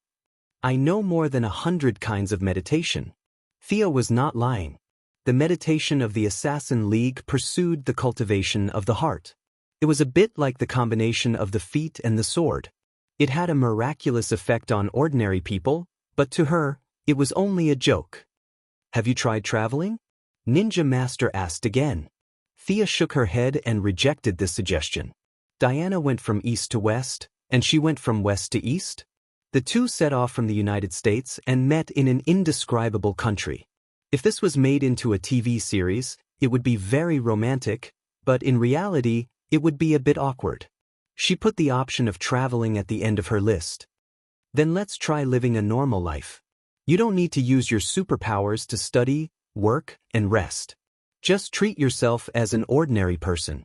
"I know more than 100 kinds of meditation." Thea was not lying. The meditation of the Assassin League pursued the cultivation of the heart. It was a bit like the combination of the feet and the sword. It had a miraculous effect on ordinary people, but to her, it was only a joke. "Have you tried traveling?" Ninja Master asked again. Thea shook her head and rejected this suggestion. Diana went from east to west, and she went from west to east. The two set off from the United States and met in an indescribable country. If this was made into a TV series, it would be very romantic, but in reality, it would be a bit awkward. She put the option of traveling at the end of her list. "Then let's try living a normal life. You don't need to use your superpowers to study, work, and rest. Just treat yourself as an ordinary person."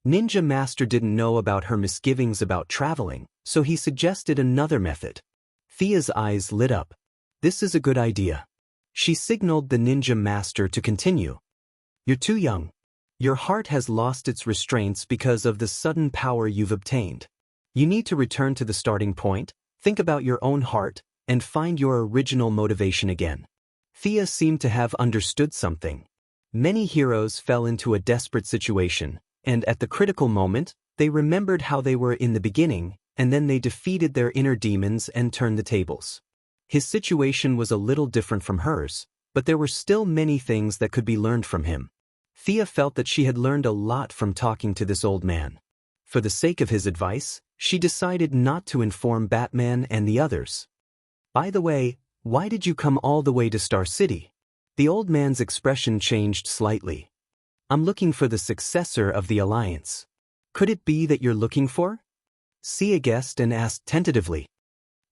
Ninja Master didn't know about her misgivings about traveling, so he suggested another method. Thea's eyes lit up. "This is a good idea." She signaled the Ninja Master to continue. "You're too young. Your heart has lost its restraints because of the sudden power you've obtained. You need to return to the starting point, think about your own heart, and find your original motivation again." Thea seemed to have understood something. Many heroes fell into a desperate situation, and at the critical moment, they remembered how they were in the beginning, and then they defeated their inner demons and turned the tables. His situation was a little different from hers, but there were still many things that could be learned from him. Thea felt that she had learned a lot from talking to this old man. For the sake of his advice, she decided not to inform Batman and the others. "By the way, why did you come all the way to Star City?" The old man's expression changed slightly. "I'm looking for the successor of the Alliance." "Could it be that you're looking for?" Sia guessed and asked tentatively.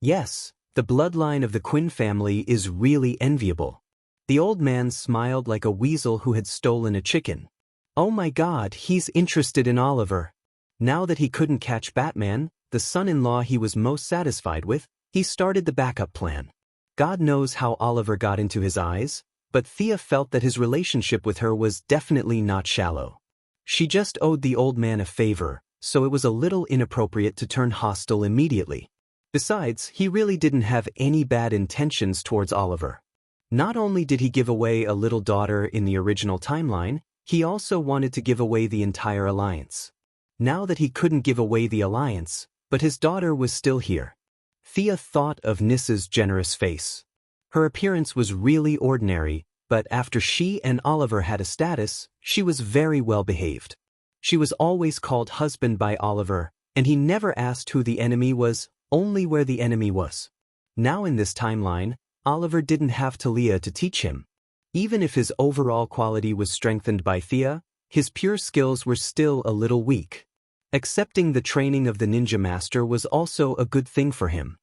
"Yes, the bloodline of the Quinn family is really enviable." The old man smiled like a weasel who had stolen a chicken. "Oh my God, he's interested in Oliver." Now that he couldn't catch Batman, the son-in-law he was most satisfied with, he started the backup plan. God knows how Oliver got into his eyes, but Thea felt that his relationship with her was definitely not shallow. She just owed the old man a favor, so it was a little inappropriate to turn hostile immediately. Besides, he really didn't have any bad intentions towards Oliver. Not only did he give away a little daughter in the original timeline, he also wanted to give away the entire Alliance. Now that he couldn't give away the Alliance, but his daughter was still here. Thea thought of Nissa's generous face. Her appearance was really ordinary, but after she and Oliver had a status, she was very well behaved. She was always called husband by Oliver, and he never asked who the enemy was, only where the enemy was. Now in this timeline, Oliver didn't have Talia to teach him. Even if his overall quality was strengthened by Thea, his pure skills were still a little weak. Accepting the training of the ninja master was also a good thing for him.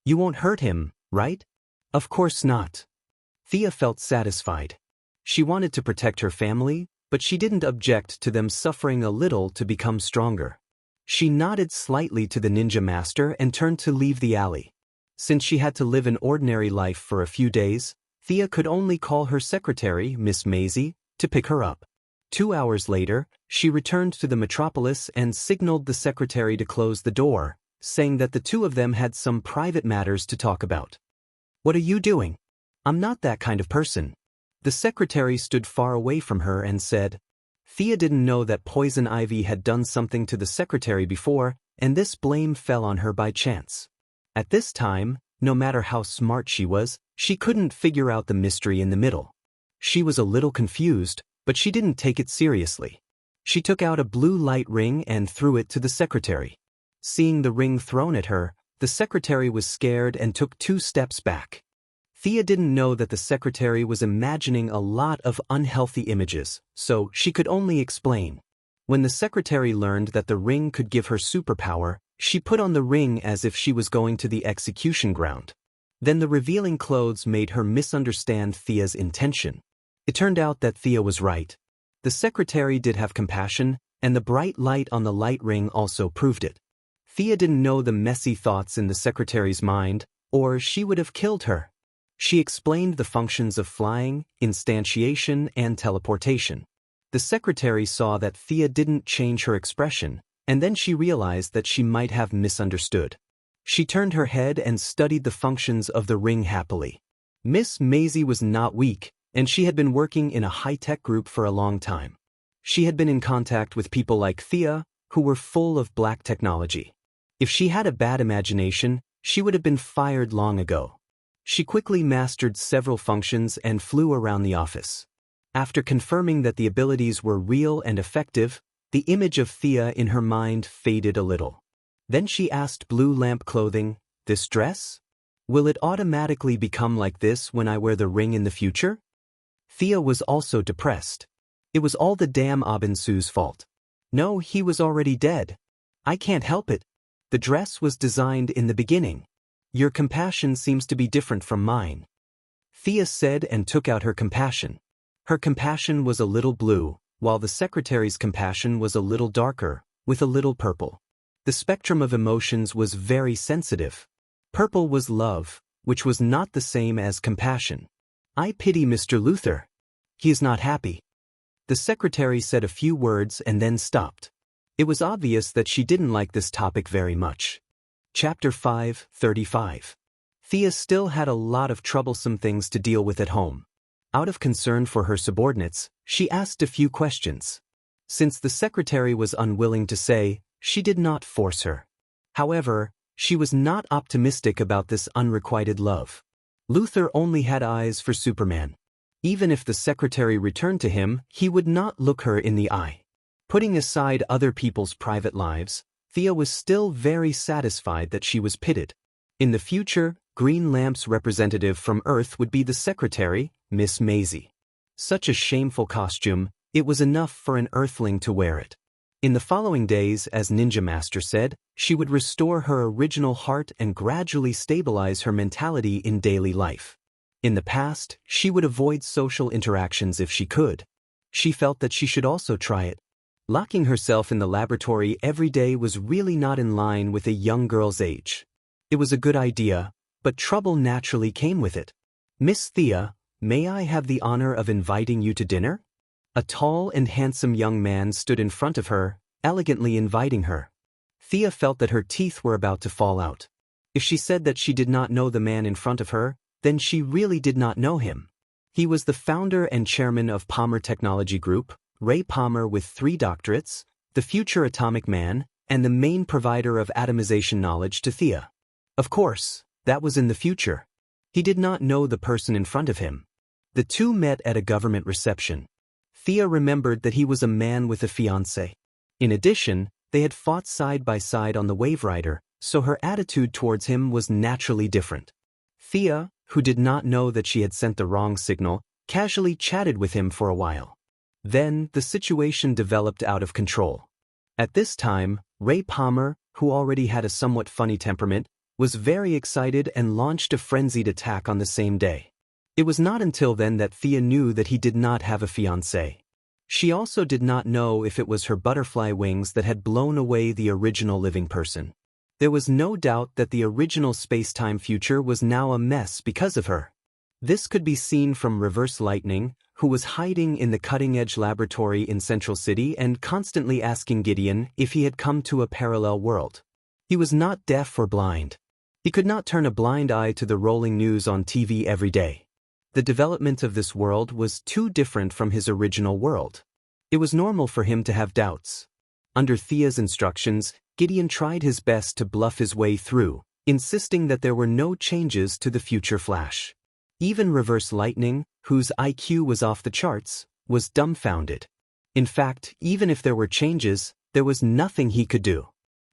You won't hurt him, right? Of course not. Thea felt satisfied. She wanted to protect her family, but she didn't object to them suffering a little to become stronger. She nodded slightly to the ninja master and turned to leave the alley. Since she had to live an ordinary life for a few days, Thea could only call her secretary, Miss Maisie, to pick her up. 2 hours later, she returned to the metropolis and signaled the secretary to close the door, saying that the two of them had some private matters to talk about. What are you doing? I'm not that kind of person. The secretary stood far away from her and said. Thea didn't know that Poison Ivy had done something to the secretary before, and this blame fell on her by chance. At this time, no matter how smart she was, she couldn't figure out the mystery in the middle. She was a little confused, but she didn't take it seriously. She took out a blue light ring and threw it to the secretary. Seeing the ring thrown at her, the secretary was scared and took 2 steps back. Thea didn't know that the secretary was imagining a lot of unhealthy images, so she could only explain. When the secretary learned that the ring could give her superpower, she put on the ring as if she was going to the execution ground. Then the revealing clothes made her misunderstand Thea's intention. It turned out that Thea was right. The secretary did have compassion, and the bright light on the light ring also proved it. Thea didn't know the messy thoughts in the secretary's mind, or she would have killed her. She explained the functions of flying, instantiation, and teleportation. The secretary saw that Thea didn't change her expression, and then she realized that she might have misunderstood. She turned her head and studied the functions of the ring happily. Miss Maisie was not weak, and she had been working in a high-tech group for a long time. She had been in contact with people like Thea, who were full of black technology. If she had a bad imagination, she would have been fired long ago. She quickly mastered several functions and flew around the office. After confirming that the abilities were real and effective, the image of Thea in her mind faded a little. Then she asked Blue Lamp Clothing, "This dress? Will it automatically become like this when I wear the ring in the future?" Thea was also depressed. It was all the damn Abinsu's fault. No, he was already dead. I can't help it. The dress was designed in the beginning. Your compassion seems to be different from mine. Thea said and took out her compassion. Her compassion was a little blue, while the secretary's compassion was a little darker, with a little purple. The spectrum of emotions was very sensitive. Purple was love, which was not the same as compassion. I pity Mr. Luther. He is not happy. The secretary said a few words and then stopped. It was obvious that she didn't like this topic very much. Chapter 5:35. Thea still had a lot of troublesome things to deal with at home. Out of concern for her subordinates, she asked a few questions. Since the secretary was unwilling to say, she did not force her. However, she was not optimistic about this unrequited love. Luther only had eyes for Superman. Even if the secretary returned to him, he would not look her in the eye. Putting aside other people's private lives, Thea was still very satisfied that she was pitted. In the future, Green Lamp's representative from Earth would be the secretary, Miss Maisie. Such a shameful costume, it was enough for an Earthling to wear it. In the following days, as Ninja Master said, she would restore her original heart and gradually stabilize her mentality in daily life. In the past, she would avoid social interactions if she could. She felt that she should also try it. Locking herself in the laboratory every day was really not in line with a young girl's age. It was a good idea, but trouble naturally came with it. "Miss Thea, may I have the honor of inviting you to dinner?" A tall and handsome young man stood in front of her, elegantly inviting her. Thea felt that her teeth were about to fall out. If she said that she did not know the man in front of her, then she really did not know him. He was the founder and chairman of Palmer Technology Group, Ray Palmer with 3 doctorates, the future atomic man, and the main provider of atomization knowledge to Thea. Of course, that was in the future. He did not know the person in front of him. The two met at a government reception. Thea remembered that he was a man with a fiancée. In addition, they had fought side by side on the Wave Rider, so her attitude towards him was naturally different. Thea, who did not know that she had sent the wrong signal, casually chatted with him for a while. Then, the situation developed out of control. At this time, Ray Palmer, who already had a somewhat funny temperament, was very excited and launched a frenzied attack on the same day. It was not until then that Thea knew that he did not have a fiancée. She also did not know if it was her butterfly wings that had blown away the original living person. There was no doubt that the original space-time future was now a mess because of her. This could be seen from Reverse Lightning, who was hiding in the cutting-edge laboratory in Central City and constantly asking Gideon if he had come to a parallel world. He was not deaf or blind. He could not turn a blind eye to the rolling news on TV every day. The development of this world was too different from his original world. It was normal for him to have doubts. Under Thea's instructions, Gideon tried his best to bluff his way through, insisting that there were no changes to the future Flash. Even Reverse Lightning, whose IQ was off the charts, was dumbfounded. In fact, even if there were changes, there was nothing he could do.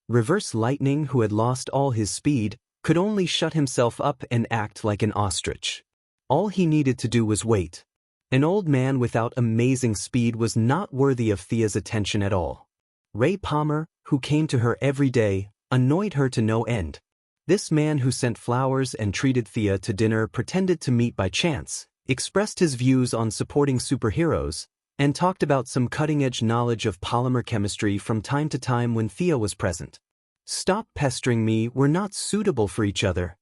Reverse Lightning, who had lost all his speed, could only shut himself up and act like an ostrich. All he needed to do was wait. An old man without amazing speed was not worthy of Thea's attention at all. Ray Palmer, who came to her every day, annoyed her to no end. This man who sent flowers and treated Thea to dinner pretended to meet by chance, expressed his views on supporting superheroes, and talked about some cutting-edge knowledge of polymer chemistry from time to time when Thea was present. "Stop pestering me, we're not suitable for each other."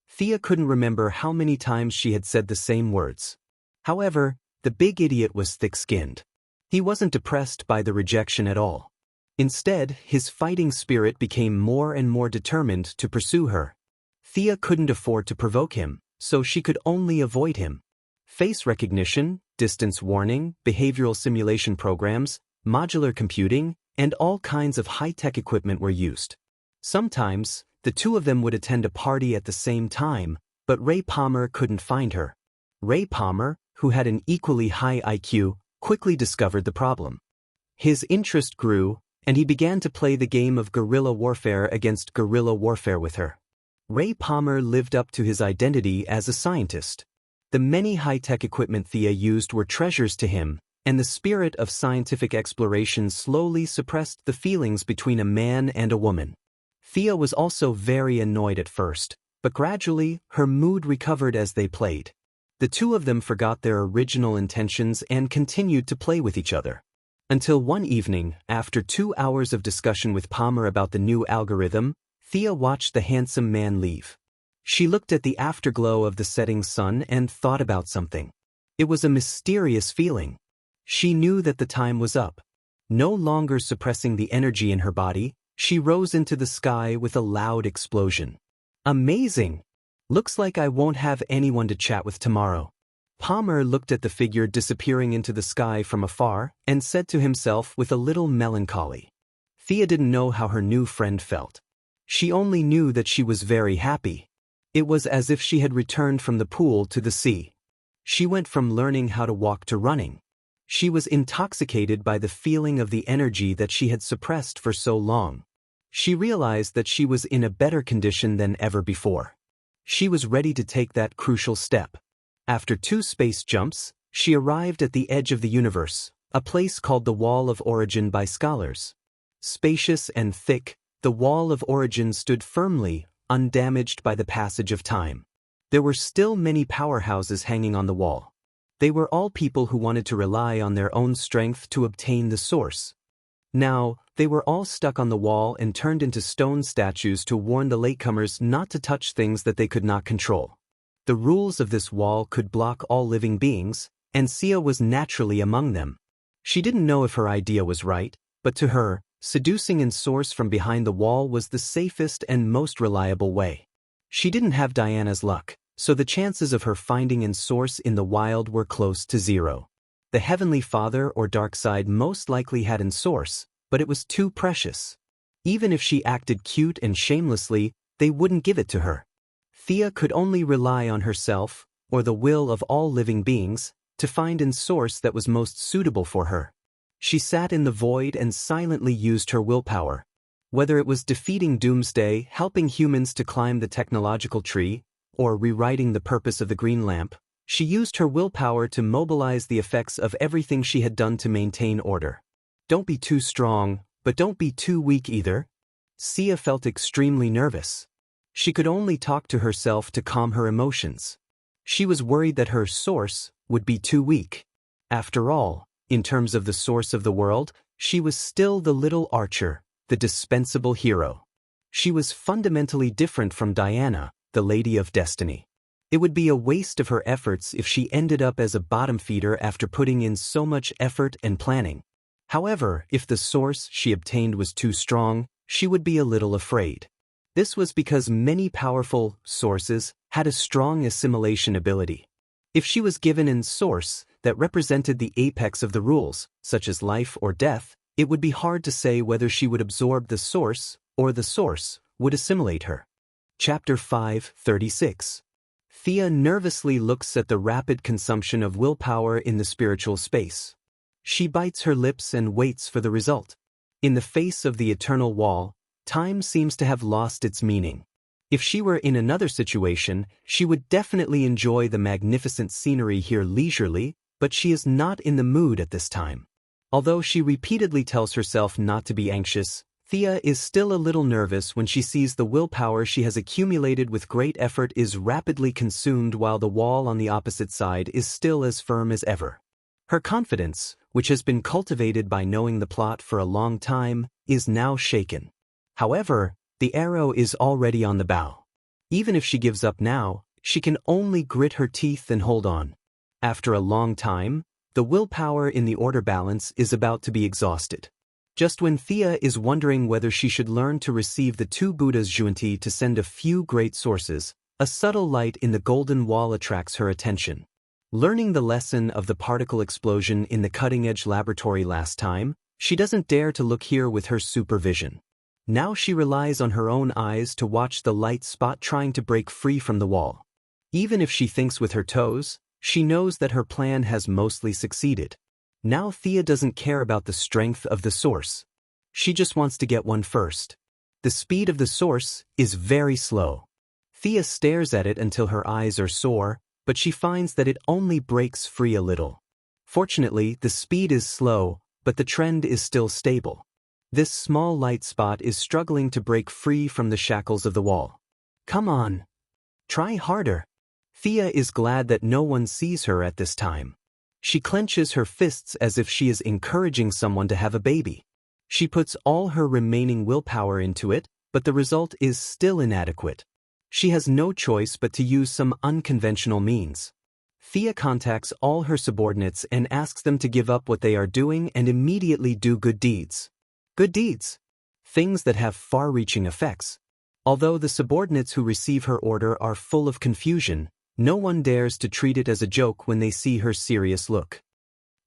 Thea couldn't remember how many times she had said the same words. However, the big idiot was thick-skinned. He wasn't depressed by the rejection at all. Instead, his fighting spirit became more and more determined to pursue her. Thea couldn't afford to provoke him, so she could only avoid him. Face recognition, distance warning, behavioral simulation programs, modular computing, and all kinds of high-tech equipment were used. Sometimes, the two of them would attend a party at the same time, but Ray Palmer couldn't find her. Ray Palmer, who had an equally high IQ, quickly discovered the problem. His interest grew, and he began to play the game of guerrilla warfare against guerrilla warfare with her. Ray Palmer lived up to his identity as a scientist. The many high-tech equipment Thea used were treasures to him, and the spirit of scientific exploration slowly suppressed the feelings between a man and a woman. Thea was also very annoyed at first, but gradually, her mood recovered as they played. The two of them forgot their original intentions and continued to play with each other. Until one evening, after 2 hours of discussion with Palmer about the new algorithm, Thea watched the handsome man leave. She looked at the afterglow of the setting sun and thought about something. It was a mysterious feeling. She knew that the time was up. No longer suppressing the energy in her body, she rose into the sky with a loud explosion. "Amazing! Looks like I won't have anyone to chat with tomorrow." Palmer looked at the figure disappearing into the sky from afar and said to himself with a little melancholy. Thea didn't know how her new friend felt. She only knew that she was very happy. It was as if she had returned from the pool to the sea. She went from learning how to walk to running. She was intoxicated by the feeling of the energy that she had suppressed for so long. She realized that she was in a better condition than ever before. She was ready to take that crucial step. After 2 space jumps, she arrived at the edge of the universe, a place called the Wall of Origin by scholars. Spacious and thick, the Wall of Origin stood firmly, undamaged by the passage of time. There were still many powerhouses hanging on the wall. They were all people who wanted to rely on their own strength to obtain the source. Now, they were all stuck on the wall and turned into stone statues to warn the latecomers not to touch things that they could not control. The rules of this wall could block all living beings, and Sia was naturally among them. She didn't know if her idea was right, but to her, seducing in source from behind the wall was the safest and most reliable way. She didn't have Diana's luck, so the chances of her finding in source in the wild were close to 0. The Heavenly Father or Dark Side most likely had in source, but it was too precious. Even if she acted cute and shamelessly, they wouldn't give it to her. Thea could only rely on herself, or the will of all living beings, to find a source that was most suitable for her. She sat in the void and silently used her willpower. Whether it was defeating doomsday, helping humans to climb the technological tree, or rewriting the purpose of the green lamp, she used her willpower to mobilize the effects of everything she had done to maintain order. Don't be too strong, but don't be too weak either. Sia felt extremely nervous. She could only talk to herself to calm her emotions. She was worried that her source would be too weak. After all, in terms of the source of the world, she was still the little archer, the dispensable hero. She was fundamentally different from Diana, the Lady of Destiny. It would be a waste of her efforts if she ended up as a bottom feeder after putting in so much effort and planning. However, if the source she obtained was too strong, she would be a little afraid. This was because many powerful sources had a strong assimilation ability. If she was given a source that represented the apex of the rules, such as life or death, it would be hard to say whether she would absorb the source or the source would assimilate her. Chapter 5:36. Thea nervously looks at the rapid consumption of willpower in the spiritual space. She bites her lips and waits for the result. In the face of the eternal wall, time seems to have lost its meaning. If she were in another situation, she would definitely enjoy the magnificent scenery here leisurely, but she is not in the mood at this time. Although she repeatedly tells herself not to be anxious, Thea is still a little nervous when she sees the willpower she has accumulated with great effort is rapidly consumed while the wall on the opposite side is still as firm as ever. Her confidence, which has been cultivated by knowing the plot for a long time, is now shaken. However, the arrow is already on the bow. Even if she gives up now, she can only grit her teeth and hold on. After a long time, the willpower in the order balance is about to be exhausted. Just when Thea is wondering whether she should learn to receive the two Buddhas Junti to send a few great sources, a subtle light in the golden wall attracts her attention. Learning the lesson of the particle explosion in the cutting-edge laboratory last time, she doesn't dare to look here with her supervision. Now she relies on her own eyes to watch the light spot trying to break free from the wall. Even if she thinks with her toes, she knows that her plan has mostly succeeded. Now Thea doesn't care about the strength of the source. She just wants to get one first. The speed of the source is very slow. Thea stares at it until her eyes are sore, but she finds that it only breaks free a little. Fortunately, the speed is slow, but the trend is still stable. This small light spot is struggling to break free from the shackles of the wall. Come on. Try harder. Thea is glad that no one sees her at this time. She clenches her fists as if she is encouraging someone to have a baby. She puts all her remaining willpower into it, but the result is still inadequate. She has no choice but to use some unconventional means. Thea contacts all her subordinates and asks them to give up what they are doing and immediately do good deeds. Good deeds. Things that have far-reaching effects. Although the subordinates who receive her order are full of confusion, no one dares to treat it as a joke when they see her serious look.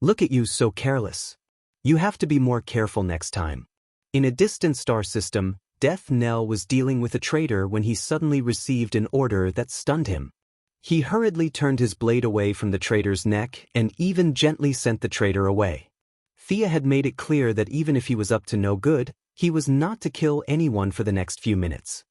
Look at you so careless. You have to be more careful next time. In a distant star system, Death Knell was dealing with a traitor when he suddenly received an order that stunned him. He hurriedly turned his blade away from the traitor's neck and even gently sent the traitor away. Thea had made it clear that even if he was up to no good, he was not to kill anyone for the next few minutes.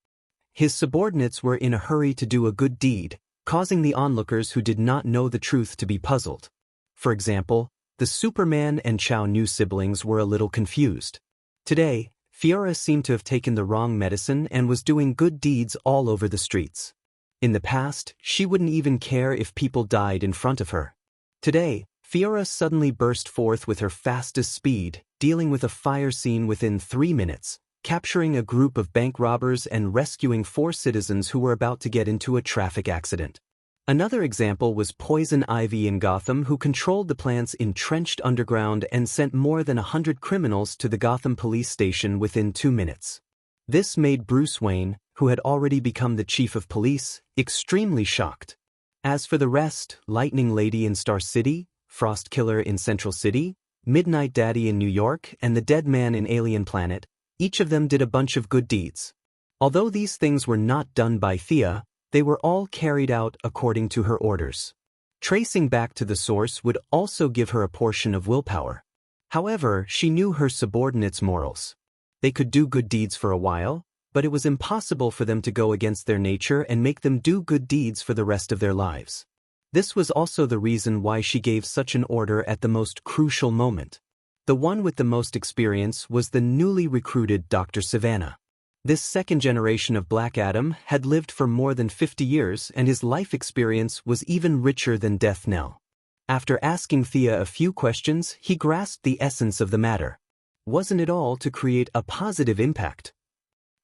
His subordinates were in a hurry to do a good deed, causing the onlookers who did not know the truth to be puzzled. For example, the Superman and Chow Nu siblings were a little confused. Today, Fiora seemed to have taken the wrong medicine and was doing good deeds all over the streets. In the past, she wouldn't even care if people died in front of her. Today, Fiora suddenly burst forth with her fastest speed, dealing with a fire scene within 3 minutes, capturing a group of bank robbers and rescuing 4 citizens who were about to get into a traffic accident. Another example was Poison Ivy in Gotham, who controlled the plant's entrenched underground and sent more than 100 criminals to the Gotham police station within 2 minutes. This made Bruce Wayne, who had already become the chief of police, extremely shocked. As for the rest, Lightning Lady in Star City, Frost Killer in Central City, Midnight Daddy in New York, and the Dead Man in Alien Planet, each of them did a bunch of good deeds. Although these things were not done by Thea, They were all carried out according to her orders. Tracing back to the source would also give her a portion of willpower. However, she knew her subordinates' morals. They could do good deeds for a while, but it was impossible for them to go against their nature and make them do good deeds for the rest of their lives. This was also the reason why she gave such an order at the most crucial moment. The one with the most experience was the newly recruited Dr. Savannah. This second generation of Black Adam had lived for more than 50 years, and his life experience was even richer than death knell. After asking Thea a few questions, he grasped the essence of the matter. Wasn't it all to create a positive impact?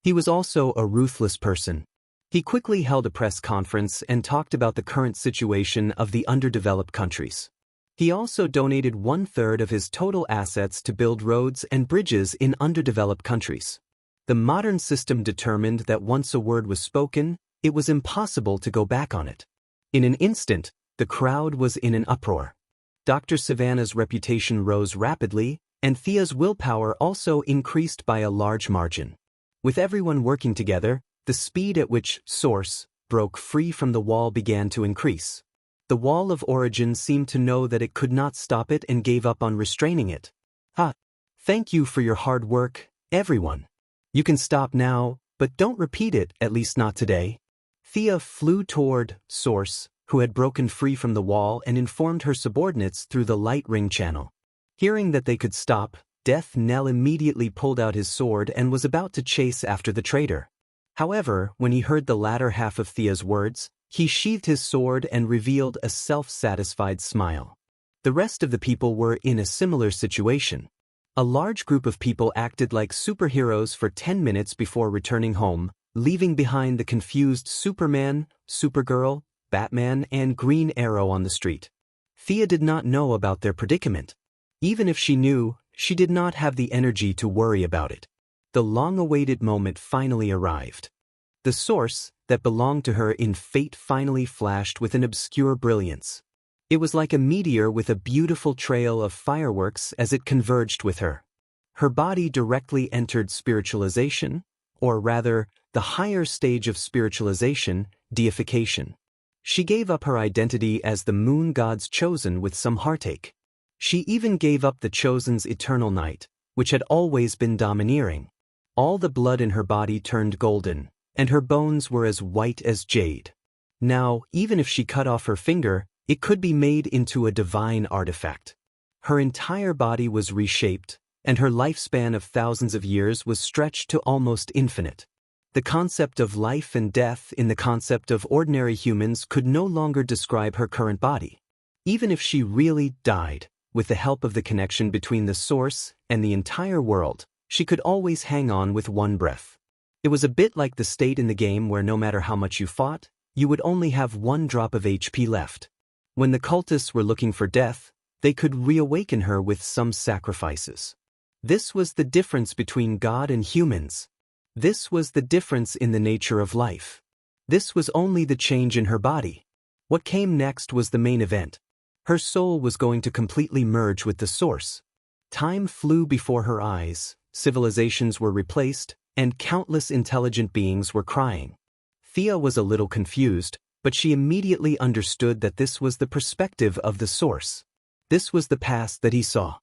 He was also a ruthless person. He quickly held a press conference and talked about the current situation of the underdeveloped countries. He also donated 1/3 of his total assets to build roads and bridges in underdeveloped countries. The modern system determined that once a word was spoken, it was impossible to go back on it. In an instant, the crowd was in an uproar. Dr. Savannah's reputation rose rapidly, and Thea's willpower also increased by a large margin. With everyone working together, the speed at which Source broke free from the wall began to increase. The wall of origin seemed to know that it could not stop it and gave up on restraining it. Thank you for your hard work, everyone. You can stop now, but don't repeat it, at least not today. Thea flew toward Source, who had broken free from the wall, and informed her subordinates through the light ring channel. Hearing that they could stop, Death Knell immediately pulled out his sword and was about to chase after the traitor. However, when he heard the latter half of Thea's words, he sheathed his sword and revealed a self-satisfied smile. The rest of the people were in a similar situation. A large group of people acted like superheroes for 10 minutes before returning home, leaving behind the confused Superman, Supergirl, Batman, and Green Arrow on the street. Thea did not know about their predicament. Even if she knew, she did not have the energy to worry about it. The long-awaited moment finally arrived. The source that belonged to her in fate finally flashed with an obscure brilliance. It was like a meteor with a beautiful trail of fireworks as it converged with her. Her body directly entered spiritualization, or rather, the higher stage of spiritualization, deification. She gave up her identity as the moon god's chosen with some heartache. She even gave up the chosen's eternal night, which had always been domineering. All the blood in her body turned golden, and her bones were as white as jade. Now, even if she cut off her finger, it could be made into a divine artifact. Her entire body was reshaped, and her lifespan of thousands of years was stretched to almost infinite. The concept of life and death in the concept of ordinary humans could no longer describe her current body. Even if she really died, with the help of the connection between the source and the entire world, she could always hang on with one breath. It was a bit like the state in the game where no matter how much you fought, you would only have one drop of HP left. When the cultists were looking for death, they could reawaken her with some sacrifices. This was the difference between God and humans. This was the difference in the nature of life. This was only the change in her body. What came next was the main event. Her soul was going to completely merge with the source. Time flew before her eyes, civilizations were replaced, and countless intelligent beings were crying. Thea was a little confused, but she immediately understood that this was the perspective of the source. This was the past that he saw.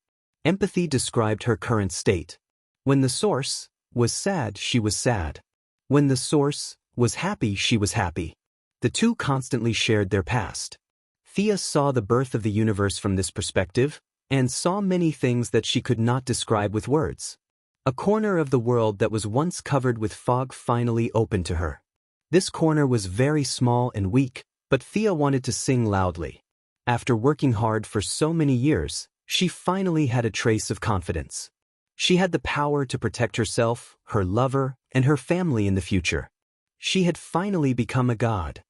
Empathy described her current state. When the source was sad, she was sad. When the source was happy, she was happy. The two constantly shared their past. Thea saw the birth of the universe from this perspective, and saw many things that she could not describe with words. A corner of the world that was once covered with fog finally opened to her. This corner was very small and weak, but Thea wanted to sing loudly. After working hard for so many years, she finally had a trace of confidence. She had the power to protect herself, her lover, and her family in the future. She had finally become a god.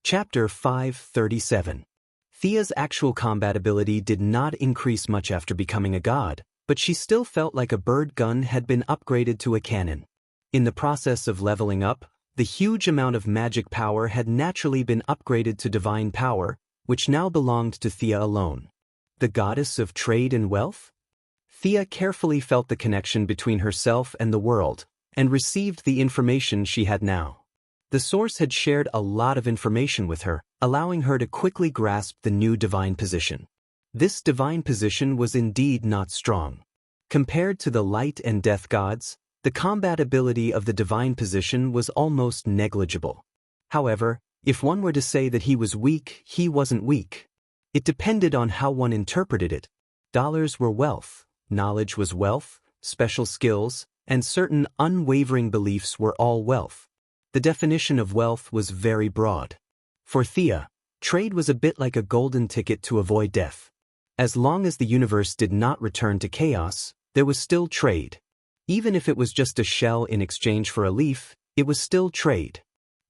Chapter 537. Thea's actual combat ability did not increase much after becoming a god, but she still felt like a bird gun had been upgraded to a cannon. In the process of leveling up, the huge amount of magic power had naturally been upgraded to divine power, which now belonged to Thea alone. The goddess of trade and wealth? Thea carefully felt the connection between herself and the world, and received the information she had now. The source had shared a lot of information with her, allowing her to quickly grasp the new divine position. This divine position was indeed not strong. Compared to the light and death gods, the combat ability of the divine position was almost negligible. However, if one were to say that he was weak, he wasn't weak. It depended on how one interpreted it. Dollars were wealth, knowledge was wealth, special skills, and certain unwavering beliefs were all wealth. The definition of wealth was very broad. For Thea, trade was a bit like a golden ticket to avoid death. As long as the universe did not return to chaos, there was still trade. Even if it was just a shell in exchange for a leaf, it was still trade.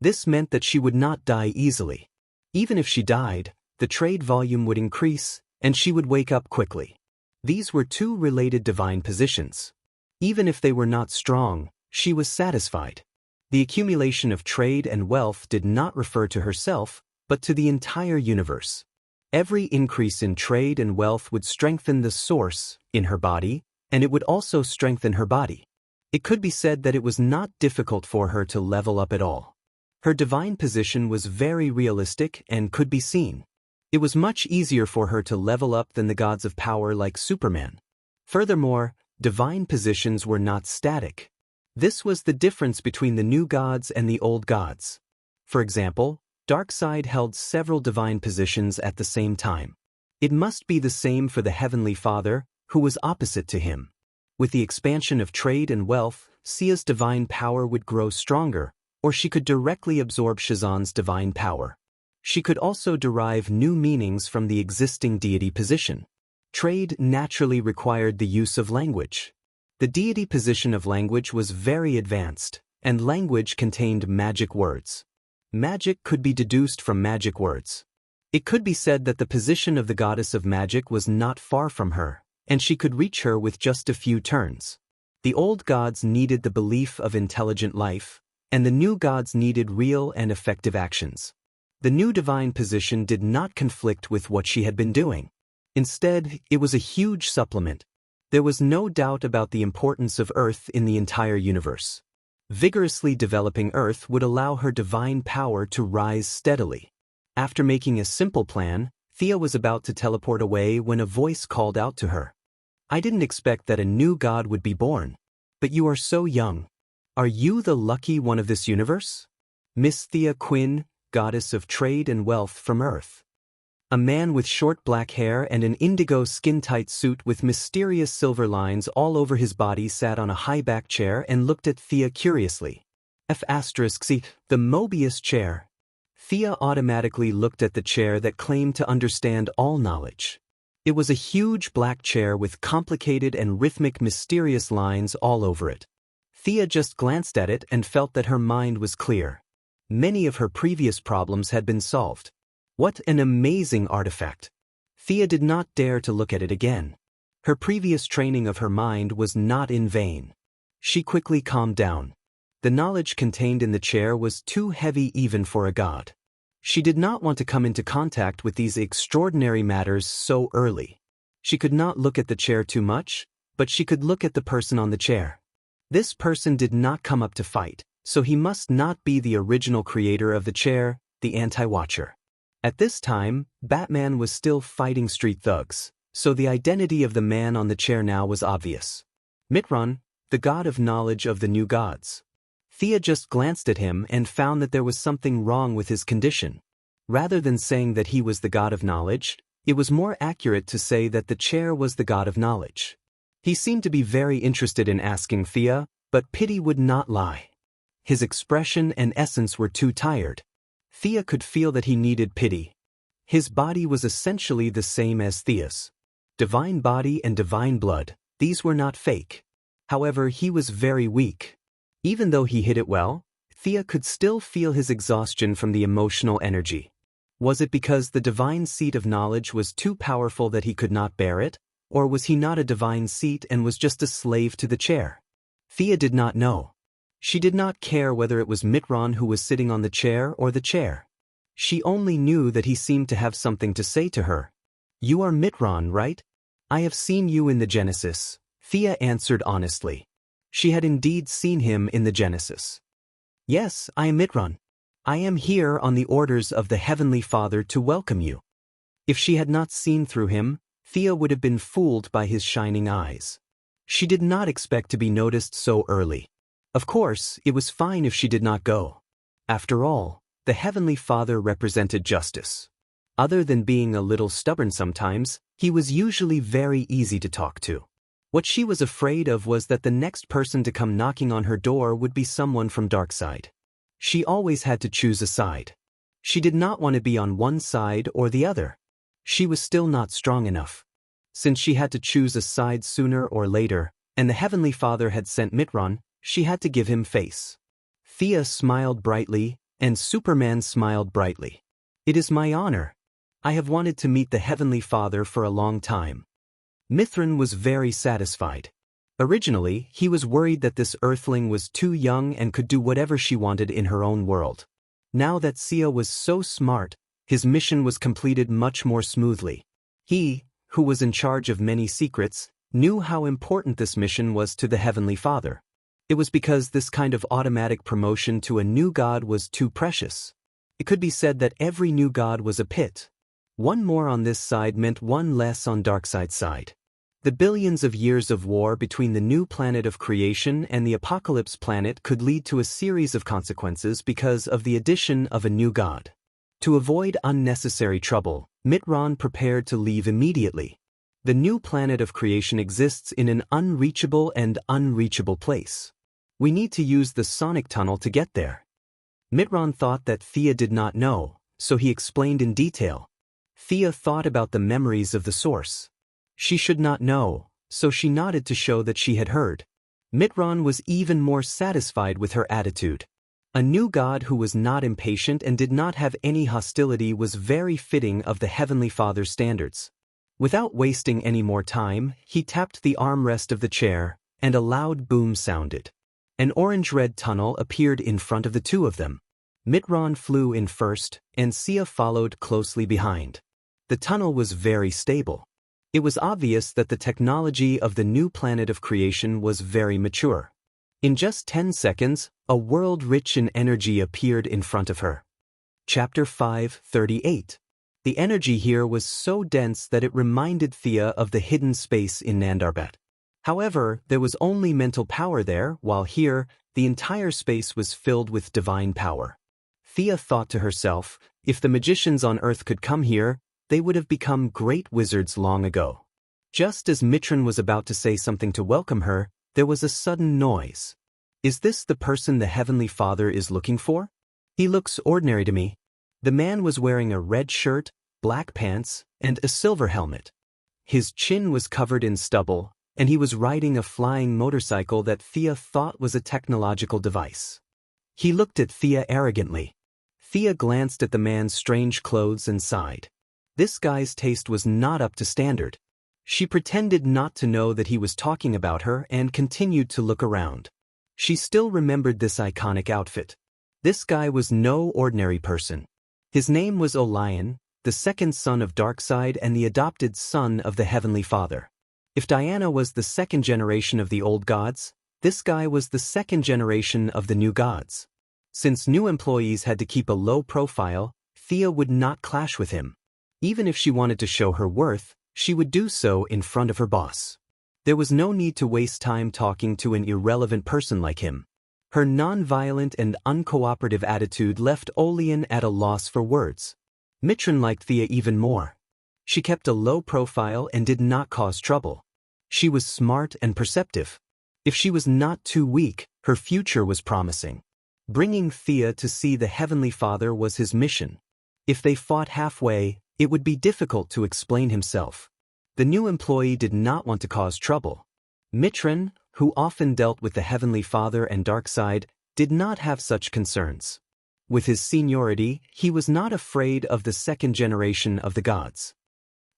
This meant that she would not die easily. Even if she died, the trade volume would increase, and she would wake up quickly. These were two related divine positions. Even if they were not strong, she was satisfied. The accumulation of trade and wealth did not refer to herself, but to the entire universe. Every increase in trade and wealth would strengthen the source in her body, and it would also strengthen her body. It could be said that it was not difficult for her to level up at all. Her divine position was very realistic and could be seen. It was much easier for her to level up than the gods of power like Superman. Furthermore, divine positions were not static. This was the difference between the new gods and the old gods. For example, Darkseid held several divine positions at the same time. It must be the same for the Heavenly Father, who was opposite to him. With the expansion of trade and wealth, Sia's divine power would grow stronger, or she could directly absorb Shazan's divine power. She could also derive new meanings from the existing deity position. Trade naturally required the use of language. The deity position of language was very advanced, and language contained magic words. Magic could be deduced from magic words. It could be said that the position of the goddess of magic was not far from her, and she could reach her with just a few turns. The old gods needed the belief of intelligent life, and the new gods needed real and effective actions. The new divine position did not conflict with what she had been doing. Instead, it was a huge supplement. There was no doubt about the importance of Earth in the entire universe. Vigorously developing Earth would allow her divine power to rise steadily. After making a simple plan, Thea was about to teleport away when a voice called out to her. "I didn't expect that a new god would be born. But you are so young. Are you the lucky one of this universe?" Miss Thea Quinn, goddess of trade and wealth from Earth. A man with short black hair and an indigo skin-tight suit with mysterious silver lines all over his body sat on a high-back chair and looked at Thea curiously. F***C, the Mobius chair. Thea automatically looked at the chair that claimed to understand all knowledge. It was a huge black chair with complicated and rhythmic mysterious lines all over it. Thea just glanced at it and felt that her mind was clear. Many of her previous problems had been solved. What an amazing artifact! Thea did not dare to look at it again. Her previous training of her mind was not in vain. She quickly calmed down. The knowledge contained in the chair was too heavy even for a god. She did not want to come into contact with these extraordinary matters so early. She could not look at the chair too much, but she could look at the person on the chair. This person did not come up to fight, so he must not be the original creator of the chair, the anti-watcher. At this time, Batman was still fighting street thugs, so the identity of the man on the chair now was obvious. Mitron, the god of knowledge of the new gods. Thea just glanced at him and found that there was something wrong with his condition. Rather than saying that he was the god of knowledge, it was more accurate to say that the chair was the god of knowledge. He seemed to be very interested in asking Thea, but pity would not lie. His expression and essence were too tired. Thea could feel that he needed pity. His body was essentially the same as Thea's. Divine body and divine blood, these were not fake. However, he was very weak. Even though he hid it well, Thea could still feel his exhaustion from the emotional energy. Was it because the divine seat of knowledge was too powerful that he could not bear it, or was he not a divine seat and was just a slave to the chair? Thea did not know. She did not care whether it was Mitron who was sitting on the chair or the chair. She only knew that he seemed to have something to say to her. "You are Mitron, right? I have seen you in the Genesis," Thea answered honestly. She had indeed seen him in the Genesis. "Yes, I am Mitron. I am here on the orders of the Heavenly Father to welcome you. If she had not seen through him, Thea would have been fooled by his shining eyes. She did not expect to be noticed so early. Of course, it was fine if she did not go. After all, the Heavenly Father represented justice. Other than being a little stubborn sometimes, he was usually very easy to talk to. What she was afraid of was that the next person to come knocking on her door would be someone from Darkside. She always had to choose a side. She did not want to be on one side or the other. She was still not strong enough. Since she had to choose a side sooner or later, and the Heavenly Father had sent Mitron, she had to give him face. Thea smiled brightly, and Superman smiled brightly. It is my honor. I have wanted to meet the Heavenly Father for a long time. Mithrin was very satisfied. Originally, he was worried that this Earthling was too young and could do whatever she wanted in her own world. Now that Sia was so smart, his mission was completed much more smoothly. He, who was in charge of many secrets, knew how important this mission was to the Heavenly Father. It was because this kind of automatic promotion to a new god was too precious. It could be said that every new god was a pit. One more on this side meant one less on Darkside's side. The billions of years of war between the new planet of creation and the apocalypse planet could lead to a series of consequences because of the addition of a new god. To avoid unnecessary trouble, Mitron prepared to leave immediately. The new planet of creation exists in an unreachable and unreachable place. We need to use the sonic tunnel to get there. Mitron thought that Thea did not know, so he explained in detail. Thea thought about the memories of the source. She should not know, so she nodded to show that she had heard. Mitron was even more satisfied with her attitude. A new god who was not impatient and did not have any hostility was very fitting of the Heavenly Father's standards. Without wasting any more time, he tapped the armrest of the chair, and a loud boom sounded. An orange-red tunnel appeared in front of the two of them. Mitron flew in first, and Sia followed closely behind. The tunnel was very stable. It was obvious that the technology of the new planet of creation was very mature. In just 10 seconds, a world rich in energy appeared in front of her. Chapter 5:38. The energy here was so dense that it reminded Thea of the hidden space in Nandarbat. However, there was only mental power there, while here, the entire space was filled with divine power. Thea thought to herself, if the magicians on Earth could come here, they would have become great wizards long ago. Just as Mitron was about to say something to welcome her, there was a sudden noise. Is this the person the Heavenly Father is looking for? He looks ordinary to me. The man was wearing a red shirt, black pants, and a silver helmet. His chin was covered in stubble, and he was riding a flying motorcycle that Thea thought was a technological device. He looked at Thea arrogantly. Thea glanced at the man's strange clothes and sighed. This guy's taste was not up to standard. She pretended not to know that he was talking about her and continued to look around. She still remembered this iconic outfit. This guy was no ordinary person. His name was Olion, the second son of Darkside and the adopted son of the Heavenly Father. If Diana was the second generation of the old gods, this guy was the second generation of the new gods. Since new employees had to keep a low profile, Thea would not clash with him. Even if she wanted to show her worth, she would do so in front of her boss. There was no need to waste time talking to an irrelevant person like him. Her non-violent and uncooperative attitude left Olion at a loss for words. Mitron liked Thea even more. She kept a low profile and did not cause trouble. She was smart and perceptive. If she was not too weak, her future was promising. Bringing Thea to see the Heavenly Father was his mission. If they fought halfway, it would be difficult to explain himself. The new employee did not want to cause trouble. Mitron, who often dealt with the Heavenly Father and Darkside, did not have such concerns. With his seniority, he was not afraid of the second generation of the gods.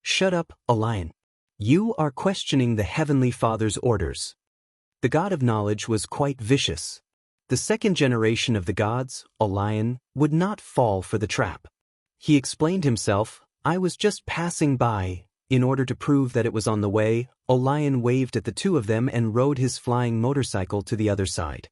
Shut up, Olion. You are questioning the Heavenly Father's orders. The god of knowledge was quite vicious. The second generation of the gods, Olion, would not fall for the trap. He explained himself, I was just passing by. In order to prove that it was on the way, Olion waved at the two of them and rode his flying motorcycle to the other side.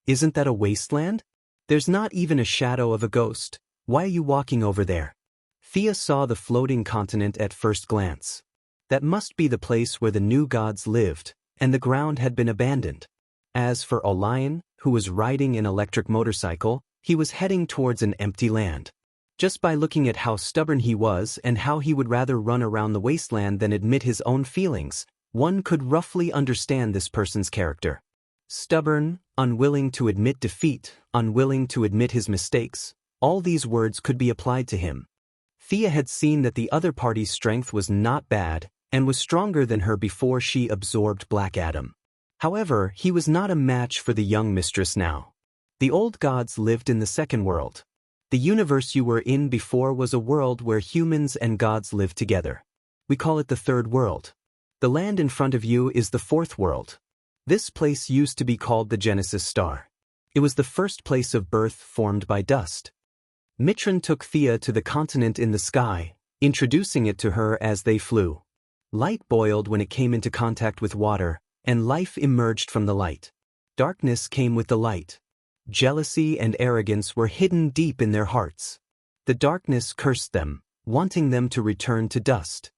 Isn't that a wasteland? There's not even a shadow of a ghost. Why are you walking over there? Thea saw the floating continent at first glance. That must be the place where the new gods lived, and the ground had been abandoned. As for Lion, who was riding an electric motorcycle, he was heading towards an empty land. Just by looking at how stubborn he was and how he would rather run around the wasteland than admit his own feelings, one could roughly understand this person's character. Stubborn, unwilling to admit defeat, unwilling to admit his mistakes, all these words could be applied to him. Thea had seen that the other party's strength was not bad, and was stronger than her before she absorbed Black Adam. However, he was not a match for the young mistress now. The old gods lived in the second world. The universe you were in before was a world where humans and gods lived together. We call it the third world. The land in front of you is the fourth world. This place used to be called the Genesis Star. It was the first place of birth formed by dust. Mitron took Thea to the continent in the sky, introducing it to her as they flew. Light boiled when it came into contact with water, and life emerged from the light. Darkness came with the light. Jealousy and arrogance were hidden deep in their hearts. The darkness cursed them, wanting them to return to dust.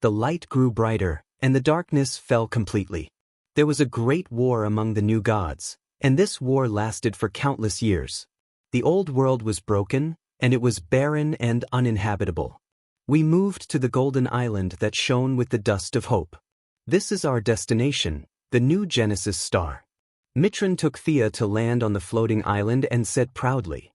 The light grew brighter, and the darkness fell completely. There was a great war among the new gods, and this war lasted for countless years. The old world was broken, and it was barren and uninhabitable. We moved to the golden island that shone with the dust of hope. This is our destination, the new Genesis Star. Mitron took Thea to land on the floating island and said proudly,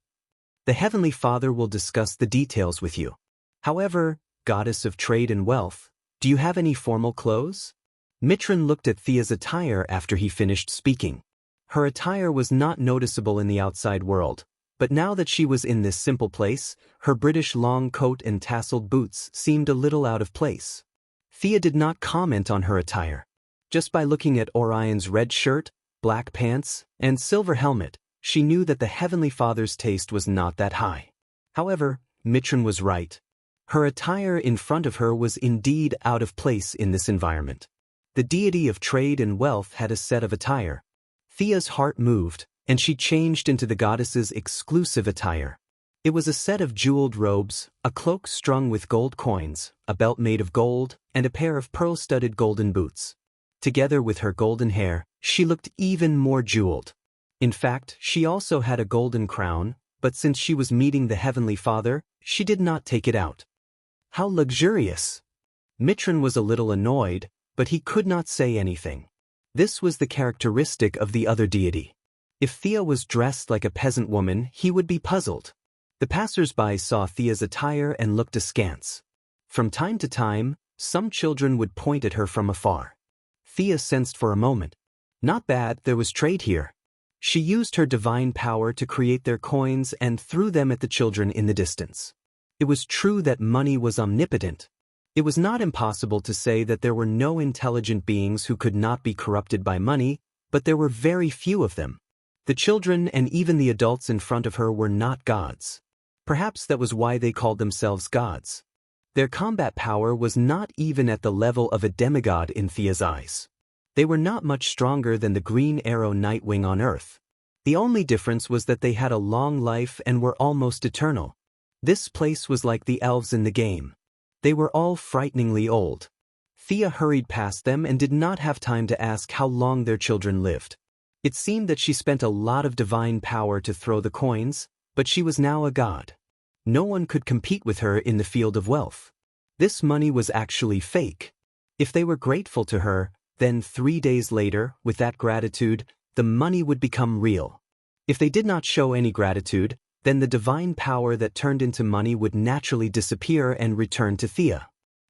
"The Heavenly Father will discuss the details with you. However, goddess of trade and wealth, do you have any formal clothes?" Mitron looked at Thea's attire after he finished speaking. Her attire was not noticeable in the outside world, but now that she was in this simple place, her British long coat and tasseled boots seemed a little out of place. Thea did not comment on her attire. Just by looking at Orion's red shirt, black pants, and silver helmet, she knew that the Heavenly Father's taste was not that high. However, Mitron was right. Her attire in front of her was indeed out of place in this environment. The deity of trade and wealth had a set of attire. Thea's heart moved, and she changed into the goddess's exclusive attire. It was a set of jeweled robes, a cloak strung with gold coins, a belt made of gold, and a pair of pearl-studded golden boots. Together with her golden hair, she looked even more jeweled. In fact, she also had a golden crown, but since she was meeting the Heavenly Father, she did not take it out. How luxurious! Mitron was a little annoyed, but he could not say anything. This was the characteristic of the other deity. If Thea was dressed like a peasant woman, he would be puzzled. The passers-by saw Thea's attire and looked askance. From time to time, some children would point at her from afar. Thea sensed for a moment. Not bad, there was trade here. She used her divine power to create their coins and threw them at the children in the distance. It was true that money was omnipotent. It was not impossible to say that there were no intelligent beings who could not be corrupted by money, but there were very few of them. The children and even the adults in front of her were not gods. Perhaps that was why they called themselves gods. Their combat power was not even at the level of a demigod in Thea's eyes. They were not much stronger than the Green Arrow Nightwing on Earth. The only difference was that they had a long life and were almost eternal. This place was like the elves in the game. They were all frighteningly old. Thea hurried past them and did not have time to ask how long their children lived. It seemed that she spent a lot of divine power to throw the coins, but she was now a god. No one could compete with her in the field of wealth. This money was actually fake. If they were grateful to her, then 3 days later, with that gratitude, the money would become real. If they did not show any gratitude, then the divine power that turned into money would naturally disappear and return to Thea.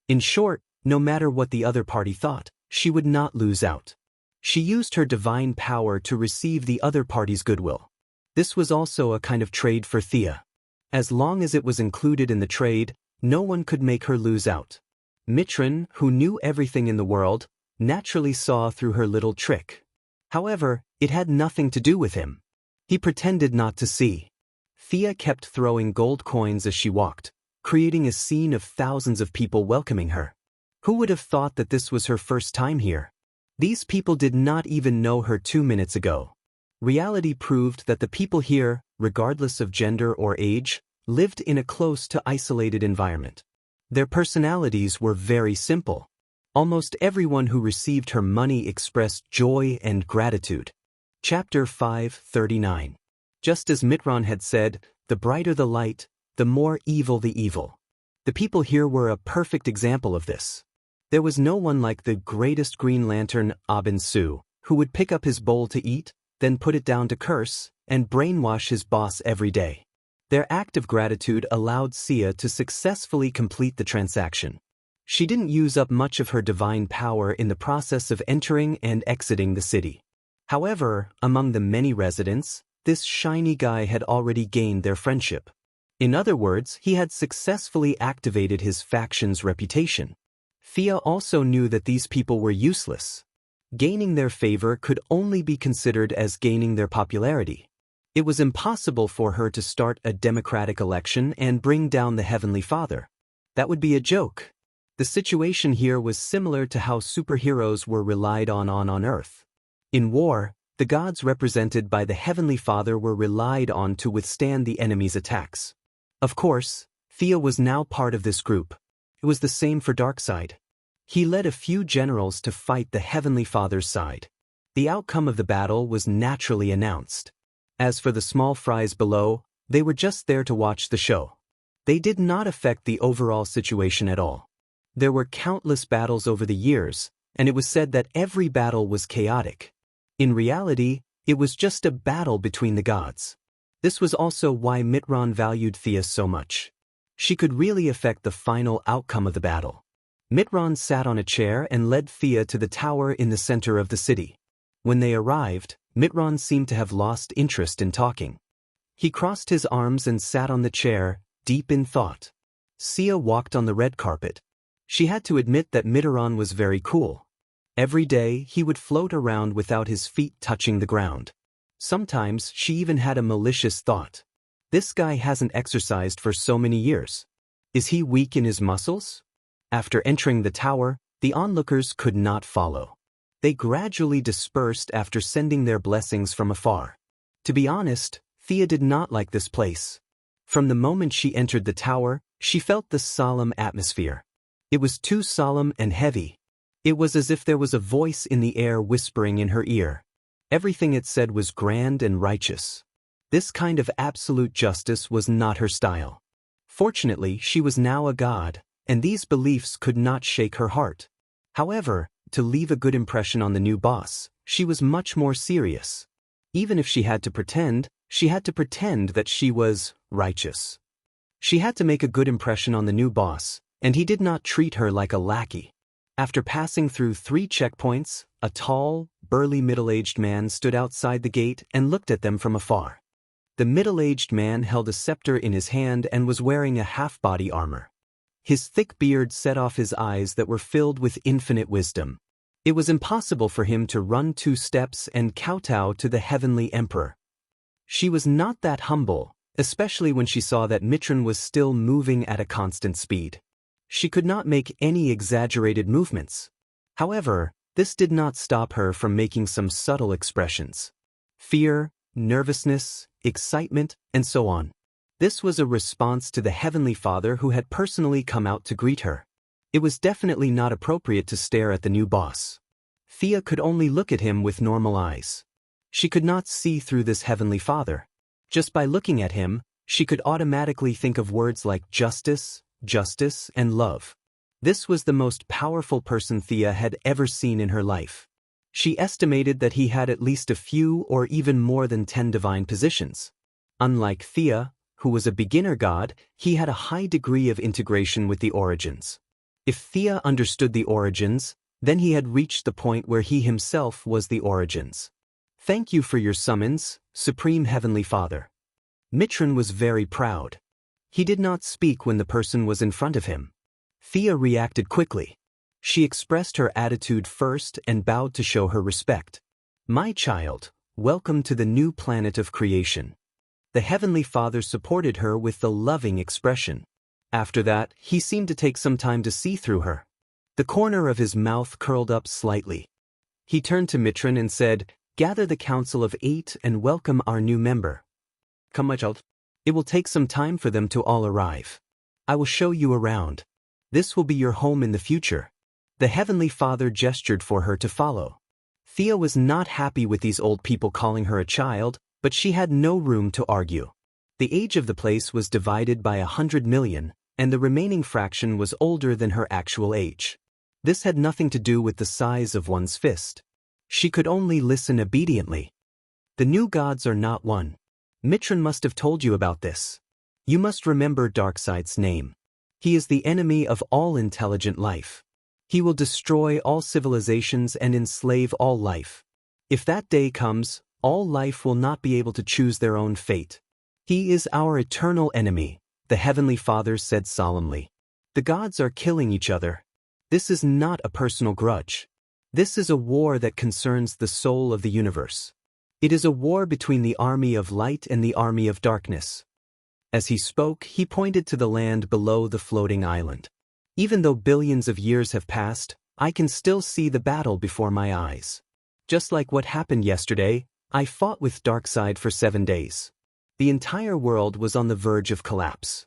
In short, no matter what the other party thought, she would not lose out. She used her divine power to receive the other party's goodwill. This was also a kind of trade for Thea. As long as it was included in the trade, no one could make her lose out. Mitron, who knew everything in the world, naturally saw through her little trick. However, it had nothing to do with him. He pretended not to see. Thea kept throwing gold coins as she walked, creating a scene of thousands of people welcoming her. Who would have thought that this was her first time here? These people did not even know her 2 minutes ago. Reality proved that the people here regardless of gender or age, lived in a close to isolated environment. Their personalities were very simple. Almost everyone who received her money expressed joy and gratitude. Chapter 539. Just as Mitron had said, the brighter the light, the more evil the evil. The people here were a perfect example of this. There was no one like the greatest Green Lantern, Su, who would pick up his bowl to eat, then put it down to curse, and brainwash his boss every day. Their act of gratitude allowed Xianxia to successfully complete the transaction. She didn't use up much of her divine power in the process of entering and exiting the city. However, among the many residents, this shiny guy had already gained their friendship. In other words, he had successfully activated his faction's reputation. Xianxia also knew that these people were useless. Gaining their favor could only be considered as gaining their popularity. It was impossible for her to start a democratic election and bring down the Heavenly Father. That would be a joke. The situation here was similar to how superheroes were relied on Earth. In war, the gods represented by the Heavenly Father were relied on to withstand the enemy's attacks. Of course, Xianxia was now part of this group. It was the same for Darkseid. He led a few generals to fight the Heavenly Father's side. The outcome of the battle was naturally announced. As for the small fries below, they were just there to watch the show. They did not affect the overall situation at all. There were countless battles over the years, and it was said that every battle was chaotic. In reality, it was just a battle between the gods. This was also why Mitron valued Xianxia so much. She could really affect the final outcome of the battle. Mitron sat on a chair and led Xianxia to the tower in the center of the city. When they arrived, Mitron seemed to have lost interest in talking. He crossed his arms and sat on the chair, deep in thought. Xianxia walked on the red carpet. She had to admit that Mitron was very cool. Every day, he would float around without his feet touching the ground. Sometimes, she even had a malicious thought. This guy hasn't exercised for so many years. Is he weak in his muscles? After entering the tower, the onlookers could not follow. They gradually dispersed after sending their blessings from afar. To be honest, Xianxia did not like this place. From the moment she entered the tower, she felt the solemn atmosphere. It was too solemn and heavy. It was as if there was a voice in the air whispering in her ear. Everything it said was grand and righteous. This kind of absolute justice was not her style. Fortunately, she was now a god, and these beliefs could not shake her heart. However, to leave a good impression on the new boss, she was much more serious. Even if she had to pretend that she was righteous. She had to make a good impression on the new boss, and he did not treat her like a lackey. After passing through 3 checkpoints, a tall, burly middle-aged man stood outside the gate and looked at them from afar. The middle-aged man held a scepter in his hand and was wearing a half-body armor. His thick beard set off his eyes that were filled with infinite wisdom. It was impossible for him to run 2 steps and kowtow to the heavenly emperor. She was not that humble, especially when she saw that Mitron was still moving at a constant speed. She could not make any exaggerated movements. However, this did not stop her from making some subtle expressions. Fear, nervousness, excitement, and so on. This was a response to the Heavenly Father who had personally come out to greet her. It was definitely not appropriate to stare at the new boss. Xianxia could only look at him with normal eyes. She could not see through this Heavenly Father. Just by looking at him, she could automatically think of words like justice, and love. This was the most powerful person Xianxia had ever seen in her life. She estimated that he had at least a few or even more than 10 divine positions. Unlike Xianxia, who was a beginner god, he had a high degree of integration with the origins. If Xianxia understood the origins, then he had reached the point where he himself was the origins. Thank you for your summons, Supreme Heavenly Father. Mitron was very proud. He did not speak when the person was in front of him. Xianxia reacted quickly. She expressed her attitude first and bowed to show her respect. My child, welcome to the new planet of creation. The Heavenly Father supported her with the loving expression. After that, he seemed to take some time to see through her. The corner of his mouth curled up slightly. He turned to Mitron and said, "Gather the Council of 8 and welcome our new member." come my child. It will take some time for them to all arrive. I will show you around. This will be your home in the future. The Heavenly Father gestured for her to follow. Thea was not happy with these old people calling her a child, but she had no room to argue. The age of the place was divided by 100 million, and the remaining fraction was older than her actual age. This had nothing to do with the size of one's fist. She could only listen obediently. The new gods are not one. Mitran must have told you about this. You must remember Darkseid's name. He is the enemy of all intelligent life. He will destroy all civilizations and enslave all life. If that day comes, all life will not be able to choose their own fate. He is our eternal enemy, the Heavenly Father said solemnly. The gods are killing each other. This is not a personal grudge. This is a war that concerns the soul of the universe. It is a war between the army of light and the army of darkness. As he spoke, he pointed to the land below the floating island. Even though billions of years have passed, I can still see the battle before my eyes. Just like what happened yesterday, I fought with Darkseid for 7 days. The entire world was on the verge of collapse.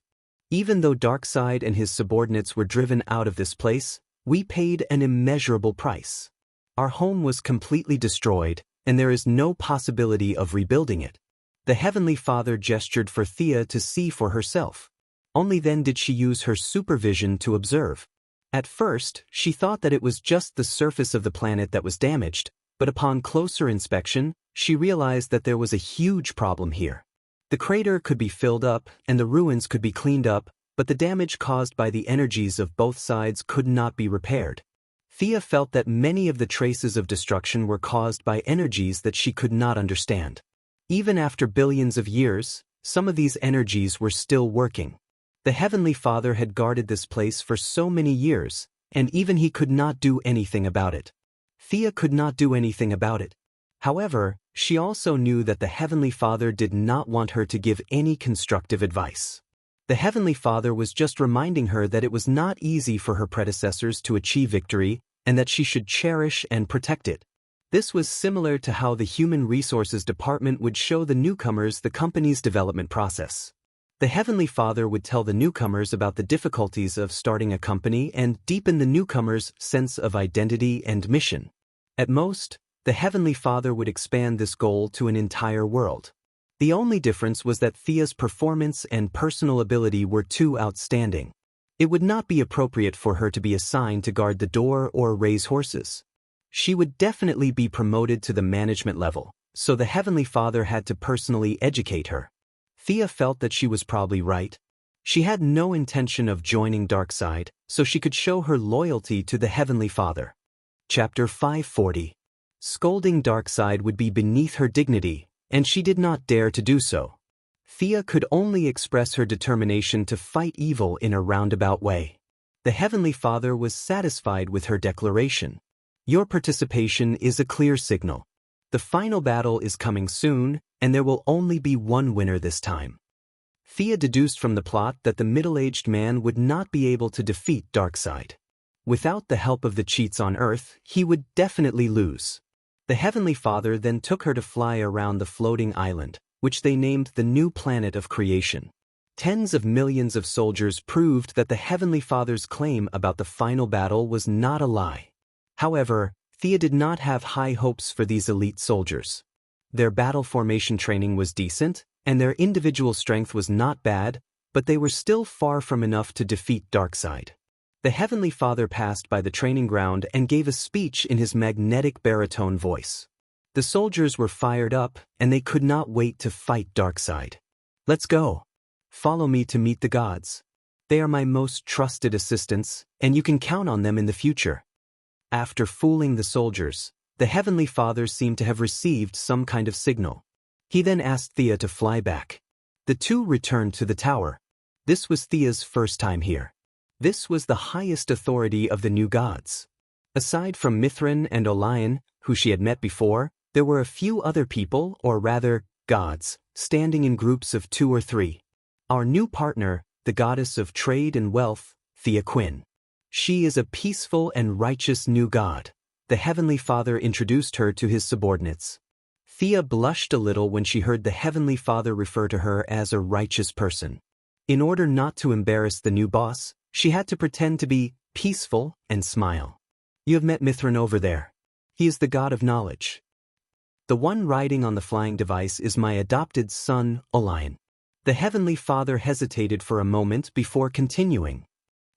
Even though Darkseid and his subordinates were driven out of this place, we paid an immeasurable price. Our home was completely destroyed, and there is no possibility of rebuilding it. The Heavenly Father gestured for Thea to see for herself. Only then did she use her supervision to observe. At first, she thought that it was just the surface of the planet that was damaged, but upon closer inspection, she realized that there was a huge problem here. The crater could be filled up, and the ruins could be cleaned up, but the damage caused by the energies of both sides could not be repaired. Thea felt that many of the traces of destruction were caused by energies that she could not understand. Even after billions of years, some of these energies were still working. The Heavenly Father had guarded this place for so many years, and even he could not do anything about it. Thea could not do anything about it. However, she also knew that the Heavenly Father did not want her to give any constructive advice. The Heavenly Father was just reminding her that it was not easy for her predecessors to achieve victory, and that she should cherish and protect it. This was similar to how the Human Resources Department would show the newcomers the company's development process. The Heavenly Father would tell the newcomers about the difficulties of starting a company and deepen the newcomers' sense of identity and mission. At most, the Heavenly Father would expand this goal to an entire world. The only difference was that Thea's performance and personal ability were too outstanding. It would not be appropriate for her to be assigned to guard the door or raise horses. She would definitely be promoted to the management level, so the Heavenly Father had to personally educate her. Thea felt that she was probably right. She had no intention of joining Darkseid, so she could show her loyalty to the Heavenly Father. Chapter 540. Scolding Darkseid would be beneath her dignity, and she did not dare to do so. Thea could only express her determination to fight evil in a roundabout way. The Heavenly Father was satisfied with her declaration. Your participation is a clear signal. The final battle is coming soon, and there will only be one winner this time. Thea deduced from the plot that the middle-aged man would not be able to defeat Darkseid. Without the help of the cheats on Earth, he would definitely lose. The Heavenly Father then took her to fly around the floating island, which they named the new planet of creation. Tens of millions of soldiers proved that the Heavenly Father's claim about the final battle was not a lie. However, Thea did not have high hopes for these elite soldiers. Their battle formation training was decent, and their individual strength was not bad, but they were still far from enough to defeat Darkseid. The Heavenly Father passed by the training ground and gave a speech in his magnetic baritone voice. The soldiers were fired up, and they could not wait to fight Darkseid. Let's go. Follow me to meet the gods. They are my most trusted assistants, and you can count on them in the future. After fooling the soldiers, the Heavenly Father seemed to have received some kind of signal. He then asked Thea to fly back. The two returned to the tower. This was Thea's first time here. This was the highest authority of the new gods. Aside from Mithrin and Olion, who she had met before, there were a few other people, or rather, gods, standing in groups of 2 or 3. Our new partner, the goddess of trade and wealth, Thea Quinn. She is a peaceful and righteous new god. The Heavenly Father introduced her to his subordinates. Thea blushed a little when she heard the Heavenly Father refer to her as a righteous person. In order not to embarrass the new boss, she had to pretend to be peaceful and smile. You have met Mithran over there. He is the god of knowledge. The one riding on the flying device is my adopted son, Orion. The Heavenly Father hesitated for a moment before continuing.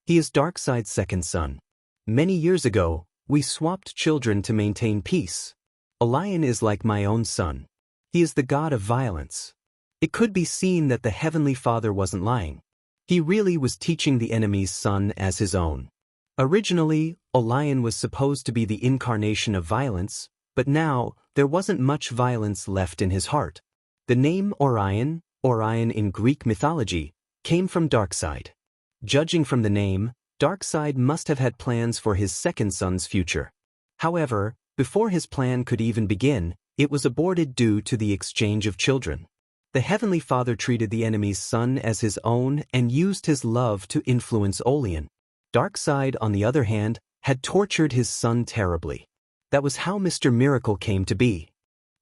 He is Darkseid's second son. Many years ago, we swapped children to maintain peace. Orion is like my own son. He is the god of violence. It could be seen that the Heavenly Father wasn't lying. He really was teaching the enemy's son as his own. Originally, Orion was supposed to be the incarnation of violence, but now, there wasn't much violence left in his heart. The name Orion in Greek mythology, came from Darkseid. Judging from the name, Darkseid must have had plans for his second son's future. However, before his plan could even begin, it was aborted due to the exchange of children. The Heavenly Father treated the enemy's son as his own and used his love to influence Orion. Darkseid, on the other hand, had tortured his son terribly. That was how Mr. Miracle came to be.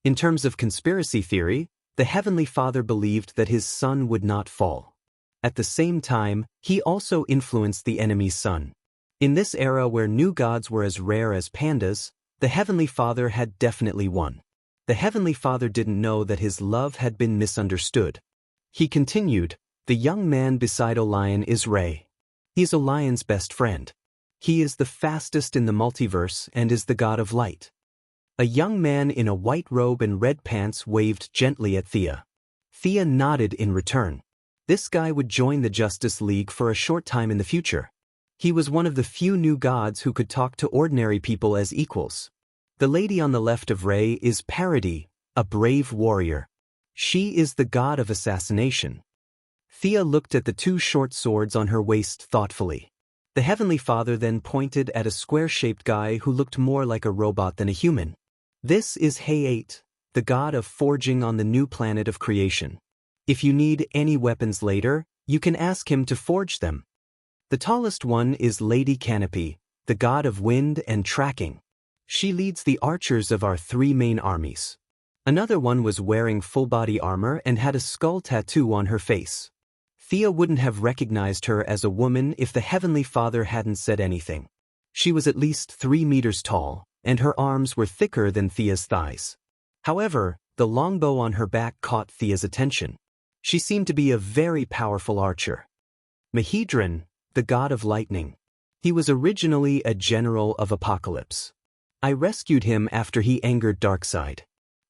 In terms of conspiracy theory, the Heavenly Father believed that his son would not fall. At the same time, he also influenced the enemy's son. In this era where new gods were as rare as pandas, the Heavenly Father had definitely won. The Heavenly Father didn't know that his love had been misunderstood. He continued, the young man beside Orion is Ray. He's Orion's best friend. He is the fastest in the multiverse and is the god of light. A young man in a white robe and red pants waved gently at Thea. Thea nodded in return. This guy would join the Justice League for a short time in the future. He was one of the few new gods who could talk to ordinary people as equals. The lady on the left of Ray is Parody, a brave warrior. She is the god of assassination. Thea looked at the two short swords on her waist thoughtfully. The Heavenly Father then pointed at a square-shaped guy who looked more like a robot than a human. This is Hay-8, the god of forging on the new planet of creation. If you need any weapons later, you can ask him to forge them. The tallest one is Lady Canopy, the god of wind and tracking. She leads the archers of our three main armies. Another one was wearing full-body armor and had a skull tattoo on her face. Thea wouldn't have recognized her as a woman if the Heavenly Father hadn't said anything. She was at least 3 meters tall, and her arms were thicker than Thea's thighs. However, the longbow on her back caught Thea's attention. She seemed to be a very powerful archer. Mahedron, the god of lightning. He was originally a general of Apocalypse. I rescued him after he angered Darkseid.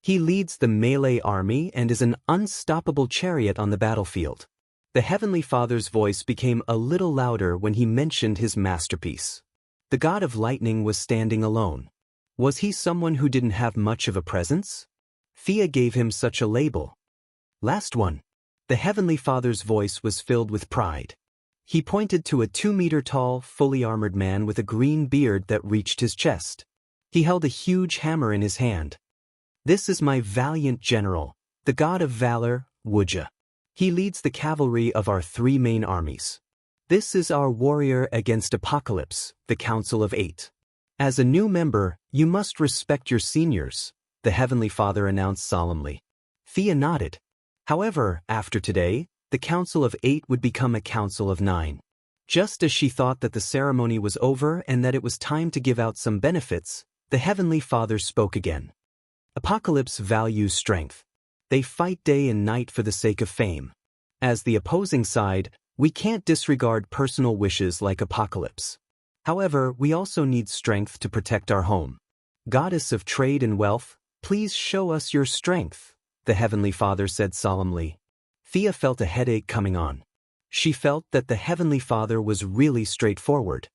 He leads the melee army and is an unstoppable chariot on the battlefield. The Heavenly Father's voice became a little louder when he mentioned his masterpiece. The god of lightning was standing alone. Was he someone who didn't have much of a presence? Thea gave him such a label. Last one. The Heavenly Father's voice was filled with pride. He pointed to a 2-meter-tall, fully armored man with a green beard that reached his chest. He held a huge hammer in his hand. This is my valiant general, the god of valor, Wuxia. He leads the cavalry of our three main armies. This is our warrior against Apocalypse, the Council of 8. As a new member, you must respect your seniors, the Heavenly Father announced solemnly. Thea nodded. However, after today, the Council of 8 would become a Council of 9. Just as she thought that the ceremony was over and that it was time to give out some benefits, the Heavenly Father spoke again. Apocalypse values strength. They fight day and night for the sake of fame. As the opposing side, we can't disregard personal wishes like Apocalypse. However, we also need strength to protect our home. Goddess of trade and wealth, please show us your strength, the Heavenly Father said solemnly. Thea felt a headache coming on. She felt that the Heavenly Father was really straightforward.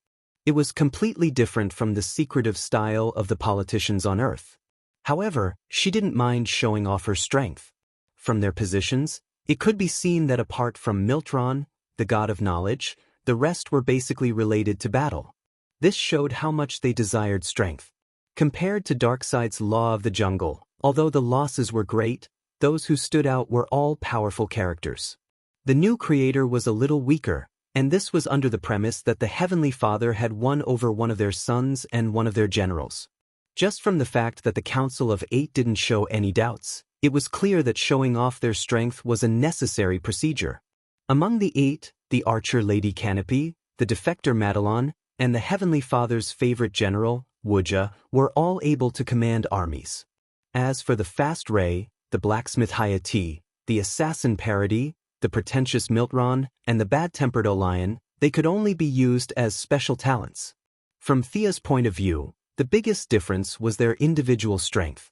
It was completely different from the secretive style of the politicians on Earth. However, she didn't mind showing off her strength. From their positions, it could be seen that apart from Miltron, the god of knowledge, the rest were basically related to battle. This showed how much they desired strength. Compared to Darkseid's Law of the Jungle, although the losses were great, those who stood out were all powerful characters. The new creator was a little weaker, and this was under the premise that the Heavenly Father had won over one of their sons and one of their generals. Just from the fact that the Council of Eight didn't show any doubts, it was clear that showing off their strength was a necessary procedure. Among the eight, the archer Lady Canopy, the defector Madelon, and the Heavenly Father's favorite general, Wuxia, were all able to command armies. As for the fast Ray, the blacksmith Hayati, the assassin Parody, the pretentious Miltron, and the bad-tempered Olion, they could only be used as special talents. From Thea's point of view, the biggest difference was their individual strength.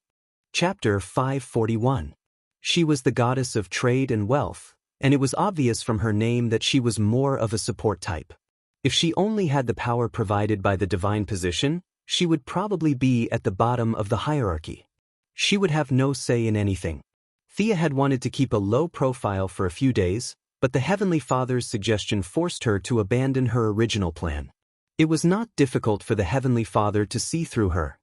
Chapter 541. She was the goddess of trade and wealth, and it was obvious from her name that she was more of a support type. If she only had the power provided by the divine position, she would probably be at the bottom of the hierarchy. She would have no say in anything. Thea had wanted to keep a low profile for a few days, but the Heavenly Father's suggestion forced her to abandon her original plan. It was not difficult for the Heavenly Father to see through her.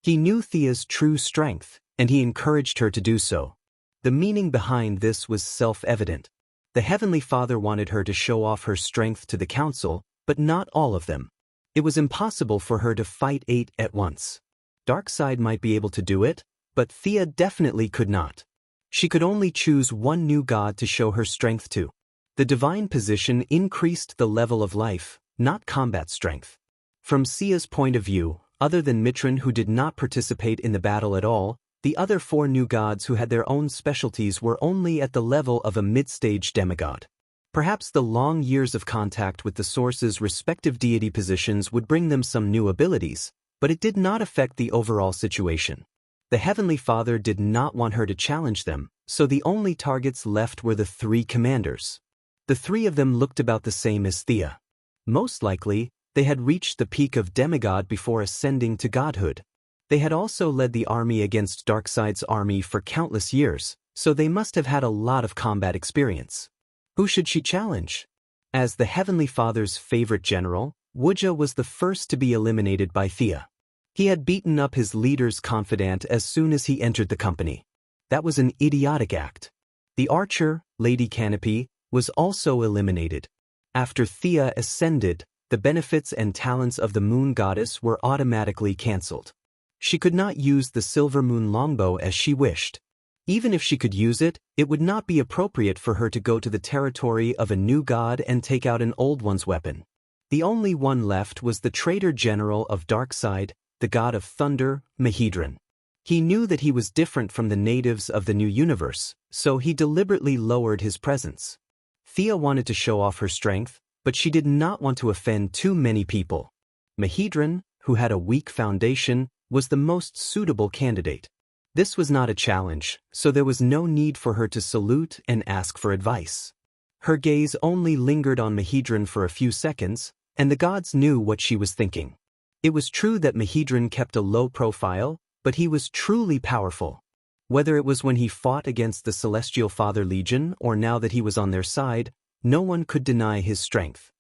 He knew Thea's true strength, and he encouraged her to do so. The meaning behind this was self-evident. The Heavenly Father wanted her to show off her strength to the Council, but not all of them. It was impossible for her to fight 8 at once. Darkseid might be able to do it, but Thea definitely could not. She could only choose one new god to show her strength to. The divine position increased the level of life, not combat strength. From Sia's point of view, other than Mitron who did not participate in the battle at all, the other 4 new gods who had their own specialties were only at the level of a mid-stage demigod. Perhaps the long years of contact with the Source's respective deity positions would bring them some new abilities, but it did not affect the overall situation. The Heavenly Father did not want her to challenge them, so the only targets left were the 3 commanders. The 3 of them looked about the same as Thea. Most likely, they had reached the peak of demigod before ascending to godhood. They had also led the army against Darkseid's army for countless years, so they must have had a lot of combat experience. Who should she challenge? As the Heavenly Father's favorite general, Wuxia was the first to be eliminated by Thea. He had beaten up his leader's confidant as soon as he entered the company. That was an idiotic act. The archer, Lady Canopy, was also eliminated. After Thea ascended, the benefits and talents of the moon goddess were automatically cancelled. She could not use the silver moon longbow as she wished. Even if she could use it, it would not be appropriate for her to go to the territory of a new god and take out an old one's weapon. The only one left was the traitor general of Darkseid, the god of thunder, Mahedron. He knew that he was different from the natives of the new universe, so he deliberately lowered his presence. Thea wanted to show off her strength, but she did not want to offend too many people. Mahedron, who had a weak foundation, was the most suitable candidate. This was not a challenge, so there was no need for her to salute and ask for advice. Her gaze only lingered on Mahedron for a few seconds, and the gods knew what she was thinking. It was true that Mahedron kept a low profile, but he was truly powerful. Whether it was when he fought against the Celestial Father Legion or now that he was on their side, no one could deny his strength.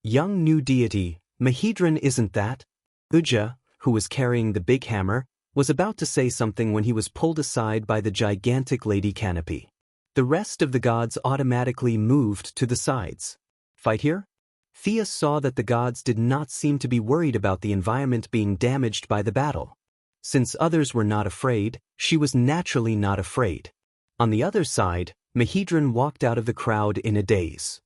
Young new deity, Mahedron isn't that? Wuxia, who was carrying the big hammer, was about to say something when he was pulled aside by the gigantic Lady Canopy. The rest of the gods automatically moved to the sides. Fight here? Thea saw that the gods did not seem to be worried about the environment being damaged by the battle. Since others were not afraid, she was naturally not afraid. On the other side, Mahedron walked out of the crowd in a daze.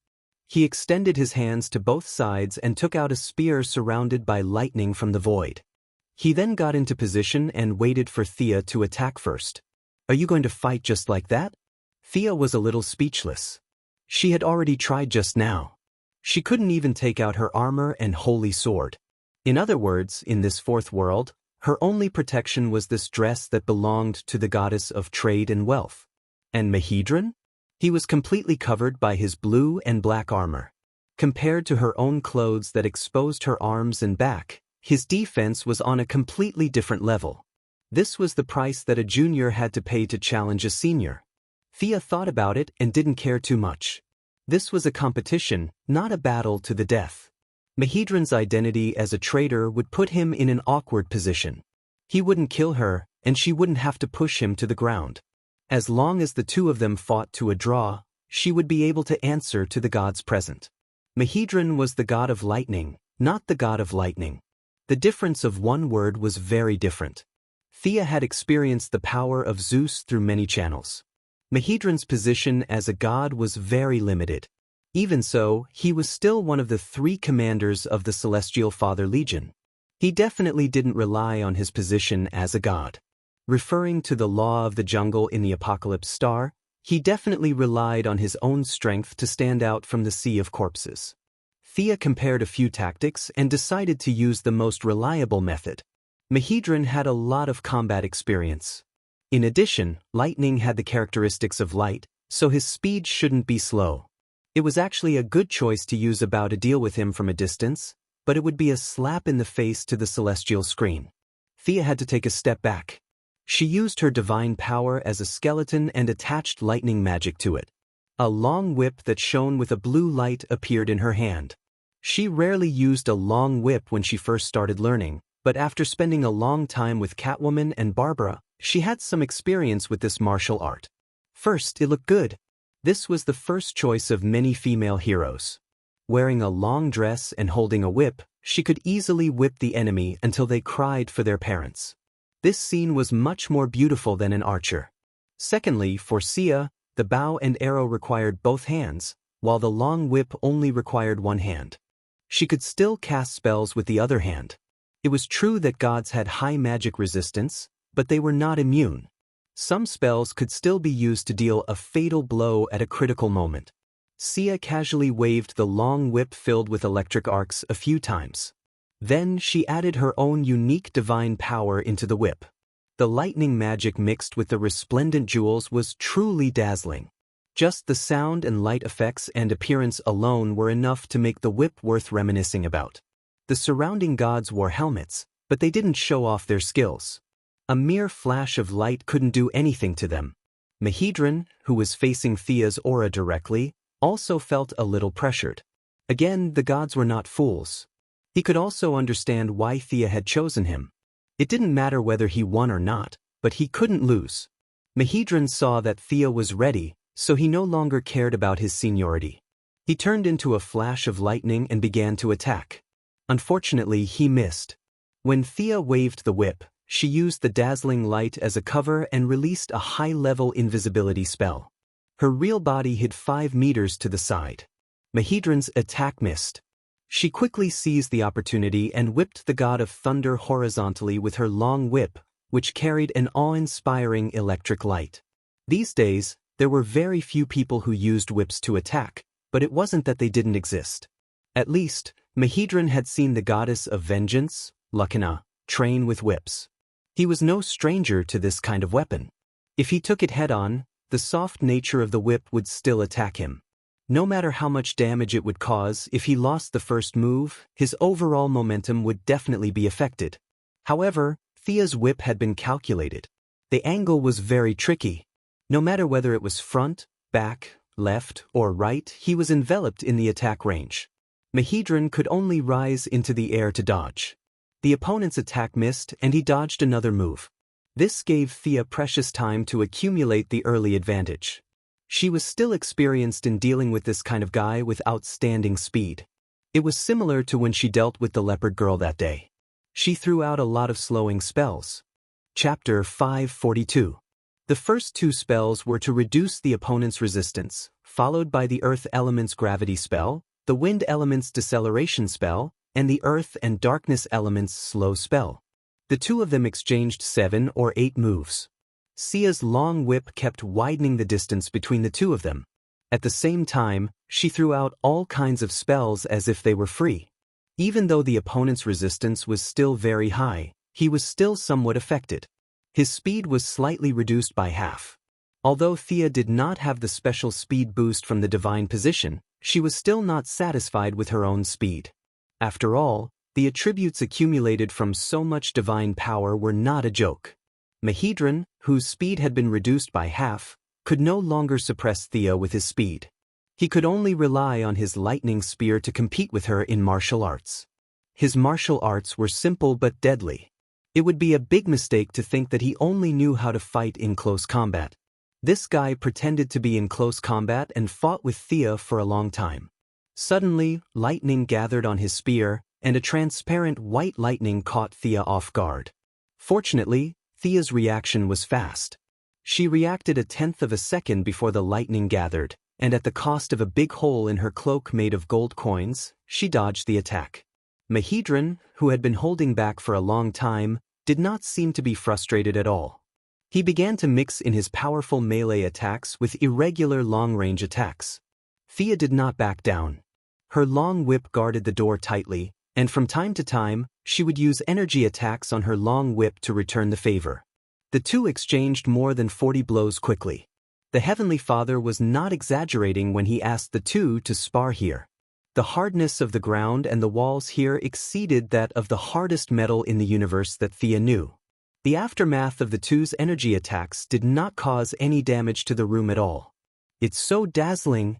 He extended his hands to both sides and took out a spear surrounded by lightning from the void. He then got into position and waited for Thea to attack first. Are you going to fight just like that? Thea was a little speechless. She had already tried just now. She couldn't even take out her armor and holy sword. In other words, in this fourth world, her only protection was this dress that belonged to the goddess of trade and wealth. And Mahedron? He was completely covered by his blue and black armor. Compared to her own clothes that exposed her arms and back, his defense was on a completely different level. This was the price that a junior had to pay to challenge a senior. Thea thought about it and didn't care too much. This was a competition, not a battle to the death. Mahedron's identity as a traitor would put him in an awkward position. He wouldn't kill her, and she wouldn't have to push him to the ground. As long as the two of them fought to a draw, she would be able to answer to the gods present. Mahedron was the god of lightning, not the god of lightning. The difference of one word was very different. Thea had experienced the power of Zeus through many channels. Mahidran's position as a god was very limited. Even so, he was still one of the 3 commanders of the Celestial Father Legion. He definitely didn't rely on his position as a god. Referring to the law of the jungle in the Apocalypse Star, he definitely relied on his own strength to stand out from the sea of corpses. Thea compared a few tactics and decided to use the most reliable method. Mahidran had a lot of combat experience. In addition, lightning had the characteristics of light, so his speed shouldn't be slow. It was actually a good choice to use a bow to deal with him from a distance, but it would be a slap in the face to the celestial screen. Thea had to take a step back. She used her divine power as a skeleton and attached lightning magic to it. A long whip that shone with a blue light appeared in her hand. She rarely used a long whip when she first started learning, but after spending a long time with Catwoman and Barbara, she had some experience with this martial art. First, it looked good. This was the first choice of many female heroes. Wearing a long dress and holding a whip, she could easily whip the enemy until they cried for their parents. This scene was much more beautiful than an archer. Secondly, for Sia, the bow and arrow required both hands, while the long whip only required one hand. She could still cast spells with the other hand. It was true that gods had high magic resistance, but they were not immune. Some spells could still be used to deal a fatal blow at a critical moment. Sia casually waved the long whip filled with electric arcs a few times. Then she added her own unique divine power into the whip. The lightning magic mixed with the resplendent jewels was truly dazzling. Just the sound and light effects and appearance alone were enough to make the whip worth reminiscing about. The surrounding gods wore helmets, but they didn't show off their skills. A mere flash of light couldn't do anything to them. Mahidran, who was facing Thea's aura directly, also felt a little pressured. Again, the gods were not fools. He could also understand why Thea had chosen him. It didn't matter whether he won or not, but he couldn't lose. Mahidran saw that Thea was ready, so he no longer cared about his seniority. He turned into a flash of lightning and began to attack. Unfortunately, he missed. When Thea waved the whip, she used the dazzling light as a cover and released a high-level invisibility spell. Her real body hid 5 meters to the side. Mahidran's attack missed. She quickly seized the opportunity and whipped the god of thunder horizontally with her long whip, which carried an awe-inspiring electric light. These days, there were very few people who used whips to attack, but it wasn't that they didn't exist. At least, Mahidran had seen the goddess of vengeance, Lakana, train with whips. He was no stranger to this kind of weapon. If he took it head-on, the soft nature of the whip would still attack him. No matter how much damage it would cause, if he lost the first move, his overall momentum would definitely be affected. However, Thea's whip had been calculated. The angle was very tricky. No matter whether it was front, back, left, or right, he was enveloped in the attack range. Mahidran could only rise into the air to dodge. The opponent's attack missed, and he dodged another move. This gave Thea precious time to accumulate the early advantage. She was still experienced in dealing with this kind of guy with outstanding speed. It was similar to when she dealt with the leopard girl that day. She threw out a lot of slowing spells. Chapter 542. The first 2 spells were to reduce the opponent's resistance, followed by the earth element's gravity spell, the wind element's deceleration spell, and the earth and darkness element's slow spell. The 2 of them exchanged 7 or 8 moves. Sia's long whip kept widening the distance between the 2 of them. At the same time, she threw out all kinds of spells as if they were free. Even though the opponent's resistance was still very high, he was still somewhat affected. His speed was slightly reduced by half. Although Thea did not have the special speed boost from the divine position, she was still not satisfied with her own speed. After all, the attributes accumulated from so much divine power were not a joke. Mahidran, whose speed had been reduced by half, could no longer suppress Thea with his speed. He could only rely on his lightning spear to compete with her in martial arts. His martial arts were simple but deadly. It would be a big mistake to think that he only knew how to fight in close combat. This guy pretended to be in close combat and fought with Thea for a long time. Suddenly, lightning gathered on his spear, and a transparent white lightning caught Thea off guard. Fortunately, Thea's reaction was fast. She reacted a tenth of a second before the lightning gathered, and at the cost of a big hole in her cloak made of gold coins, she dodged the attack. Mahidran, who had been holding back for a long time, did not seem to be frustrated at all. He began to mix in his powerful melee attacks with irregular long-range attacks. Thea did not back down. Her long whip guarded the door tightly, and from time to time, she would use energy attacks on her long whip to return the favor. The two exchanged more than 40 blows quickly. The Heavenly Father was not exaggerating when he asked the two to spar here. The hardness of the ground and the walls here exceeded that of the hardest metal in the universe that Thea knew. The aftermath of the two's energy attacks did not cause any damage to the room at all. "It's so dazzling."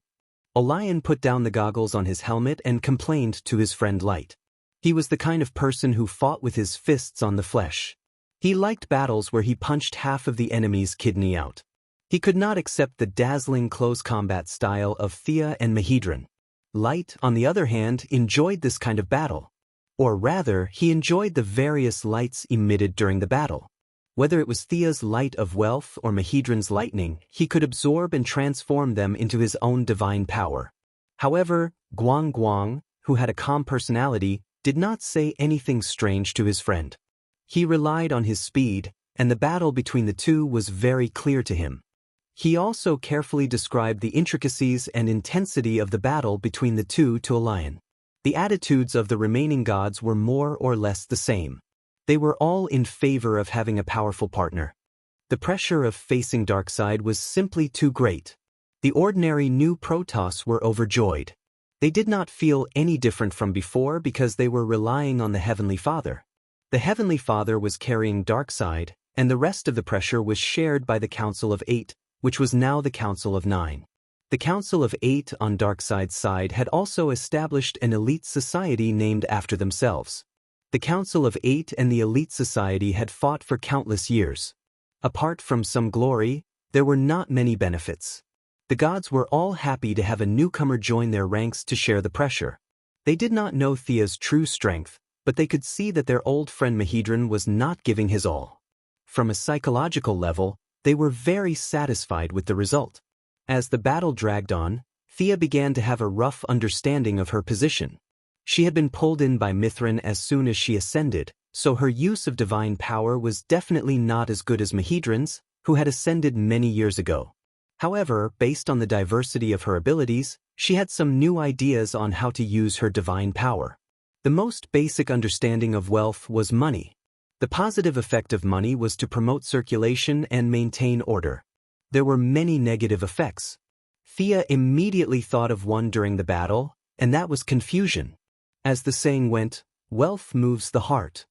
Olion put down the goggles on his helmet and complained to his friend Light. He was the kind of person who fought with his fists on the flesh. He liked battles where he punched half of the enemy's kidney out. He could not accept the dazzling close combat style of Thea and Mahidran. Light, on the other hand, enjoyed this kind of battle. Or rather, he enjoyed the various lights emitted during the battle. Whether it was Thea's light of wealth or Mahidran's lightning, he could absorb and transform them into his own divine power. However, Guang, who had a calm personality, did not say anything strange to his friend. He relied on his speed, and the battle between the two was very clear to him. He also carefully described the intricacies and intensity of the battle between the two to Olion. The attitudes of the remaining gods were more or less the same. They were all in favor of having a powerful partner. The pressure of facing Darkseid was simply too great. The ordinary new Protoss were overjoyed. They did not feel any different from before because they were relying on the Heavenly Father. The Heavenly Father was carrying Darkseid, and the rest of the pressure was shared by the Council of Eight, which was now the Council of Nine. The Council of Eight on Darkseid's side had also established an elite society named after themselves. The Council of Eight and the elite society had fought for countless years. Apart from some glory, there were not many benefits. The gods were all happy to have a newcomer join their ranks to share the pressure. They did not know Thea's true strength, but they could see that their old friend Mahidran was not giving his all. From a psychological level, they were very satisfied with the result. As the battle dragged on, Thea began to have a rough understanding of her position. She had been pulled in by Mithrin as soon as she ascended, so her use of divine power was definitely not as good as Mahidran's, who had ascended many years ago. However, based on the diversity of her abilities, she had some new ideas on how to use her divine power. The most basic understanding of wealth was money. The positive effect of money was to promote circulation and maintain order. There were many negative effects. Thea immediately thought of one during the battle, and that was confusion. As the saying went, wealth moves the heart.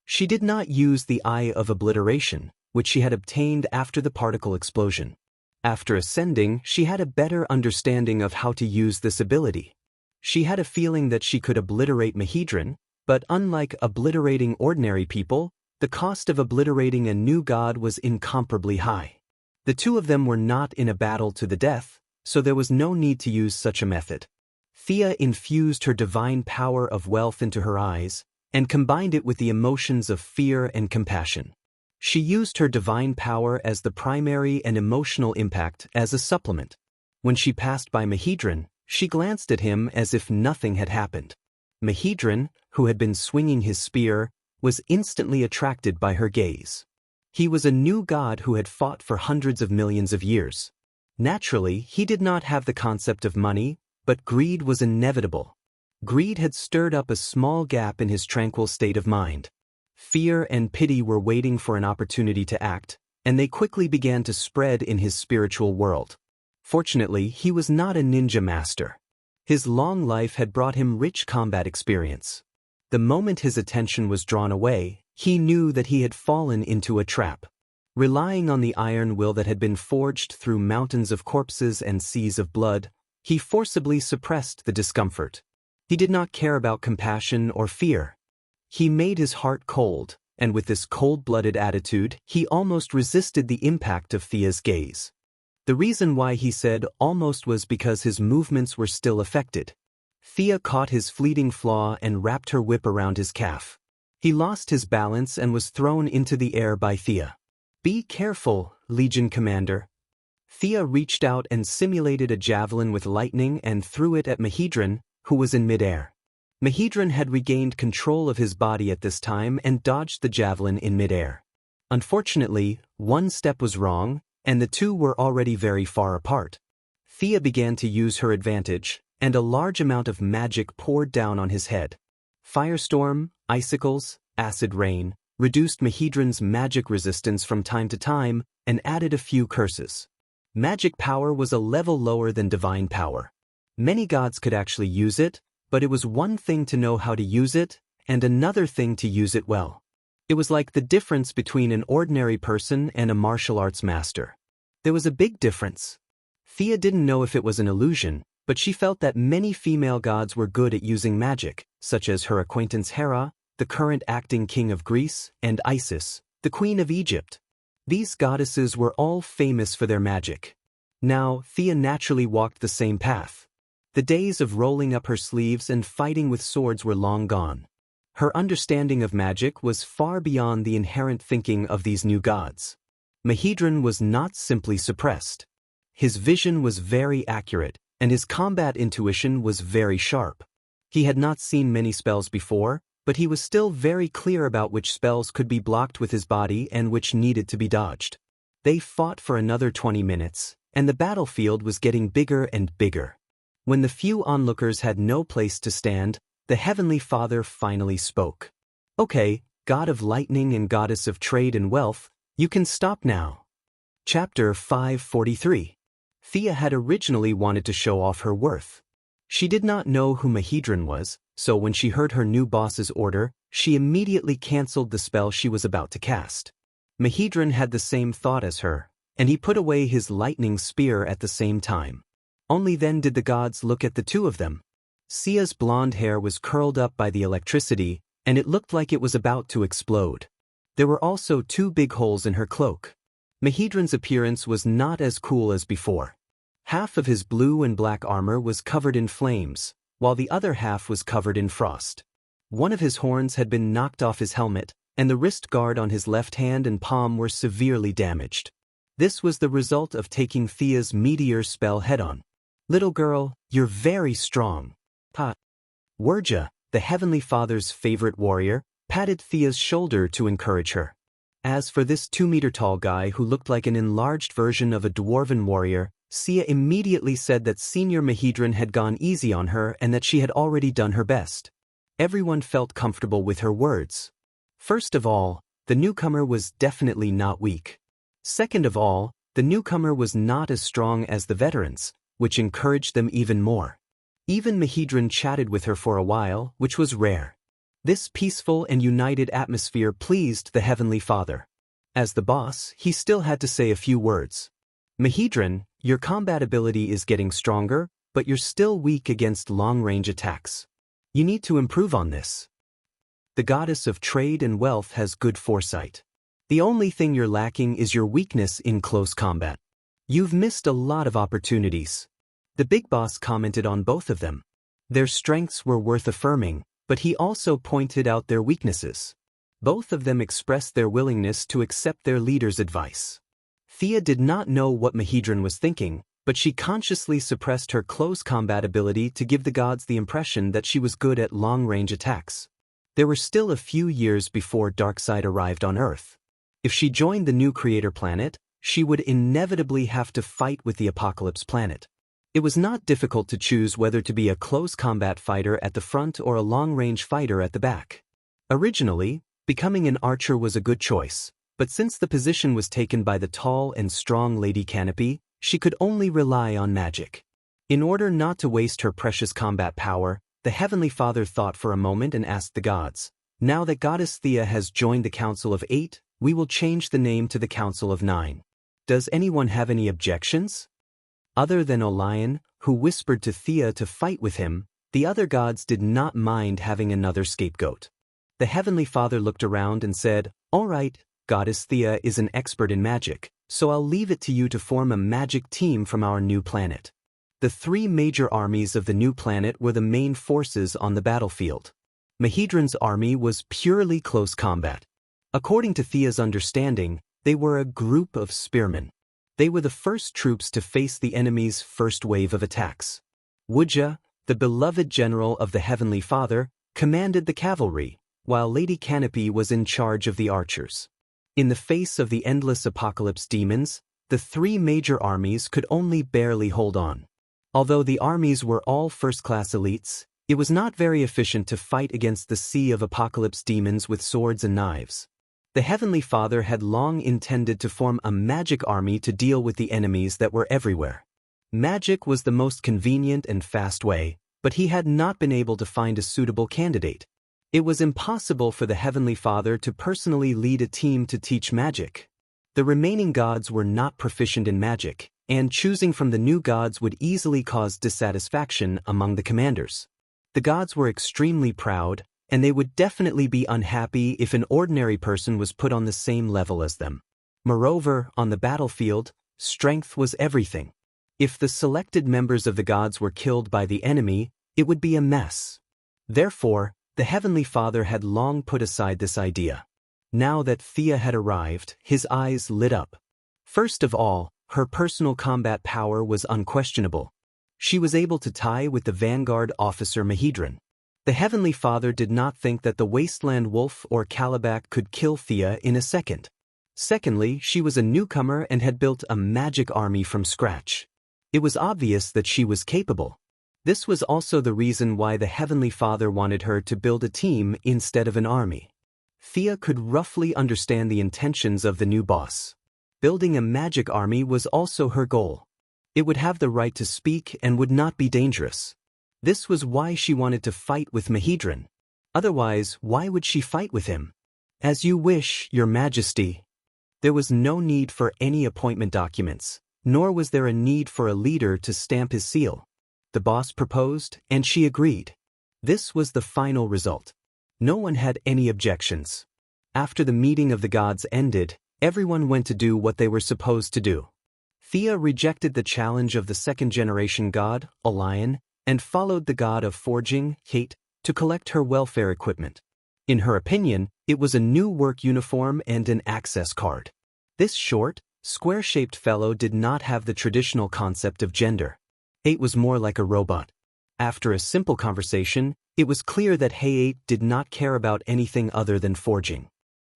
She did not use the Eye of Obliteration, which she had obtained after the particle explosion. After ascending, she had a better understanding of how to use this ability. She had a feeling that she could obliterate Mahidran, but unlike obliterating ordinary people, the cost of obliterating a new god was incomparably high. The two of them were not in a battle to the death, so there was no need to use such a method. Thea infused her divine power of wealth into her eyes, and combined it with the emotions of fear and compassion. She used her divine power as the primary and emotional impact as a supplement. When she passed by Mahidran, she glanced at him as if nothing had happened. Mahidran, who had been swinging his spear, was instantly attracted by her gaze. He was a new god who had fought for hundreds of millions of years. Naturally, he did not have the concept of money, but greed was inevitable. Greed had stirred up a small gap in his tranquil state of mind. Fear and pity were waiting for an opportunity to act, and they quickly began to spread in his spiritual world. Fortunately, he was not a ninja master. His long life had brought him rich combat experience. The moment his attention was drawn away, he knew that he had fallen into a trap. Relying on the iron will that had been forged through mountains of corpses and seas of blood, he forcibly suppressed the discomfort. He did not care about compassion or fear. He made his heart cold, and with this cold-blooded attitude, he almost resisted the impact of Thea's gaze. The reason why he said almost was because his movements were still affected. Thea caught his fleeting flaw and wrapped her whip around his calf. He lost his balance and was thrown into the air by Thea. "Be careful, Legion Commander." Thea reached out and simulated a javelin with lightning and threw it at Mahedran, who was in midair. Mahedran had regained control of his body at this time and dodged the javelin in midair. Unfortunately, one step was wrong, and the two were already very far apart. Thea began to use her advantage, and a large amount of magic poured down on his head. Firestorm, icicles, acid rain, reduced Mahedran's magic resistance from time to time, and added a few curses. Magic power was a level lower than divine power. Many gods could actually use it, but it was one thing to know how to use it, and another thing to use it well. It was like the difference between an ordinary person and a martial arts master. There was a big difference. Thea didn't know if it was an illusion, but she felt that many female gods were good at using magic, such as her acquaintance Hera, the current acting king of Greece, and Isis, the queen of Egypt. These goddesses were all famous for their magic. Now, Thea naturally walked the same path. The days of rolling up her sleeves and fighting with swords were long gone. Her understanding of magic was far beyond the inherent thinking of these new gods. Mahedran was not simply suppressed. His vision was very accurate, and his combat intuition was very sharp. He had not seen many spells before, but he was still very clear about which spells could be blocked with his body and which needed to be dodged. They fought for another 20 minutes, and the battlefield was getting bigger and bigger. When the few onlookers had no place to stand, the Heavenly Father finally spoke. "Okay, God of lightning and goddess of trade and wealth, you can stop now." Chapter 543. Thea had originally wanted to show off her worth. She did not know who Mahedran was, so when she heard her new boss's order, she immediately cancelled the spell she was about to cast. Mahedran had the same thought as her, and he put away his lightning spear at the same time. Only then did the gods look at the two of them. Sia's blonde hair was curled up by the electricity, and it looked like it was about to explode. There were also two big holes in her cloak. Mahedran's appearance was not as cool as before. Half of his blue and black armor was covered in flames, while the other half was covered in frost. One of his horns had been knocked off his helmet, and the wrist guard on his left hand and palm were severely damaged. This was the result of taking Thea's meteor spell head-on. "Little girl, you're very strong." Wurja, the Heavenly Father's favorite warrior, patted Thea's shoulder to encourage her. As for this 2-meter-tall guy who looked like an enlarged version of a dwarven warrior, Sia immediately said that Senior Mahedran had gone easy on her and that she had already done her best. Everyone felt comfortable with her words. First of all, the newcomer was definitely not weak. Second of all, the newcomer was not as strong as the veterans, which encouraged them even more. Even Mahedran chatted with her for a while, which was rare. This peaceful and united atmosphere pleased the Heavenly Father. As the boss, he still had to say a few words. "Mahedran, your combat ability is getting stronger, but you're still weak against long-range attacks. You need to improve on this. The goddess of trade and wealth has good foresight. The only thing you're lacking is your weakness in close combat. You've missed a lot of opportunities." The big boss commented on both of them. Their strengths were worth affirming, but he also pointed out their weaknesses. Both of them expressed their willingness to accept their leader's advice. Thea did not know what Mahedran was thinking, but she consciously suppressed her close combat ability to give the gods the impression that she was good at long-range attacks. There were still a few years before Darkseid arrived on Earth. If she joined the new creator planet, she would inevitably have to fight with the Apocalypse planet. It was not difficult to choose whether to be a close combat fighter at the front or a long-range fighter at the back. Originally, becoming an archer was a good choice, but since the position was taken by the tall and strong Lady Canopy, she could only rely on magic. In order not to waste her precious combat power, the Heavenly Father thought for a moment and asked the gods, "Now that Goddess Thea has joined the Council of 8, we will change the name to the Council of 9. Does anyone have any objections?" Other than Olion, who whispered to Thea to fight with him, the other gods did not mind having another scapegoat. The Heavenly Father looked around and said, "All right, Goddess Thea is an expert in magic, so I'll leave it to you to form a magic team from our new planet." The three major armies of the new planet were the main forces on the battlefield. Mahidran's army was purely close combat. According to Thea's understanding, they were a group of spearmen. They were the first troops to face the enemy's first wave of attacks. Wuxia, the beloved general of the Heavenly Father, commanded the cavalry, while Lady Canopy was in charge of the archers. In the face of the endless apocalypse demons, the three major armies could only barely hold on. Although the armies were all first-class elites, it was not very efficient to fight against the sea of apocalypse demons with swords and knives. The Heavenly Father had long intended to form a magic army to deal with the enemies that were everywhere. Magic was the most convenient and fast way, but he had not been able to find a suitable candidate. It was impossible for the Heavenly Father to personally lead a team to teach magic. The remaining gods were not proficient in magic, and choosing from the new gods would easily cause dissatisfaction among the commanders. The gods were extremely proud, and they would definitely be unhappy if an ordinary person was put on the same level as them. Moreover, on the battlefield, strength was everything. If the selected members of the gods were killed by the enemy, it would be a mess. Therefore, the Heavenly Father had long put aside this idea. Now that Thea had arrived, his eyes lit up. First of all, her personal combat power was unquestionable. She was able to tie with the vanguard officer Mahidran. The Heavenly Father did not think that the Wasteland Wolf or Calabac could kill Thea in a second. Secondly, she was a newcomer and had built a magic army from scratch. It was obvious that she was capable. This was also the reason why the Heavenly Father wanted her to build a team instead of an army. Thea could roughly understand the intentions of the new boss. Building a magic army was also her goal. It would have the right to speak and would not be dangerous. This was why she wanted to fight with Mahidran. Otherwise, why would she fight with him? As you wish, Your Majesty. There was no need for any appointment documents, nor was there a need for a leader to stamp his seal. The boss proposed, and she agreed. This was the final result. No one had any objections. After the meeting of the gods ended, everyone went to do what they were supposed to do. Thea rejected the challenge of the second-generation god, a lion, and followed the god of forging, Kate, to collect her welfare equipment. In her opinion, it was a new work uniform and an access card. This short, square-shaped fellow did not have the traditional concept of gender. Kate was more like a robot. After a simple conversation, it was clear that Hayate did not care about anything other than forging.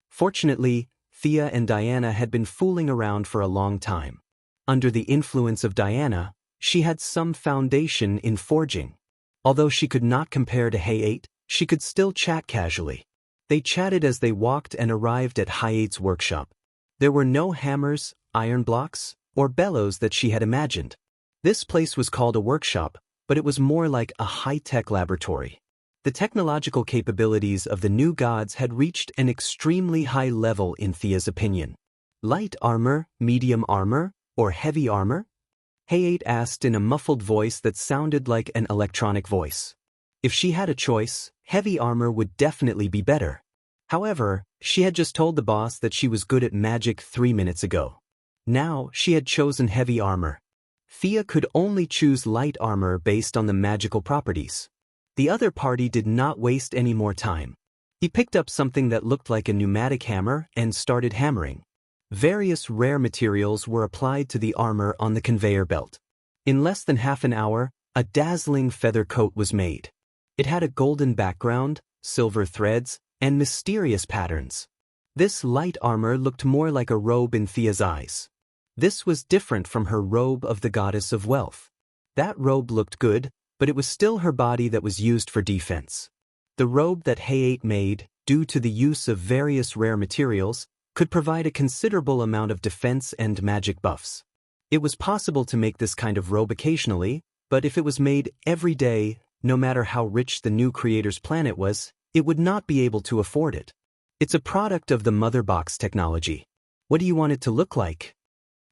Fortunately, Thea and Diana had been fooling around for a long time. Under the influence of Diana, she had some foundation in forging. Although she could not compare to Hayate, she could still chat casually. They chatted as they walked and arrived at Hayate's workshop. There were no hammers, iron blocks, or bellows that she had imagined. This place was called a workshop, but it was more like a high-tech laboratory. The technological capabilities of the new gods had reached an extremely high level in Thea's opinion. Light armor, medium armor, or heavy armor? Hayate asked in a muffled voice that sounded like an electronic voice. If she had a choice, heavy armor would definitely be better. However, she had just told the boss that she was good at magic 3 minutes ago. Now, she had chosen heavy armor. Thea could only choose light armor based on the magical properties. The other party did not waste any more time. He picked up something that looked like a pneumatic hammer and started hammering. Various rare materials were applied to the armor on the conveyor belt. In less than half an hour, a dazzling feather coat was made. It had a golden background, silver threads, and mysterious patterns. This light armor looked more like a robe in Thea's eyes. This was different from her robe of the goddess of wealth. That robe looked good, but it was still her body that was used for defense. The robe that Hayate made, due to the use of various rare materials, could provide a considerable amount of defense and magic buffs. It was possible to make this kind of robe occasionally, but if it was made every day, no matter how rich the new creator's planet was, it would not be able to afford it. It's a product of the mother box technology. What do you want it to look like?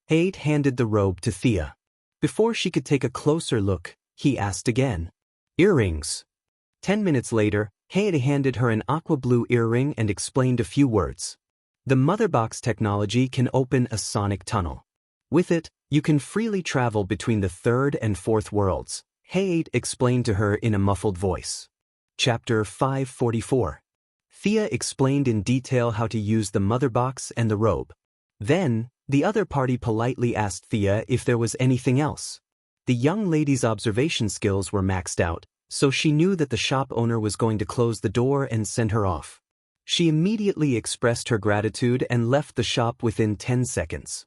Hayate handed the robe to Thea. Before she could take a closer look, he asked again. Earrings. 10 minutes later, Hayate handed her an aqua blue earring and explained a few words. The mother box technology can open a sonic tunnel. With it, you can freely travel between the third and fourth worlds, Hayate explained to her in a muffled voice. Chapter 544. Thea explained in detail how to use the mother box and the robe. Then, the other party politely asked Thea if there was anything else. The young lady's observation skills were maxed out, so she knew that the shop owner was going to close the door and send her off. She immediately expressed her gratitude and left the shop within 10 seconds.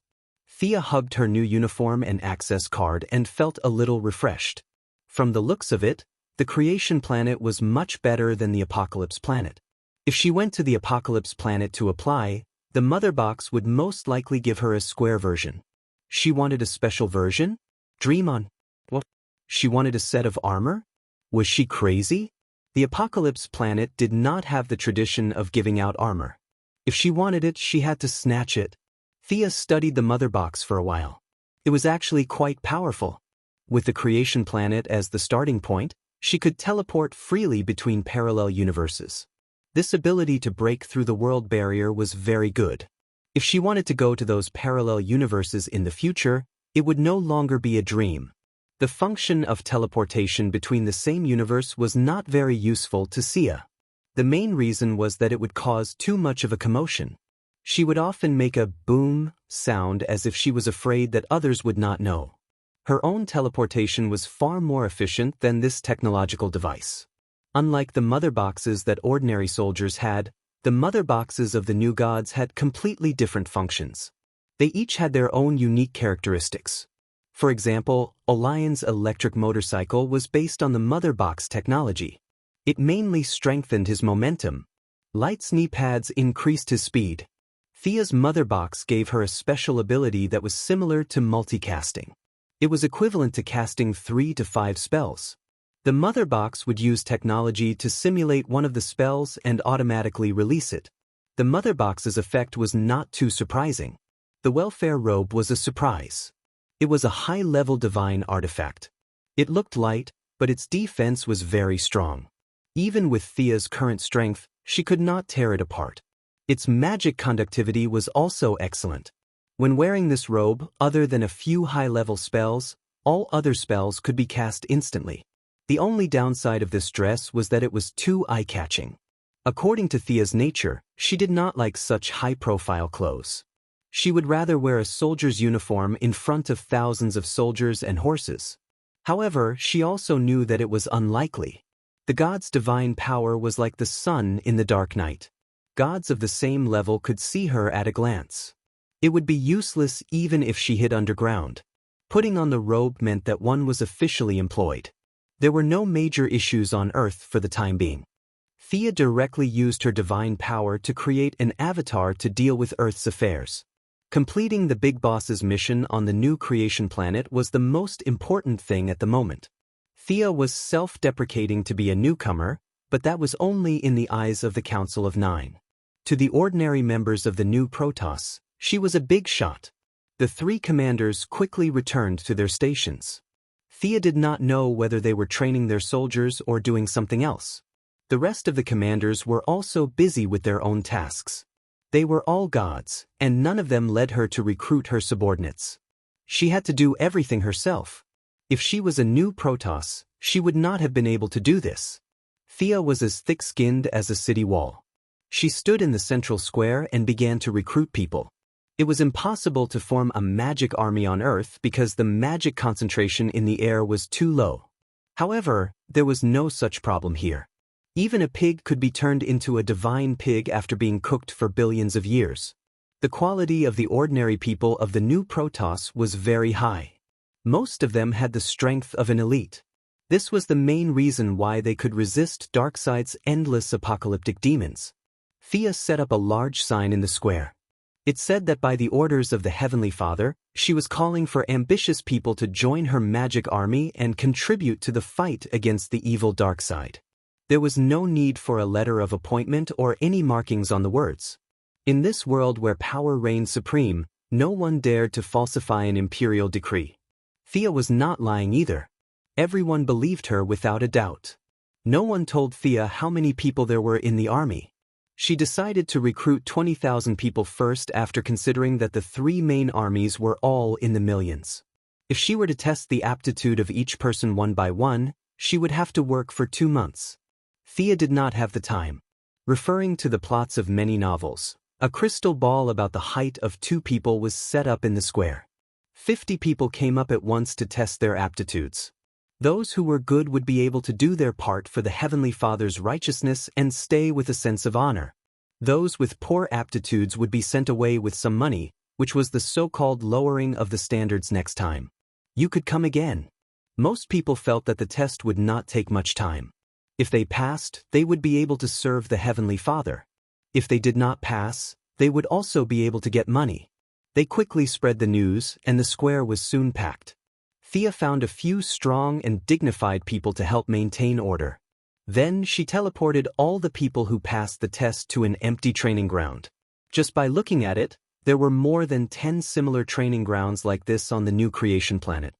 Thea hugged her new uniform and access card and felt a little refreshed. From the looks of it, the creation planet was much better than the apocalypse planet. If she went to the apocalypse planet to apply, the mother box would most likely give her a square version. She wanted a special version? Dream on. What? She wanted a set of armor? Was she crazy? The apocalypse planet did not have the tradition of giving out armor. If she wanted it, she had to snatch it. Thea studied the mother box for a while. It was actually quite powerful. With the creation planet as the starting point, she could teleport freely between parallel universes. This ability to break through the world barrier was very good. If she wanted to go to those parallel universes in the future, it would no longer be a dream. The function of teleportation between the same universe was not very useful to Thea. The main reason was that it would cause too much of a commotion. She would often make a boom sound as if she was afraid that others would not know. Her own teleportation was far more efficient than this technological device. Unlike the mother boxes that ordinary soldiers had, the mother boxes of the new gods had completely different functions. They each had their own unique characteristics. For example, Orion's electric motorcycle was based on the mother box technology. It mainly strengthened his momentum. Light's knee pads increased his speed. Thea's mother box gave her a special ability that was similar to multicasting. It was equivalent to casting 3 to 5 spells. The mother box would use technology to simulate one of the spells and automatically release it. The mother box's effect was not too surprising. The welfare robe was a surprise. It was a high-level divine artifact. It looked light, but its defense was very strong. Even with Thea's current strength, she could not tear it apart. Its magic conductivity was also excellent. When wearing this robe, other than a few high-level spells, all other spells could be cast instantly. The only downside of this dress was that it was too eye-catching. According to Thea's nature, she did not like such high-profile clothes. She would rather wear a soldier's uniform in front of thousands of soldiers and horses. However, she also knew that it was unlikely. The god's divine power was like the sun in the dark night. Gods of the same level could see her at a glance. It would be useless even if she hid underground. Putting on the robe meant that one was officially employed. There were no major issues on Earth for the time being. Thea directly used her divine power to create an avatar to deal with Earth's affairs. Completing the Big Boss's mission on the new creation planet was the most important thing at the moment. Thea was self-deprecating to be a newcomer, but that was only in the eyes of the Council of Nine. To the ordinary members of the new Protoss, she was a big shot. The 3 commanders quickly returned to their stations. Thea did not know whether they were training their soldiers or doing something else. The rest of the commanders were also busy with their own tasks. They were all gods, and none of them led her to recruit her subordinates. She had to do everything herself. If she was a new Protoss, she would not have been able to do this. Thea was as thick-skinned as a city wall. She stood in the central square and began to recruit people. It was impossible to form a magic army on Earth because the magic concentration in the air was too low. However, there was no such problem here. Even a pig could be turned into a divine pig after being cooked for billions of years. The quality of the ordinary people of the new Protoss was very high. Most of them had the strength of an elite. This was the main reason why they could resist Darkseid's endless apocalyptic demons. Thea set up a large sign in the square. It said that by the orders of the Heavenly Father, she was calling for ambitious people to join her magic army and contribute to the fight against the evil Darkseid. There was no need for a letter of appointment or any markings on the words. In this world where power reigned supreme, no one dared to falsify an imperial decree. Thea was not lying either. Everyone believed her without a doubt. No one told Thea how many people there were in the army. She decided to recruit 20,000 people first after considering that the 3 main armies were all in the millions. If she were to test the aptitude of each person one by one, she would have to work for 2 months. Thea did not have the time. Referring to the plots of many novels, a crystal ball about the height of 2 people was set up in the square. 50 people came up at once to test their aptitudes. Those who were good would be able to do their part for the Heavenly Father's righteousness and stay with a sense of honor. Those with poor aptitudes would be sent away with some money, which was the so-called lowering of the standards next time. You could come again. Most people felt that the test would not take much time. If they passed, they would be able to serve the Heavenly Father. If they did not pass, they would also be able to get money. They quickly spread the news, and the square was soon packed. Thea found a few strong and dignified people to help maintain order. Then she teleported all the people who passed the test to an empty training ground. Just by looking at it, there were more than 10 similar training grounds like this on the new creation planet.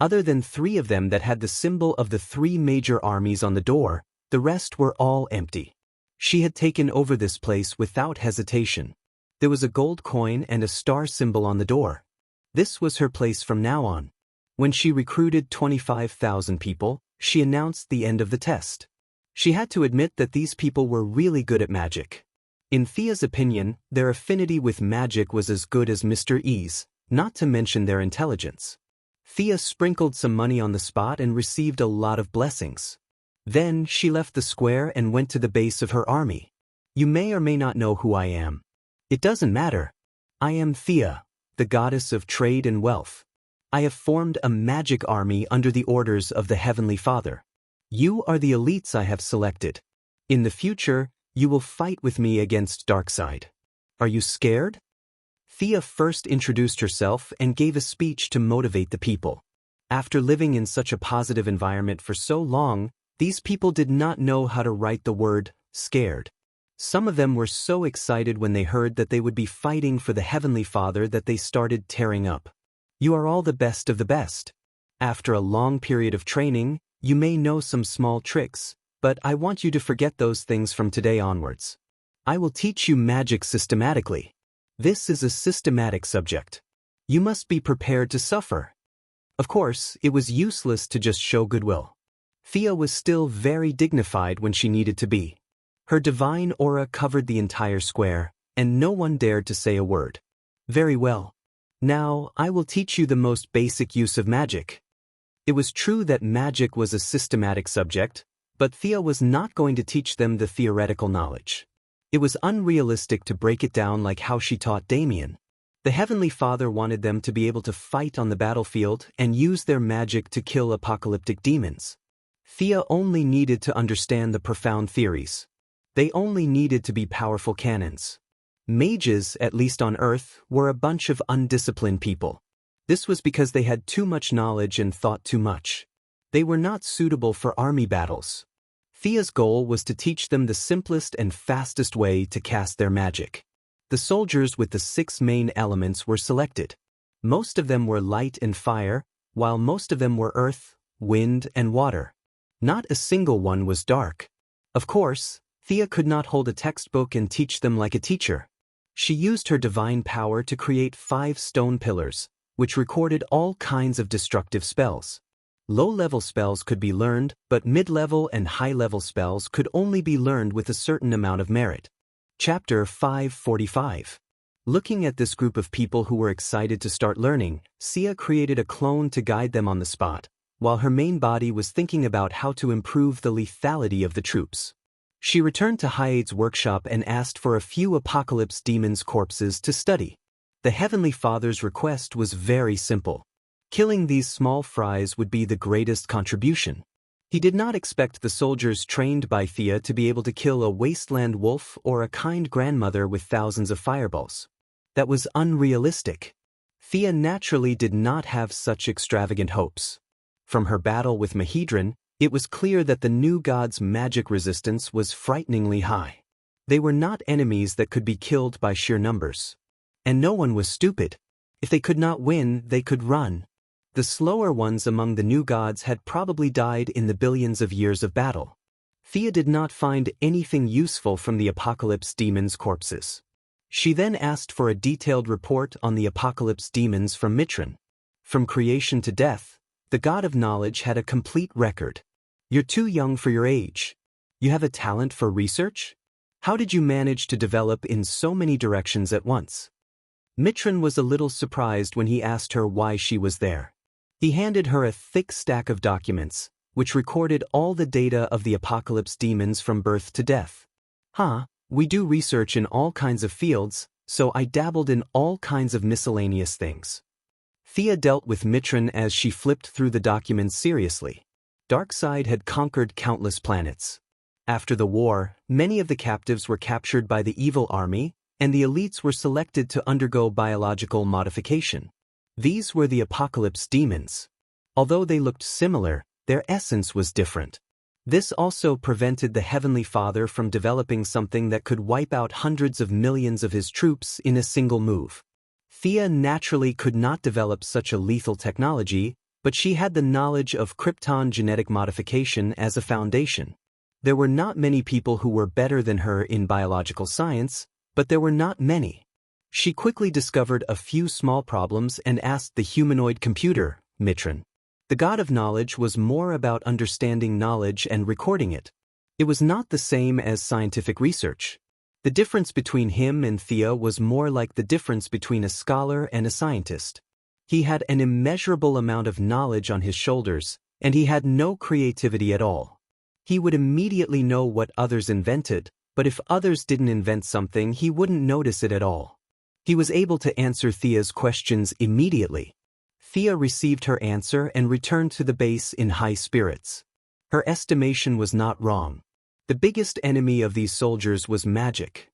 Other than 3 of them that had the symbol of the 3 major armies on the door, the rest were all empty. She had taken over this place without hesitation. There was a gold coin and a star symbol on the door. This was her place from now on. When she recruited 25,000 people, she announced the end of the test. She had to admit that these people were really good at magic. In Thea's opinion, their affinity with magic was as good as Mr. E's, not to mention their intelligence. Thea sprinkled some money on the spot and received a lot of blessings. Then she left the square and went to the base of her army. You may or may not know who I am. It doesn't matter. I am Thea, the goddess of trade and wealth. I have formed a magic army under the orders of the Heavenly Father. You are the elites I have selected. In the future, you will fight with me against Darkside. Are you scared? Thea first introduced herself and gave a speech to motivate the people. After living in such a positive environment for so long, these people did not know how to write the word scared. Some of them were so excited when they heard that they would be fighting for the Heavenly Father that they started tearing up. You are all the best of the best. After a long period of training, you may know some small tricks, but I want you to forget those things from today onwards. I will teach you magic systematically. This is a systematic subject. You must be prepared to suffer. Of course, it was useless to just show goodwill. Thea was still very dignified when she needed to be. Her divine aura covered the entire square, and no one dared to say a word. Very well. Now, I will teach you the most basic use of magic. It was true that magic was a systematic subject, but Thea was not going to teach them the theoretical knowledge. It was unrealistic to break it down like how she taught Damien. The Heavenly Father wanted them to be able to fight on the battlefield and use their magic to kill apocalyptic demons. Thea only needed to understand the profound theories. They only needed to be powerful cannons. Mages, at least on Earth, were a bunch of undisciplined people. This was because they had too much knowledge and thought too much. They were not suitable for army battles. Thea's goal was to teach them the simplest and fastest way to cast their magic. The soldiers with the 6 main elements were selected. Most of them were light and fire, while most of them were earth, wind, and water. Not a single one was dark. Of course, Thea could not hold a textbook and teach them like a teacher. She used her divine power to create 5 stone pillars, which recorded all kinds of destructive spells. Low-level spells could be learned, but mid-level and high-level spells could only be learned with a certain amount of merit. Chapter 545. Looking at this group of people who were excited to start learning, Sia created a clone to guide them on the spot, while her main body was thinking about how to improve the lethality of the troops. She returned to Hyade's workshop and asked for a few apocalypse demons' corpses to study. The Heavenly Father's request was very simple. Killing these small fries would be the greatest contribution. He did not expect the soldiers trained by Thea to be able to kill a wasteland wolf or a kind grandmother with thousands of fireballs. That was unrealistic. Thea naturally did not have such extravagant hopes. From her battle with Mahedran, it was clear that the new god's magic resistance was frighteningly high. They were not enemies that could be killed by sheer numbers. And no one was stupid. If they could not win, they could run. The slower ones among the new gods had probably died in the billions of years of battle. Thea did not find anything useful from the apocalypse demons' corpses. She then asked for a detailed report on the apocalypse demons from Mitran. From creation to death, the god of knowledge had a complete record. You're too young for your age. You have a talent for research? How did you manage to develop in so many directions at once? Mitran was a little surprised when he asked her why she was there. He handed her a thick stack of documents, which recorded all the data of the apocalypse demons from birth to death. We do research in all kinds of fields, so I dabbled in all kinds of miscellaneous things. Thea dealt with Mitran as she flipped through the documents seriously. Darkseid had conquered countless planets. After the war, many of the captives were captured by the evil army, and the elites were selected to undergo biological modification. These were the apocalypse demons. Although they looked similar, their essence was different. This also prevented the Heavenly Father from developing something that could wipe out hundreds of millions of his troops in a single move. Thea naturally could not develop such a lethal technology, but she had the knowledge of Krypton genetic modification as a foundation. There were not many people who were better than her in biological science, but there were not many. She quickly discovered a few small problems and asked the humanoid computer, Mitran. The god of knowledge was more about understanding knowledge and recording it. It was not the same as scientific research. The difference between him and Thea was more like the difference between a scholar and a scientist. He had an immeasurable amount of knowledge on his shoulders, and he had no creativity at all. He would immediately know what others invented, but if others didn't invent something, he wouldn't notice it at all. He was able to answer Thea's questions immediately. Thea received her answer and returned to the base in high spirits. Her estimation was not wrong. The biggest enemy of these soldiers was magic.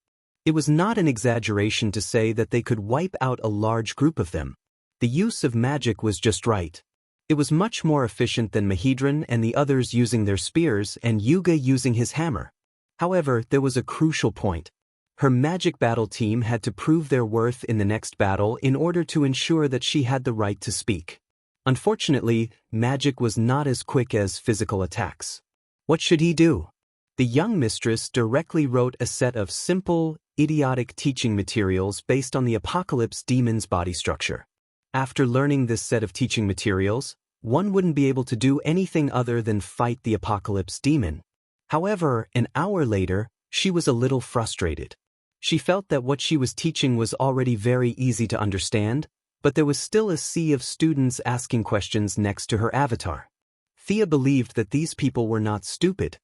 It was not an exaggeration to say that they could wipe out a large group of them. The use of magic was just right. It was much more efficient than Mahedran and the others using their spears and Yuga using his hammer. However, there was a crucial point. Her magic battle team had to prove their worth in the next battle in order to ensure that she had the right to speak. Unfortunately, magic was not as quick as physical attacks. What should he do? The young mistress directly wrote a set of simple, idiotic teaching materials based on the apocalypse demon's body structure. After learning this set of teaching materials, one wouldn't be able to do anything other than fight the apocalypse demon. However, an hour later, she was a little frustrated. She felt that what she was teaching was already very easy to understand, but there was still a sea of students asking questions next to her avatar. Thea believed that these people were not stupid.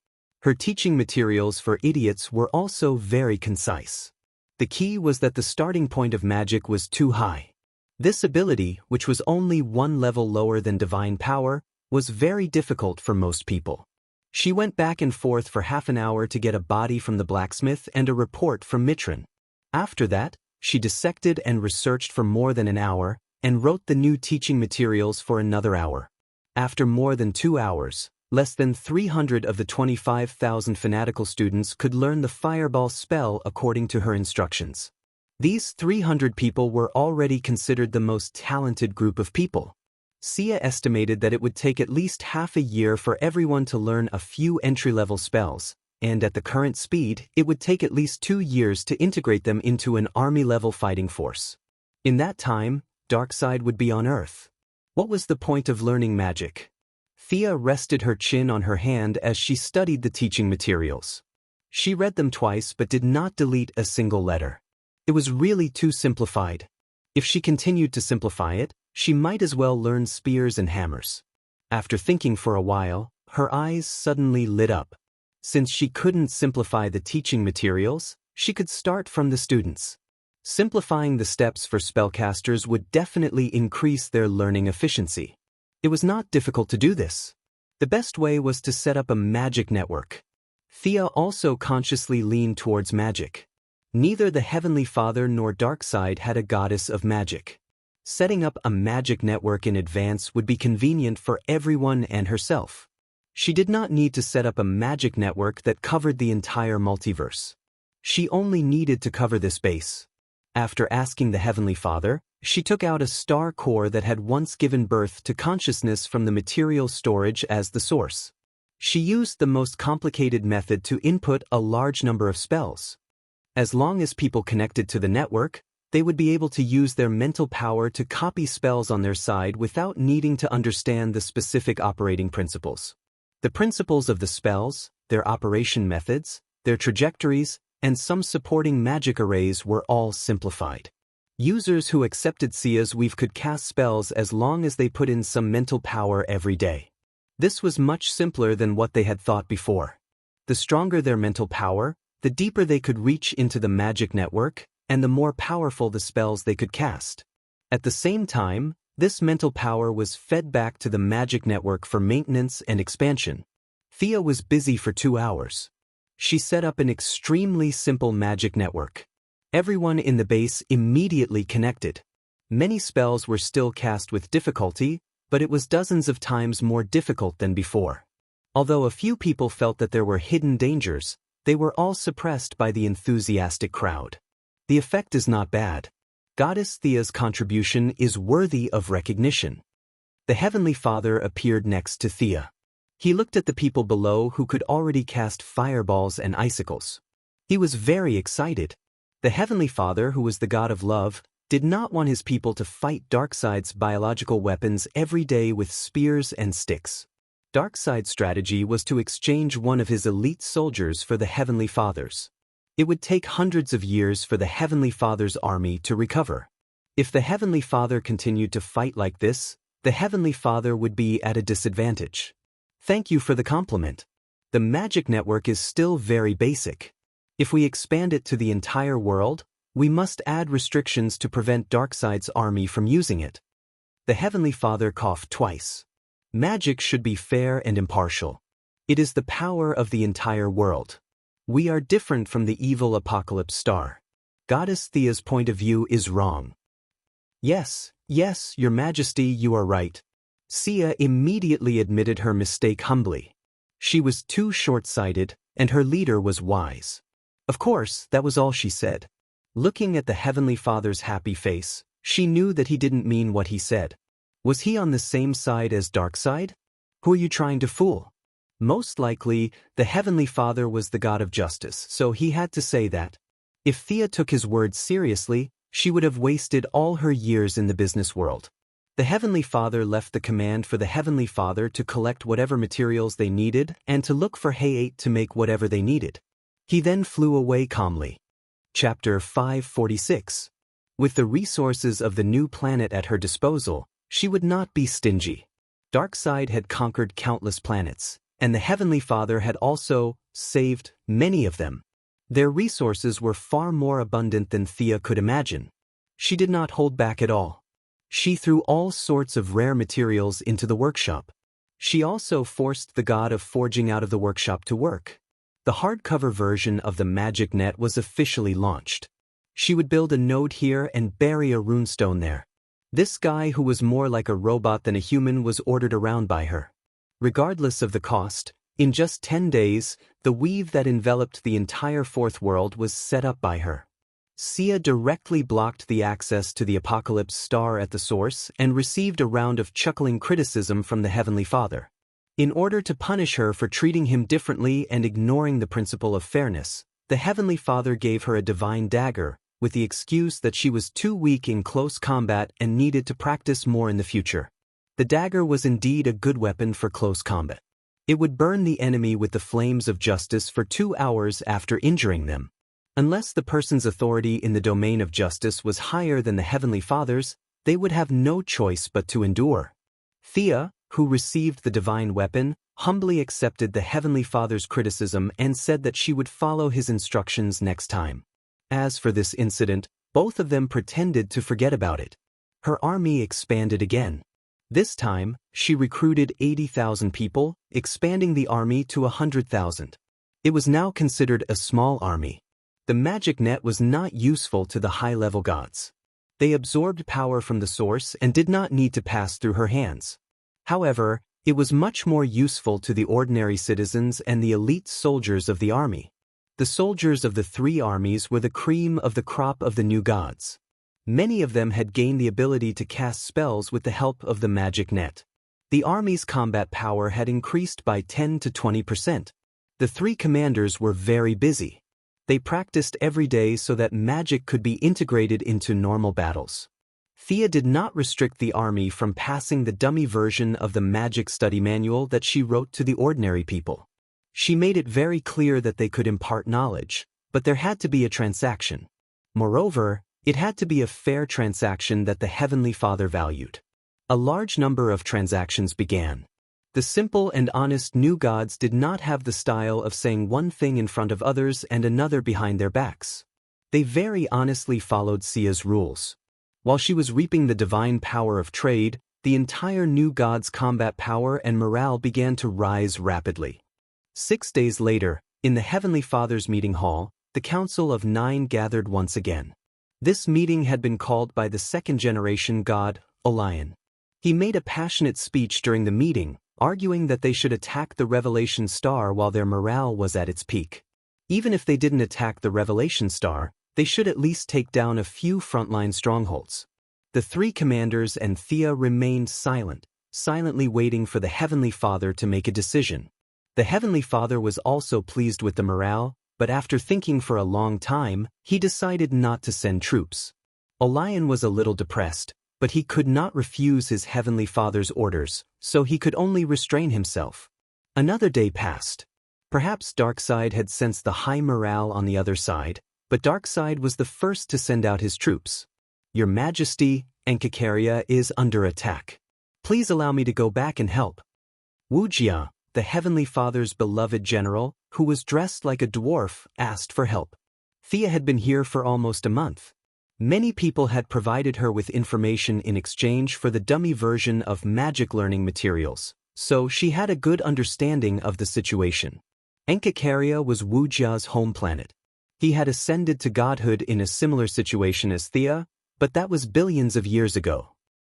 Her teaching materials for idiots were also very concise. The key was that the starting point of magic was too high. This ability, which was only one level lower than divine power, was very difficult for most people. She went back and forth for half an hour to get a body from the blacksmith and a report from Mitran. After that, she dissected and researched for more than an hour, and wrote the new teaching materials for another hour. After more than 2 hours, less than 300 of the 25,000 fanatical students could learn the fireball spell according to her instructions. These 300 people were already considered the most talented group of people. Sia estimated that it would take at least half a year for everyone to learn a few entry-level spells, and at the current speed, it would take at least 2 years to integrate them into an army-level fighting force. In that time, Darkseid would be on Earth. What was the point of learning magic? Thea rested her chin on her hand as she studied the teaching materials. She read them twice but did not delete a single letter. It was really too simplified. If she continued to simplify it, she might as well learn spears and hammers. After thinking for a while, her eyes suddenly lit up. Since she couldn't simplify the teaching materials, she could start from the students. Simplifying the steps for spellcasters would definitely increase their learning efficiency. It was not difficult to do this. The best way was to set up a magic network. Thea also consciously leaned towards magic. Neither the Heavenly Father nor Darkseid had a goddess of magic. Setting up a magic network in advance would be convenient for everyone and herself. She did not need to set up a magic network that covered the entire multiverse. She only needed to cover this base. After asking the Heavenly Father, she took out a star core that had once given birth to consciousness from the material storage as the source. She used the most complicated method to input a large number of spells. As long as people connected to the network, they would be able to use their mental power to copy spells on their side without needing to understand the specific operating principles. The principles of the spells, their operation methods, their trajectories, and some supporting magic arrays were all simplified. Users who accepted Xia's weave could cast spells as long as they put in some mental power every day. This was much simpler than what they had thought before. The stronger their mental power, the deeper they could reach into the magic network, and the more powerful the spells they could cast. At the same time, this mental power was fed back to the magic network for maintenance and expansion. Thea was busy for 2 hours. She set up an extremely simple magic network. Everyone in the base immediately connected. Many spells were still cast with difficulty, but it was dozens of times more difficult than before. Although a few people felt that there were hidden dangers, they were all suppressed by the enthusiastic crowd. The effect is not bad. Goddess Thea's contribution is worthy of recognition. The Heavenly Father appeared next to Thea. He looked at the people below who could already cast fireballs and icicles. He was very excited. The Heavenly Father, who was the god of love, did not want his people to fight Darkseid's biological weapons every day with spears and sticks. Darkseid's strategy was to exchange one of his elite soldiers for the Heavenly Father's. It would take hundreds of years for the Heavenly Father's army to recover. If the Heavenly Father continued to fight like this, the Heavenly Father would be at a disadvantage. Thank you for the compliment. The magic network is still very basic. If we expand it to the entire world, we must add restrictions to prevent Darkseid's army from using it. The Heavenly Father coughed twice. Magic should be fair and impartial. It is the power of the entire world. We are different from the evil apocalypse star. Goddess Thea's point of view is wrong. Yes, Your Majesty, you are right. Xia immediately admitted her mistake humbly. She was too short-sighted, and her leader was wise. Of course, that was all she said. Looking at the Heavenly Father's happy face, she knew that he didn't mean what he said. Was he on the same side as Darkseid? Who are you trying to fool? Most likely, the Heavenly Father was the god of justice, so he had to say that. If Thea took his words seriously, she would have wasted all her years in the business world. The Heavenly Father left the command for the Heavenly Father to collect whatever materials they needed and to look for Hay-8 to make whatever they needed. He then flew away calmly. Chapter 546. With the resources of the new planet at her disposal, she would not be stingy. Darkseid had conquered countless planets, and the Heavenly Father had also saved many of them. Their resources were far more abundant than Thea could imagine. She did not hold back at all. She threw all sorts of rare materials into the workshop. She also forced the god of forging out of the workshop to work. The hardcover version of the magic net was officially launched. She would build a node here and bury a runestone there. This guy, who was more like a robot than a human, was ordered around by her. Regardless of the cost, in just 10 days, the weave that enveloped the entire fourth world was set up by her. Xia directly blocked the access to the Apocalypse Star at the source and received a round of chuckling criticism from the Heavenly Father. In order to punish her for treating him differently and ignoring the principle of fairness, the Heavenly Father gave her a divine dagger, with the excuse that she was too weak in close combat and needed to practice more in the future. The dagger was indeed a good weapon for close combat. It would burn the enemy with the flames of justice for 2 hours after injuring them. Unless the person's authority in the domain of justice was higher than the Heavenly Father's, they would have no choice but to endure. Thea, who received the divine weapon, humbly accepted the Heavenly Father's criticism and said that she would follow his instructions next time. As for this incident, both of them pretended to forget about it. Her army expanded again. This time, she recruited 80,000 people, expanding the army to 100,000. It was now considered a small army. The magic net was not useful to the high-level gods. They absorbed power from the source and did not need to pass through her hands. However, it was much more useful to the ordinary citizens and the elite soldiers of the army. The soldiers of the 3 armies were the cream of the crop of the new gods. Many of them had gained the ability to cast spells with the help of the magic net. The army's combat power had increased by 10 to 20%. The 3 commanders were very busy. They practiced every day so that magic could be integrated into normal battles. Thea did not restrict the army from passing the dummy version of the magic study manual that she wrote to the ordinary people. She made it very clear that they could impart knowledge, but there had to be a transaction. Moreover, it had to be a fair transaction that the Heavenly Father valued. A large number of transactions began. The simple and honest new gods did not have the style of saying one thing in front of others and another behind their backs. They very honestly followed Xia's rules. While she was reaping the divine power of trade, the entire new god's combat power and morale began to rise rapidly. 6 days later, in the Heavenly Father's meeting hall, the Council of Nine gathered once again. This meeting had been called by the second-generation god, Orion. He made a passionate speech during the meeting, arguing that they should attack the Revelation Star while their morale was at its peak. Even if they didn't attack the Revelation Star, they should at least take down a few frontline strongholds. The three commanders and Thea remained silently waiting for the Heavenly Father to make a decision. The Heavenly Father was also pleased with the morale, but after thinking for a long time, he decided not to send troops. Orion was a little depressed, but he could not refuse his Heavenly Father's orders, so he could only restrain himself. Another day passed. Perhaps Darkseid had sensed the high morale on the other side, but Darkseid was the first to send out his troops. "Your Majesty, Xianxia is under attack. Please allow me to go back and help." Wuxia, the Heavenly Father's beloved general, who was dressed like a dwarf, asked for help. Thea had been here for almost a month. Many people had provided her with information in exchange for the dummy version of magic learning materials, so she had a good understanding of the situation. Xianxia was Wuxia's home planet. He had ascended to godhood in a similar situation as Thea, but that was billions of years ago.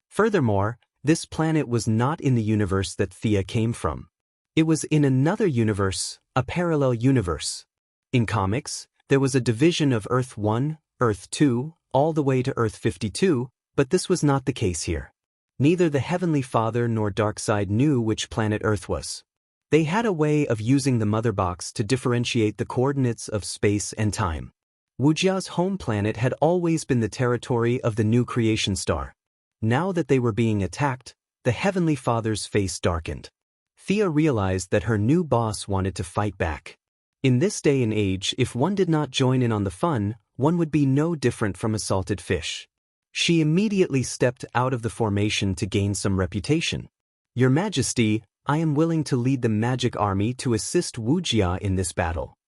Furthermore, this planet was not in the universe that Thea came from. It was in another universe, a parallel universe. In comics, there was a division of Earth 1, Earth 2, all the way to Earth 52, but this was not the case here. Neither the Heavenly Father nor Darkseid knew which planet Earth was. They had a way of using the mother box to differentiate the coordinates of space and time. Wuxia's home planet had always been the territory of the new creation star. Now that they were being attacked, the Heavenly Father's face darkened. Thea realized that her new boss wanted to fight back. In this day and age, if one did not join in on the fun, one would be no different from a salted fish. She immediately stepped out of the formation to gain some reputation. "Your Majesty, I am willing to lead the magic army to assist Wuxia in this battle."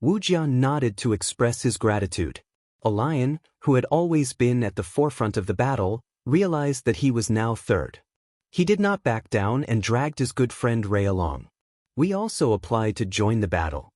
Wuxia nodded to express his gratitude. Orion, who had always been at the forefront of the battle, realized that he was now third. He did not back down and dragged his good friend Ray along. "We also applied to join the battle."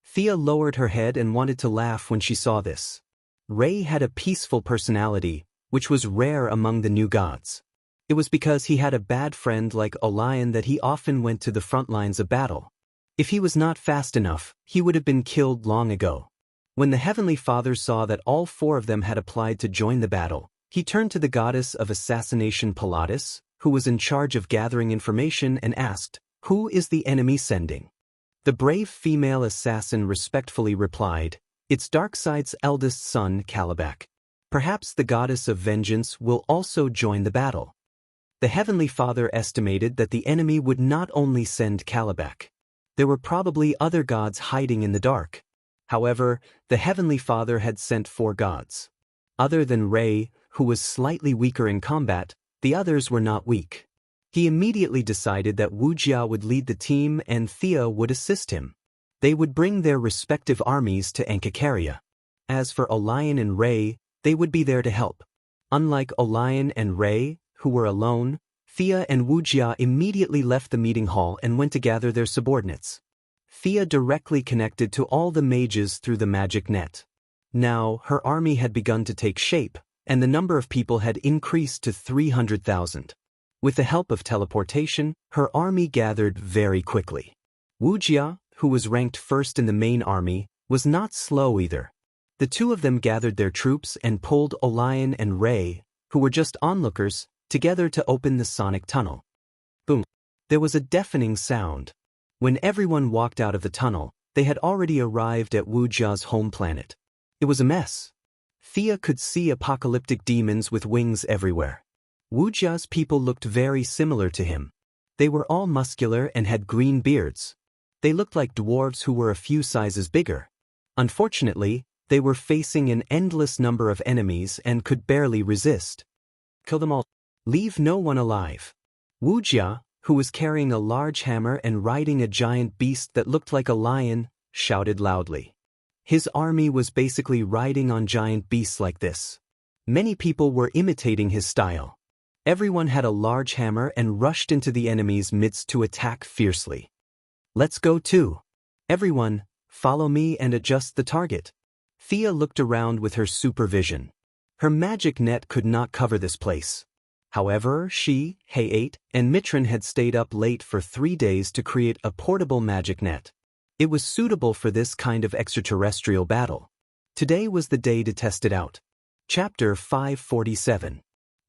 Thea lowered her head and wanted to laugh when she saw this. Ray had a peaceful personality, which was rare among the new gods. It was because he had a bad friend like Orion that he often went to the front lines of battle. If he was not fast enough, he would have been killed long ago. When the Heavenly Father saw that all four of them had applied to join the battle, he turned to the goddess of assassination Pilatus, who was in charge of gathering information, and asked, "Who is the enemy sending?" The brave female assassin respectfully replied, "It's Darkseid's eldest son, Kalibak. Perhaps the goddess of vengeance will also join the battle." The Heavenly Father estimated that the enemy would not only send Kalibak. There were probably other gods hiding in the dark. However, the Heavenly Father had sent 4 gods. Other than Ray, who was slightly weaker in combat, the others were not weak. He immediately decided that Wuxia would lead the team and Thea would assist him. They would bring their respective armies to Xianxia. As for Orion and Ray, they would be there to help. Unlike Orion and Ray, who were alone, Thea and Wuxia immediately left the meeting hall and went to gather their subordinates. Thea directly connected to all the mages through the magic net. Now, her army had begun to take shape, and the number of people had increased to 300,000. With the help of teleportation, her army gathered very quickly. Wuxia, who was ranked first in the main army, was not slow either. The two of them gathered their troops and pulled Orion and Ray, who were just onlookers, together to open the sonic tunnel. Boom! There was a deafening sound. When everyone walked out of the tunnel, they had already arrived at Wuxia's home planet. It was a mess. Thea could see apocalyptic demons with wings everywhere. Wuxia's people looked very similar to him. They were all muscular and had green beards. They looked like dwarves who were a few sizes bigger. Unfortunately, they were facing an endless number of enemies and could barely resist. Kill them all. Leave no one alive. Wuxia, who was carrying a large hammer and riding a giant beast that looked like a lion, shouted loudly. His army was basically riding on giant beasts like this. Many people were imitating his style. Everyone had a large hammer and rushed into the enemy's midst to attack fiercely. Let's go too. Everyone, follow me and adjust the target. Thea looked around with her supervision. Her magic net could not cover this place. However, she, Hayate, and Mitrin had stayed up late for 3 days to create a portable magic net. It was suitable for this kind of extraterrestrial battle. Today was the day to test it out. Chapter 547.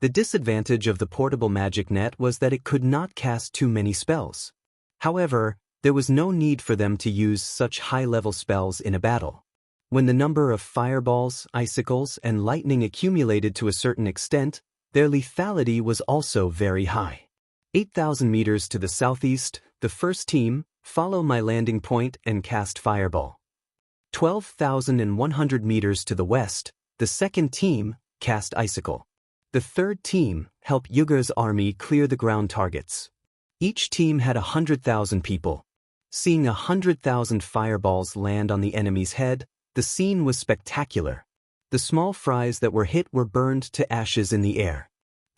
The disadvantage of the portable magic net was that it could not cast too many spells. However, there was no need for them to use such high-level spells in a battle. When the number of fireballs, icicles, and lightning accumulated to a certain extent, their lethality was also very high. 8,000 meters to the southeast, the first team, follow my landing point and cast fireball. 12,100 meters to the west, the second team, cast icicle. The third team, help Yuga's army clear the ground targets. Each team had 100,000 people. Seeing 100,000 fireballs land on the enemy's head, the scene was spectacular. The small fries that were hit were burned to ashes in the air.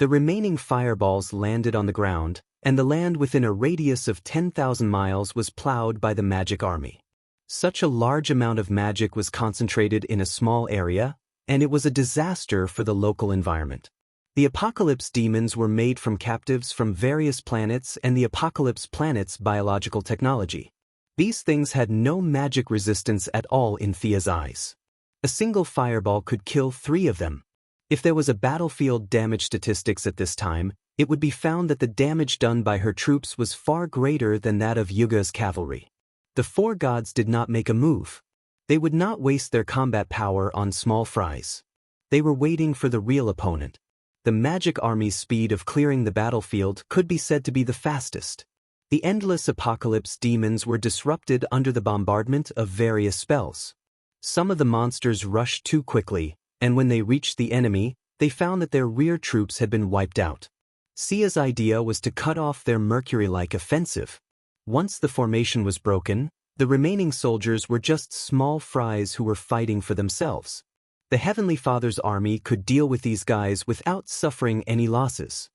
The remaining fireballs landed on the ground, and the land within a radius of 10,000 miles was plowed by the magic army. Such a large amount of magic was concentrated in a small area, and it was a disaster for the local environment. The Apocalypse demons were made from captives from various planets and the Apocalypse planet's biological technology. These things had no magic resistance at all in Thea's eyes. A single fireball could kill 3 of them. If there was a battlefield damage statistics at this time, it would be found that the damage done by her troops was far greater than that of Yuga's cavalry. The 4 gods did not make a move. They would not waste their combat power on small fries. They were waiting for the real opponent. The magic army's speed of clearing the battlefield could be said to be the fastest. The endless Apocalypse demons were disrupted under the bombardment of various spells. Some of the monsters rushed too quickly, and when they reached the enemy, they found that their rear troops had been wiped out. Sia's idea was to cut off their Mercury-like offensive. Once the formation was broken, the remaining soldiers were just small fries who were fighting for themselves. The Heavenly Father's army could deal with these guys without suffering any losses.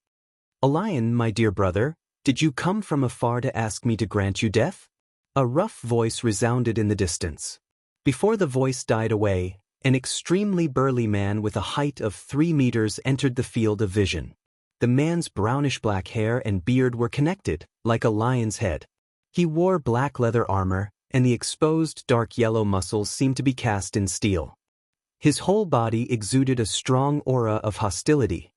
"Lion, my dear brother, did you come from afar to ask me to grant you death?" A rough voice resounded in the distance. Before the voice died away, an extremely burly man with a height of 3 meters entered the field of vision. The man's brownish-black hair and beard were connected, like a lion's head. He wore black leather armor, and the exposed dark yellow muscles seemed to be cast in steel. His whole body exuded a strong aura of hostility.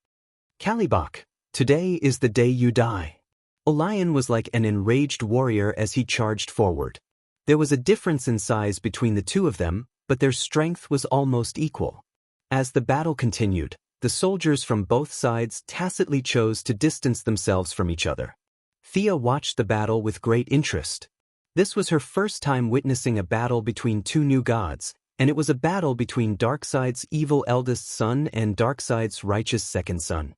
"Kalibak, today is the day you die." Lion was like an enraged warrior as he charged forward. There was a difference in size between the two of them, but their strength was almost equal. As the battle continued, the soldiers from both sides tacitly chose to distance themselves from each other. Thea watched the battle with great interest. This was her first time witnessing a battle between 2 new gods, and it was a battle between Darkseid's evil eldest son and Darkseid's righteous second son.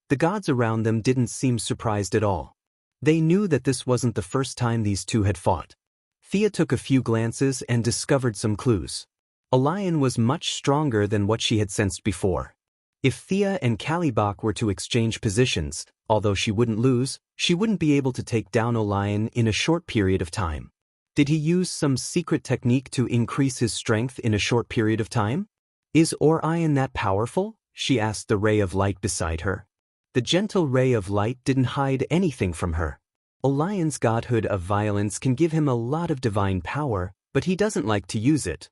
The gods around them didn't seem surprised at all. They knew that this wasn't the first time these two had fought. Thea took a few glances and discovered some clues. Lion was much stronger than what she had sensed before. If Thea and Kalibak were to exchange positions, although she wouldn't lose, she wouldn't be able to take down Lion in a short period of time. Did he use some secret technique to increase his strength in a short period of time? "Is Orion that powerful?" she asked the ray of light beside her. The gentle ray of light didn't hide anything from her. Orion's godhood of violence can give him a lot of divine power, but he doesn't like to use it.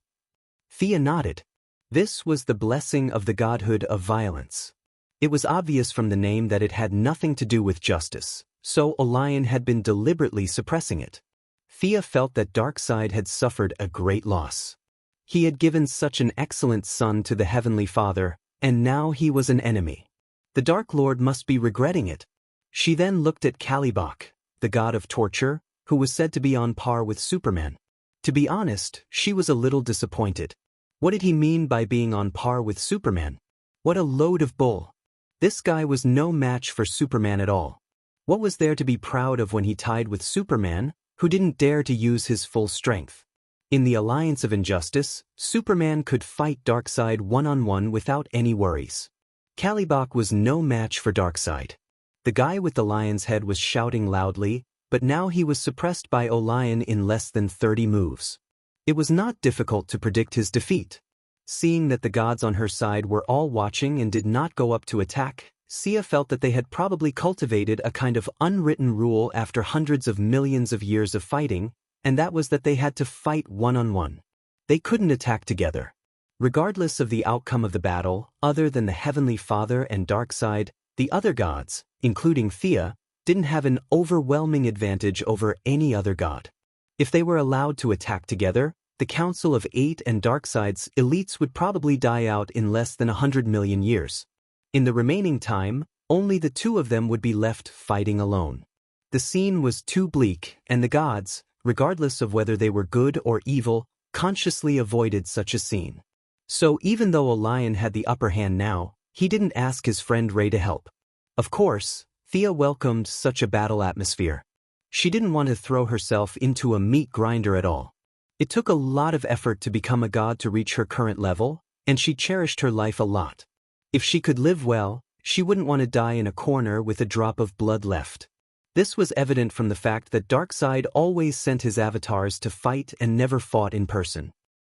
Thea nodded. This was the blessing of the godhood of violence. It was obvious from the name that it had nothing to do with justice, so Orion had been deliberately suppressing it. Thea felt that Darkseid had suffered a great loss. He had given such an excellent son to the Heavenly Father, and now he was an enemy. The Dark Lord must be regretting it. She then looked at Kalibak, the god of torture, who was said to be on par with Superman. To be honest, she was a little disappointed. What did he mean by being on par with Superman? What a load of bull. This guy was no match for Superman at all. What was there to be proud of when he tied with Superman, who didn't dare to use his full strength? In the Alliance of Injustice, Superman could fight Darkseid one-on-one without any worries. Kalibak was no match for Darkseid. The guy with the lion's head was shouting loudly, but now he was suppressed by Orion in less than 30 moves. It was not difficult to predict his defeat. Seeing that the gods on her side were all watching and did not go up to attack, Sia felt that they had probably cultivated a kind of unwritten rule after hundreds of millions of years of fighting, and that was that they had to fight one-on-one. They couldn't attack together. Regardless of the outcome of the battle, other than the Heavenly Father and Darkseid, the other gods, including Thea, didn't have an overwhelming advantage over any other god. If they were allowed to attack together, the Council of Eight and Darkseid's elites would probably die out in less than 100 million years. In the remaining time, only the two of them would be left fighting alone. The scene was too bleak, and the gods, regardless of whether they were good or evil, consciously avoided such a scene. So even though Orion had the upper hand now, he didn't ask his friend Ray to help. Of course, Thea welcomed such a battle atmosphere. She didn't want to throw herself into a meat grinder at all. It took a lot of effort to become a god to reach her current level, and she cherished her life a lot. If she could live well, she wouldn't want to die in a corner with a drop of blood left. This was evident from the fact that Darkseid always sent his avatars to fight and never fought in person.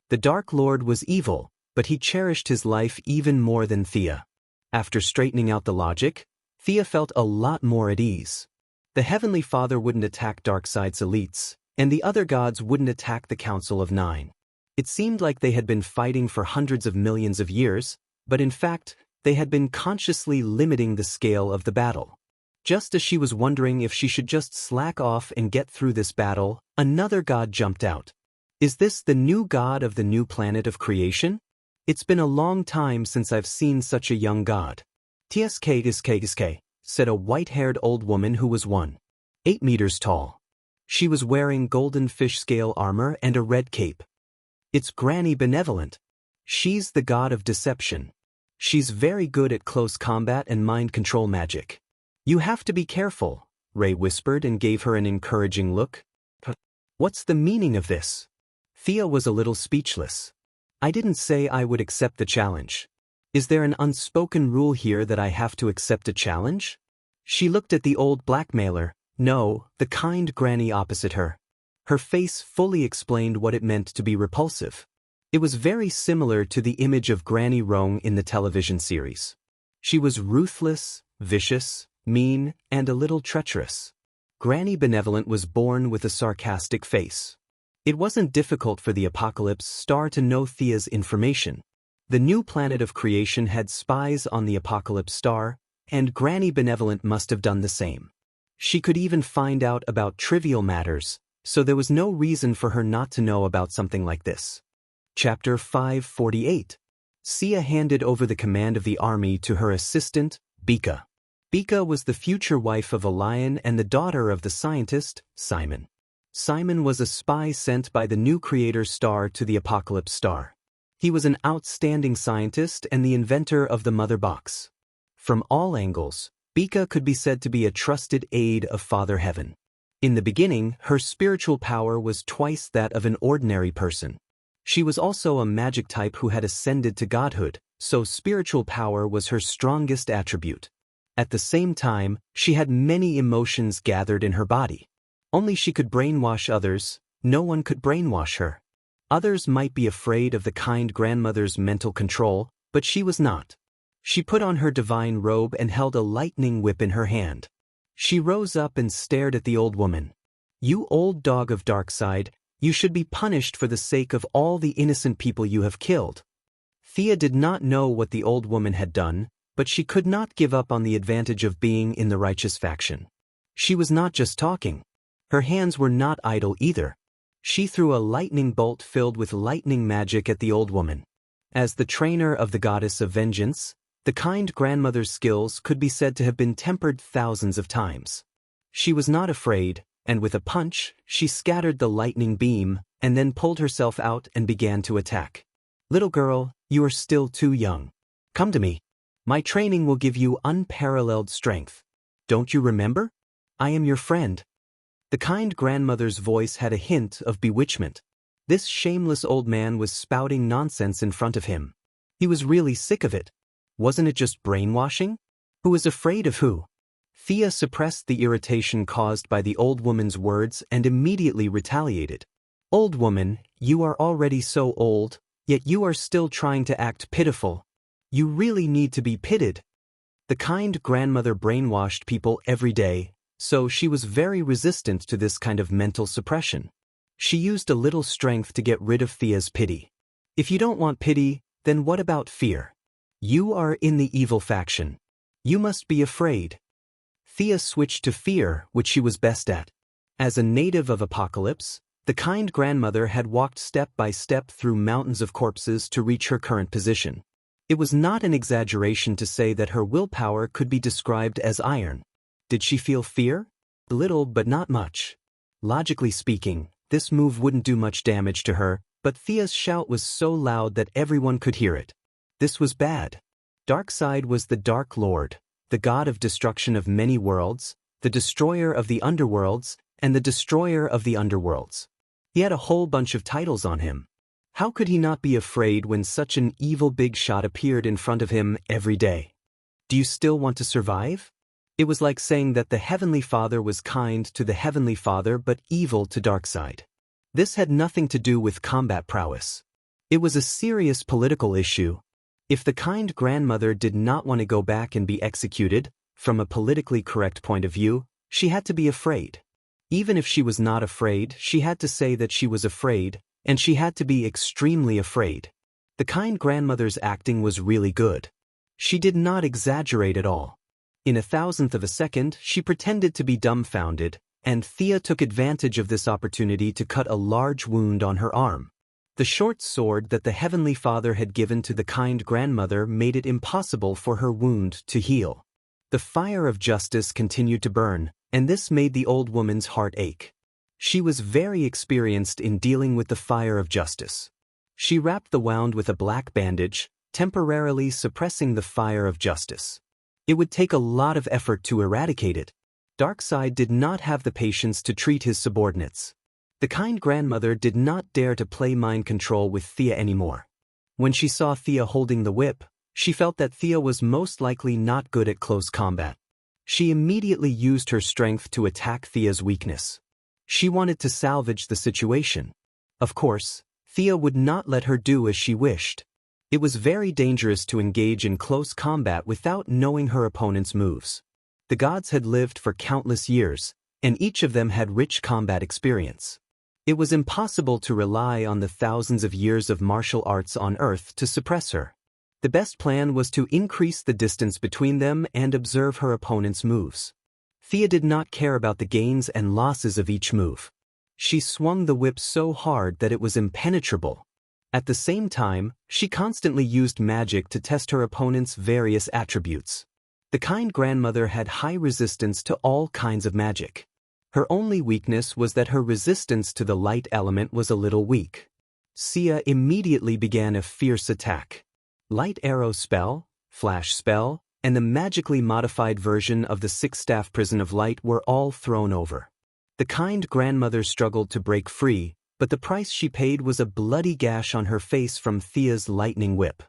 The Dark Lord was evil, but he cherished his life even more than Thea. After straightening out the logic, Thea felt a lot more at ease. The Heavenly Father wouldn't attack Darkseid's elites, and the other gods wouldn't attack the Council of Nine. It seemed like they had been fighting for hundreds of millions of years, but in fact, they had been consciously limiting the scale of the battle. Just as she was wondering if she should just slack off and get through this battle, another god jumped out. Is this the new god of the new planet of creation? It's been a long time since I've seen such a young god. Tsk, said a white-haired old woman who was 1.8 meters tall. She was wearing golden fish scale armor and a red cape. It's Granny Benevolent. She's the god of deception. She's very good at close combat and mind control magic. You have to be careful, Ray whispered and gave her an encouraging look. What's the meaning of this? Thea was a little speechless. I didn't say I would accept the challenge. Is there an unspoken rule here that I have to accept a challenge? She looked at the old blackmailer, no, the kind granny opposite her. Her face fully explained what it meant to be repulsive. It was very similar to the image of Granny Rong in the television series. She was ruthless, vicious, mean, and a little treacherous. Granny Benevolent was born with a sarcastic face. It wasn't difficult for the Apocalypse Star to know Thea's information. The new planet of creation had spies on the Apocalypse Star, and Granny Benevolent must have done the same. She could even find out about trivial matters, so there was no reason for her not to know about something like this. Chapter 548. Sia handed over the command of the army to her assistant, Bika. Bika was the future wife of a lion and the daughter of the scientist, Simon. Simon was a spy sent by the new creator star to the Apocalypse Star. He was an outstanding scientist and the inventor of the Mother Box. From all angles, Bika could be said to be a trusted aide of Father Heaven. In the beginning, her spiritual power was twice that of an ordinary person. She was also a magic type who had ascended to godhood, so spiritual power was her strongest attribute. At the same time, she had many emotions gathered in her body. Only she could brainwash others, no one could brainwash her. Others might be afraid of the kind grandmother's mental control, but she was not. She put on her divine robe and held a lightning whip in her hand. She rose up and stared at the old woman. You old dog of Darkseid, you should be punished for the sake of all the innocent people you have killed. Thea did not know what the old woman had done, but she could not give up on the advantage of being in the righteous faction. She was not just talking. Her hands were not idle either. She threw a lightning bolt filled with lightning magic at the old woman. As the trainer of the goddess of vengeance, the kind grandmother's skills could be said to have been tempered thousands of times. She was not afraid, and with a punch, she scattered the lightning beam, and then pulled herself out and began to attack. Little girl, you are still too young. Come to me. My training will give you unparalleled strength. Don't you remember? I am your friend. The kind grandmother's voice had a hint of bewitchment. This shameless old man was spouting nonsense in front of him. He was really sick of it. Wasn't it just brainwashing? Who was afraid of who? Thea suppressed the irritation caused by the old woman's words and immediately retaliated. Old woman, you are already so old, yet you are still trying to act pitiful. You really need to be pitied. The kind grandmother brainwashed people every day, so she was very resistant to this kind of mental suppression. She used a little strength to get rid of Thea's pity. If you don't want pity, then what about fear? You are in the evil faction. You must be afraid. Thea switched to fear, which she was best at. As a native of Apocalypse, the kind grandmother had walked step by step through mountains of corpses to reach her current position. It was not an exaggeration to say that her willpower could be described as iron. Did she feel fear? A little, but not much. Logically speaking, this move wouldn't do much damage to her, but Thea's shout was so loud that everyone could hear it. This was bad. Darkseid was the Dark Lord, the god of destruction of many worlds, the destroyer of the underworlds, and the destroyer of the underworlds. He had a whole bunch of titles on him. How could he not be afraid when such an evil big shot appeared in front of him every day? Do you still want to survive? It was like saying that the Heavenly Father was kind to the Heavenly Father but evil to Darkseid. This had nothing to do with combat prowess. It was a serious political issue. If the kind grandmother did not want to go back and be executed, from a politically correct point of view, she had to be afraid. Even if she was not afraid, she had to say that she was afraid, and she had to be extremely afraid. The kind grandmother's acting was really good. She did not exaggerate at all. In a thousandth of a second, she pretended to be dumbfounded, and Thea took advantage of this opportunity to cut a large wound on her arm. The short sword that the Heavenly Father had given to the kind grandmother made it impossible for her wound to heal. The fire of justice continued to burn, and this made the old woman's heart ache. She was very experienced in dealing with the fire of justice. She wrapped the wound with a black bandage, temporarily suppressing the fire of justice. It would take a lot of effort to eradicate it. Darkseid did not have the patience to treat his subordinates. The kind grandmother did not dare to play mind control with Thea anymore. When she saw Thea holding the whip, she felt that Thea was most likely not good at close combat. She immediately used her strength to attack Thea's weakness. She wanted to salvage the situation. Of course, Thea would not let her do as she wished. It was very dangerous to engage in close combat without knowing her opponent's moves. The gods had lived for countless years, and each of them had rich combat experience. It was impossible to rely on the thousands of years of martial arts on Earth to suppress her. The best plan was to increase the distance between them and observe her opponent's moves. Thea did not care about the gains and losses of each move. She swung the whip so hard that it was impenetrable. At the same time, she constantly used magic to test her opponent's various attributes. The kind grandmother had high resistance to all kinds of magic. Her only weakness was that her resistance to the light element was a little weak. Sia immediately began a fierce attack. Light arrow spell, flash spell, and the magically modified version of the six-staff prison of light were all thrown over. The kind grandmother struggled to break free, but the price she paid was a bloody gash on her face from Thea's lightning whip.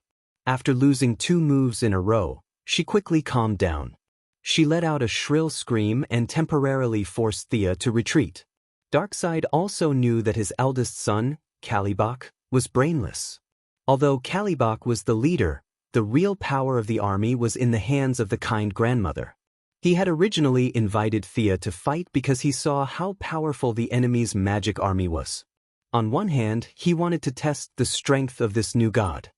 After losing 2 moves in a row, she quickly calmed down. She let out a shrill scream and temporarily forced Thea to retreat. Darkseid also knew that his eldest son, Kalibak, was brainless. Although Kalibak was the leader, the real power of the army was in the hands of the kind grandmother. He had originally invited Thea to fight because he saw how powerful the enemy's magic army was. On one hand, he wanted to test the strength of this new god.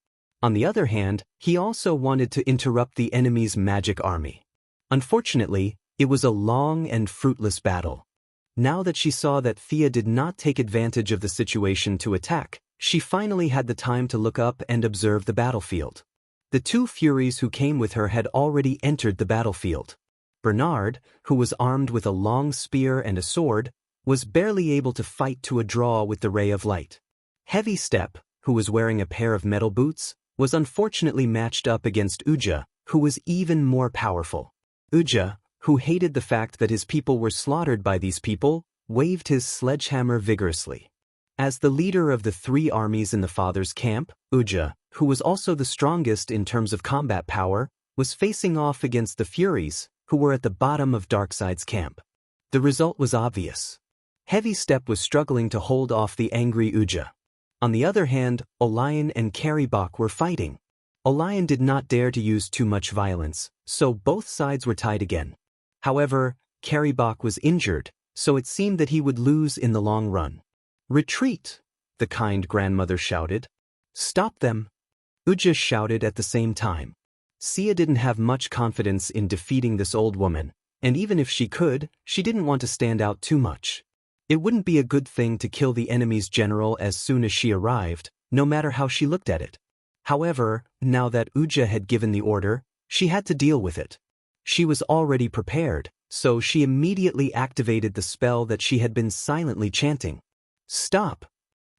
On the other hand, he also wanted to interrupt the enemy's magic army. Unfortunately, it was a long and fruitless battle. Now that she saw that Thea did not take advantage of the situation to attack, she finally had the time to look up and observe the battlefield. The 2 Furies who came with her had already entered the battlefield. Bernard, who was armed with a long spear and a sword, was barely able to fight to a draw with the ray of light. Heavy Step, who was wearing a pair of metal boots, was unfortunately matched up against Wuxia, who was even more powerful. Wuxia, who hated the fact that his people were slaughtered by these people, waved his sledgehammer vigorously. As the leader of the three armies in the father's camp, Wuxia, who was also the strongest in terms of combat power, was facing off against the Furies, who were at the bottom of Darkseid's camp. The result was obvious. Heavy Step was struggling to hold off the angry Wuxia. On the other hand, Olion and Karibok were fighting. Olion did not dare to use too much violence, so both sides were tied again. However, Karibok was injured, so it seemed that he would lose in the long run. "Retreat!" the kind grandmother shouted. "Stop them!" Wuxia shouted at the same time. Xianxia didn't have much confidence in defeating this old woman, and even if she could, she didn't want to stand out too much. It wouldn't be a good thing to kill the enemy's general as soon as she arrived, no matter how she looked at it. However, now that Wuxia had given the order, she had to deal with it. She was already prepared, so she immediately activated the spell that she had been silently chanting. "Stop!"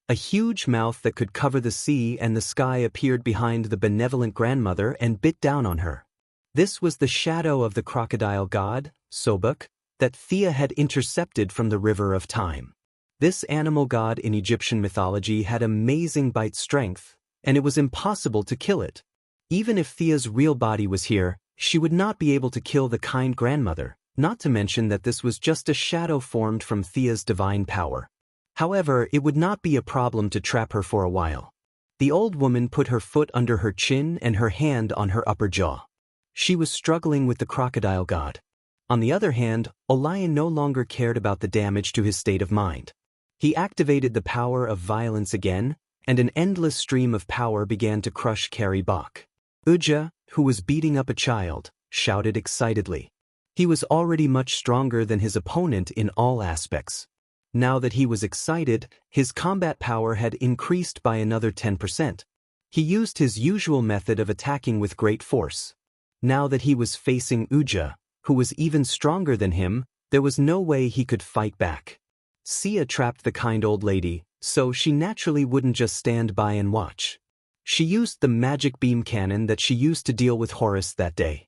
A huge mouth that could cover the sea and the sky appeared behind the benevolent grandmother and bit down on her. This was the shadow of the crocodile god, Sobuk, that Thea had intercepted from the river of time. This animal god in Egyptian mythology had amazing bite strength, and it was impossible to kill it. Even if Thea's real body was here, she would not be able to kill the kind grandmother, not to mention that this was just a shadow formed from Thea's divine power. However, it would not be a problem to trap her for a while. The old woman put her foot under her chin and her hand on her upper jaw. She was struggling with the crocodile god. On the other hand, Olion no longer cared about the damage to his state of mind. He activated the power of violence again, and an endless stream of power began to crush Karibok. Wuxia, who was beating up a child, shouted excitedly. He was already much stronger than his opponent in all aspects. Now that he was excited, his combat power had increased by another 10%. He used his usual method of attacking with great force. Now that he was facing Wuxia, who was even stronger than him, there was no way he could fight back. Xianxia trapped the kind old lady, so she naturally wouldn't just stand by and watch. She used the magic beam cannon that she used to deal with Horus that day.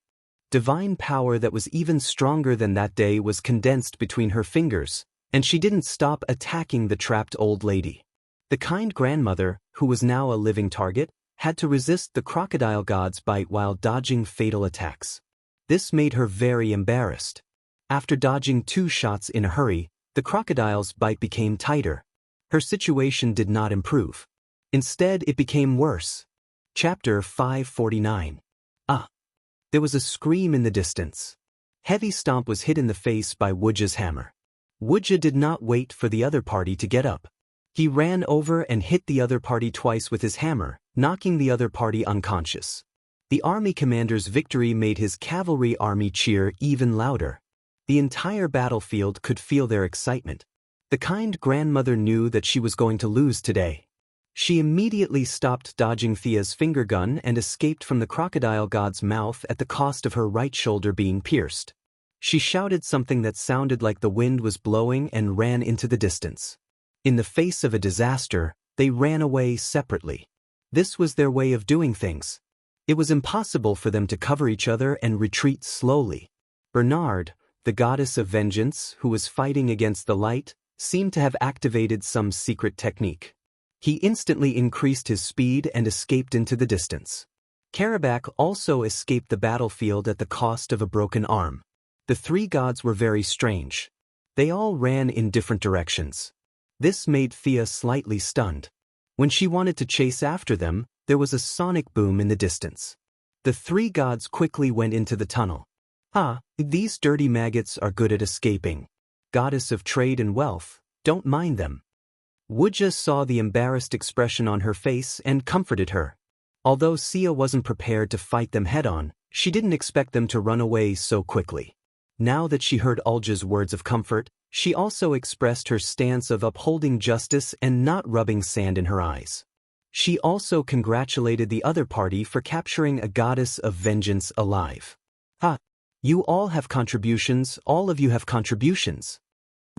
Divine power that was even stronger than that day was condensed between her fingers, and she didn't stop attacking the trapped old lady. The kind grandmother, who was now a living target, had to resist the crocodile god's bite while dodging fatal attacks. This made her very embarrassed. After dodging 2 shots in a hurry, the crocodile's bite became tighter. Her situation did not improve. Instead, it became worse. Chapter 549. There was a scream in the distance. Heavy Stomp was hit in the face by Wuxia's hammer. Wuxia did not wait for the other party to get up. He ran over and hit the other party twice with his hammer, knocking the other party unconscious. The army commander's victory made his cavalry army cheer even louder. The entire battlefield could feel their excitement. The kind grandmother knew that she was going to lose today. She immediately stopped dodging Thea's finger gun and escaped from the crocodile god's mouth at the cost of her right shoulder being pierced. She shouted something that sounded like the wind was blowing and ran into the distance. In the face of a disaster, they ran away separately. This was their way of doing things. It was impossible for them to cover each other and retreat slowly. Bernard, the goddess of vengeance who was fighting against the light, seemed to have activated some secret technique. He instantly increased his speed and escaped into the distance. Karibok also escaped the battlefield at the cost of a broken arm. The 3 gods were very strange. They all ran in different directions. This made Thea slightly stunned. When she wanted to chase after them, there was a sonic boom in the distance. The 3 gods quickly went into the tunnel. These dirty maggots are good at escaping. Goddess of trade and wealth, don't mind them. Wuxia saw the embarrassed expression on her face and comforted her. Although Xianxia wasn't prepared to fight them head-on, she didn't expect them to run away so quickly. Now that she heard Ulja's words of comfort, she also expressed her stance of upholding justice and not rubbing sand in her eyes. She also congratulated the other party for capturing a goddess of vengeance alive. You all have contributions, all of you have contributions.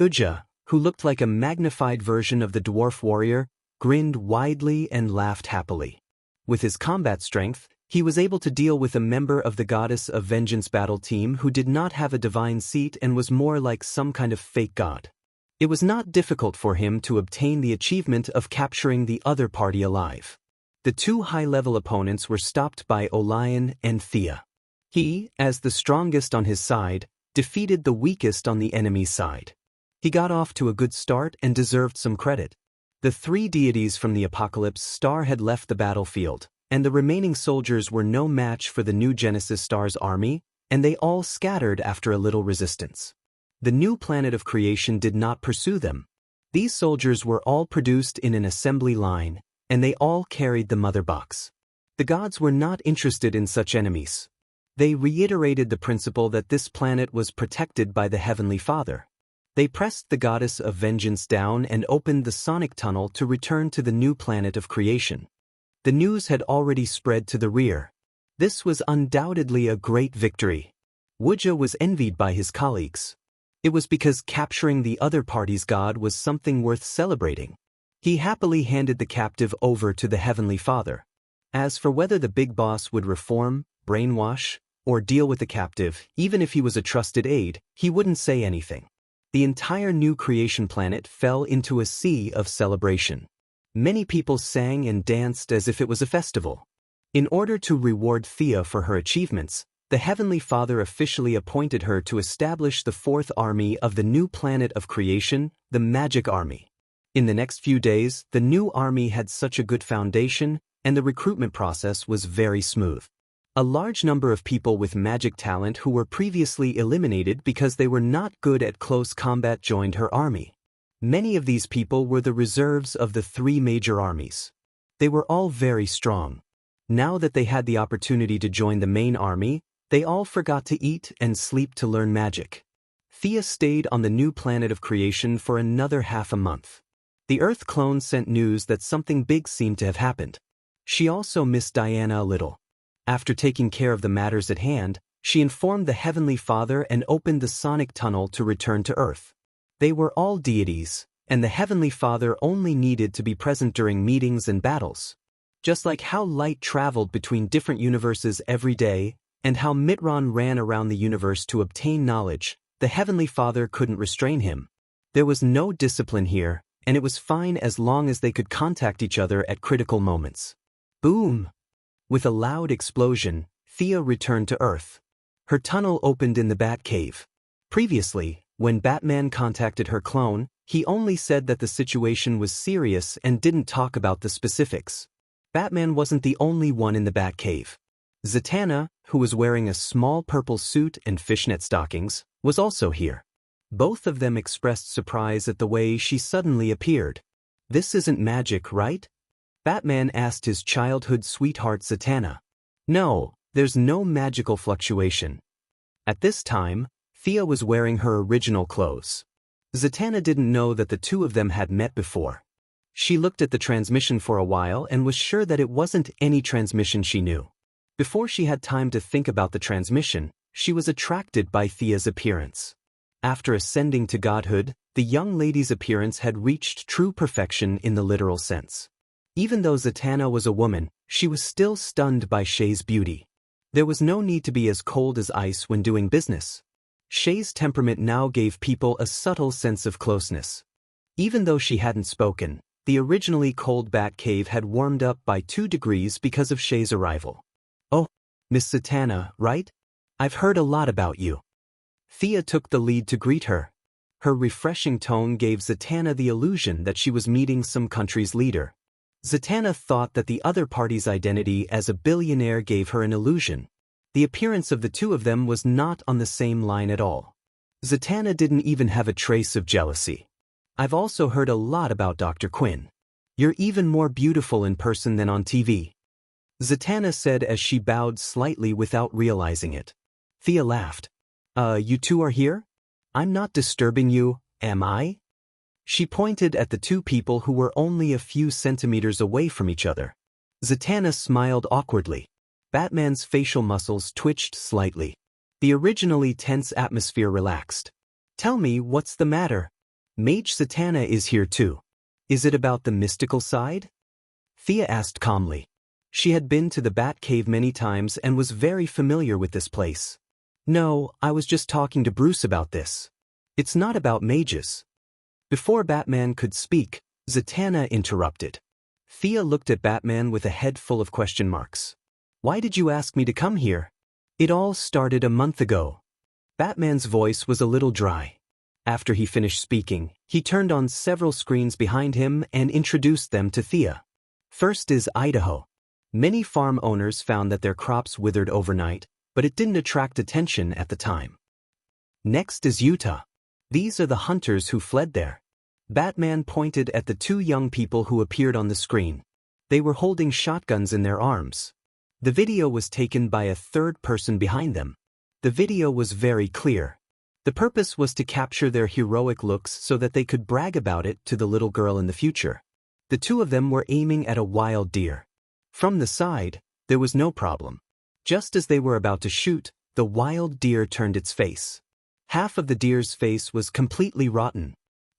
Wuxia, who looked like a magnified version of the dwarf warrior, grinned widely and laughed happily. With his combat strength, he was able to deal with a member of the Goddess of Vengeance battle team who did not have a divine seat and was more like some kind of fake god. It was not difficult for him to obtain the achievement of capturing the other party alive. The two high-level opponents were stopped by Wuxia and Xianxia. He, as the strongest on his side, defeated the weakest on the enemy's side. He got off to a good start and deserved some credit. The three deities from the Apocalypse Star had left the battlefield, and the remaining soldiers were no match for the new Genesis Star's army, and they all scattered after a little resistance. The new planet of creation did not pursue them. These soldiers were all produced in an assembly line, and they all carried the mother box. The gods were not interested in such enemies. They reiterated the principle that this planet was protected by the Heavenly Father. They pressed the Goddess of Vengeance down and opened the sonic tunnel to return to the new planet of creation. The news had already spread to the rear. This was undoubtedly a great victory. Wuxia was envied by his colleagues. It was because capturing the other party's god was something worth celebrating. He happily handed the captive over to the Heavenly Father. As for whether the big boss would reform, brainwash, or deal with the captive, even if he was a trusted aide, he wouldn't say anything. The entire new creation planet fell into a sea of celebration. Many people sang and danced as if it was a festival. In order to reward Xianxia for her achievements, the Heavenly Father officially appointed her to establish the fourth army of the new planet of creation, the Magic Army. In the next few days, the new army had such a good foundation, and the recruitment process was very smooth. A large number of people with magic talent who were previously eliminated because they were not good at close combat joined her army. Many of these people were the reserves of the three major armies. They were all very strong. Now that they had the opportunity to join the main army, they all forgot to eat and sleep to learn magic. Xianxia stayed on the new planet of creation for another half a month. The Earth clone sent news that something big seemed to have happened. She also missed Diana a little. After taking care of the matters at hand, she informed the Heavenly Father and opened the sonic tunnel to return to Earth. They were all deities, and the Heavenly Father only needed to be present during meetings and battles. Just like how light traveled between different universes every day, and how Mitron ran around the universe to obtain knowledge, the Heavenly Father couldn't restrain him. There was no discipline here, and it was fine as long as they could contact each other at critical moments. Boom! With a loud explosion, Xianxia returned to Earth. Her tunnel opened in the Batcave. Previously, when Batman contacted her clone, he only said that the situation was serious and didn't talk about the specifics. Batman wasn't the only one in the Batcave. Zatanna, who was wearing a small purple suit and fishnet stockings, was also here. Both of them expressed surprise at the way she suddenly appeared. "This isn't magic, right?" Batman asked his childhood sweetheart Zatanna. "No, there's no magical fluctuation." At this time, Xianxia was wearing her original clothes. Zatanna didn't know that the two of them had met before. She looked at the transmission for a while and was sure that it wasn't any transmission she knew. Before she had time to think about the transmission, she was attracted by Xia's appearance. After ascending to godhood, the young lady's appearance had reached true perfection in the literal sense. Even though Zatanna was a woman, she was still stunned by Shay's beauty. There was no need to be as cold as ice when doing business. Shay's temperament now gave people a subtle sense of closeness. Even though she hadn't spoken, the originally cold Batcave had warmed up by 2 degrees because of Shay's arrival. "Oh, Miss Zatanna, right? I've heard a lot about you." Xianxia took the lead to greet her. Her refreshing tone gave Zatanna the illusion that she was meeting some country's leader. Zatanna thought that the other party's identity as a billionaire gave her an illusion. The appearance of the two of them was not on the same line at all. Zatanna didn't even have a trace of jealousy. "I've also heard a lot about Dr. Quinn. You're even more beautiful in person than on TV." Zatanna said as she bowed slightly without realizing it. Xianxia laughed. You two are here? I'm not disturbing you, am I?" She pointed at the two people who were only a few centimeters away from each other. Zatanna smiled awkwardly. Batman's facial muscles twitched slightly. The originally tense atmosphere relaxed. "Tell me what's the matter." Mage Zatanna is here too. Is it about the mystical side? Thea asked calmly. She had been to the Bat Cave many times and was very familiar with this place. No, I was just talking to Bruce about this. It's not about mages. Before Batman could speak, Zatanna interrupted. Thea looked at Batman with a head full of question marks. Why did you ask me to come here? It all started a month ago. Batman's voice was a little dry. After he finished speaking, he turned on several screens behind him and introduced them to Thea. First is Idaho. Many farm owners found that their crops withered overnight, but it didn't attract attention at the time. Next is Utah. These are the hunters who fled there. Batman pointed at the two young people who appeared on the screen. They were holding shotguns in their arms. The video was taken by a third person behind them. The video was very clear. The purpose was to capture their heroic looks so that they could brag about it to the little girl in the future. The two of them were aiming at a wild deer. From the side, there was no problem. Just as they were about to shoot, the wild deer turned its face. Half of the deer's face was completely rotten.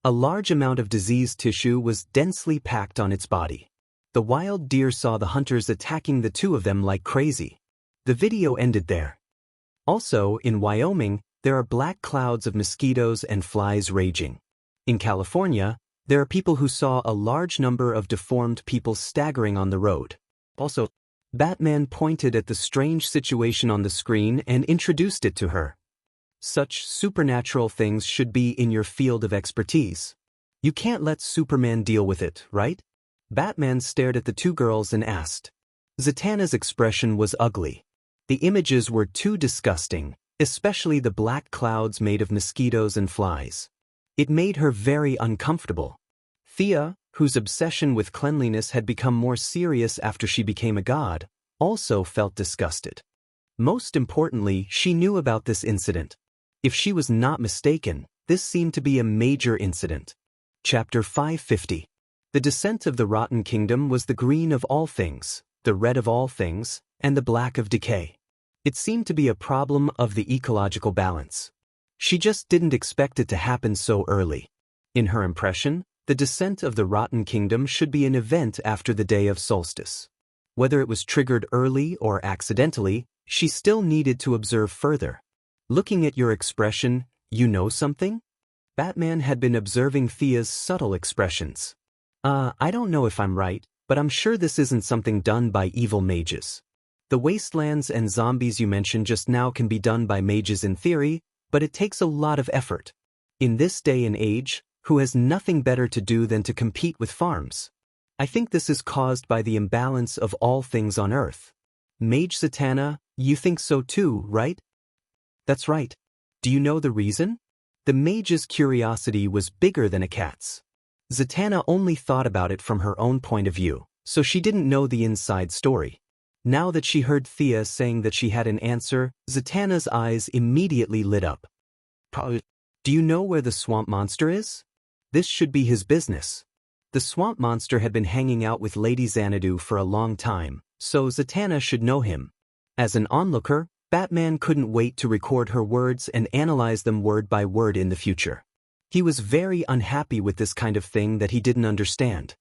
A large amount of diseased tissue was densely packed on its body. The wild deer saw the hunters attacking the two of them like crazy. The video ended there. Also, in Wyoming, there are black clouds of mosquitoes and flies raging. In California, there are people who saw a large number of deformed people staggering on the road. Also, Batman pointed at the strange situation on the screen and introduced it to her. Such supernatural things should be in your field of expertise. You can't let Superman deal with it, right? Batman stared at the two girls and asked. Zatanna's expression was ugly. The images were too disgusting, especially the black clouds made of mosquitoes and flies. It made her very uncomfortable. Thea, whose obsession with cleanliness had become more serious after she became a god, also felt disgusted. Most importantly, she knew about this incident. If she was not mistaken, this seemed to be a major incident. Chapter 550. The descent of the Rotten Kingdom was the green of all things, the red of all things, and the black of decay. It seemed to be a problem of the ecological balance. She just didn't expect it to happen so early. In her impression, the descent of the Rotten Kingdom should be an event after the day of solstice. Whether it was triggered early or accidentally, she still needed to observe further. Looking at your expression, you know something? Batman had been observing Thea's subtle expressions. I don't know if I'm right, but I'm sure this isn't something done by evil mages. The wastelands and zombies you mentioned just now can be done by mages in theory, but it takes a lot of effort. In this day and age, who has nothing better to do than to compete with farms? I think this is caused by the imbalance of all things on Earth. Mage Zatanna, you think so too, right? That's right. Do you know the reason? The mage's curiosity was bigger than a cat's. Zatanna only thought about it from her own point of view, so she didn't know the inside story. Now that she heard Thea saying that she had an answer, Zatanna's eyes immediately lit up. Do you know where the swamp monster is? This should be his business. The swamp monster had been hanging out with Lady Xanadu for a long time, so Zatanna should know him. As an onlooker, Batman couldn't wait to record her words and analyze them word by word in the future. He was very unhappy with this kind of thing that he didn't understand.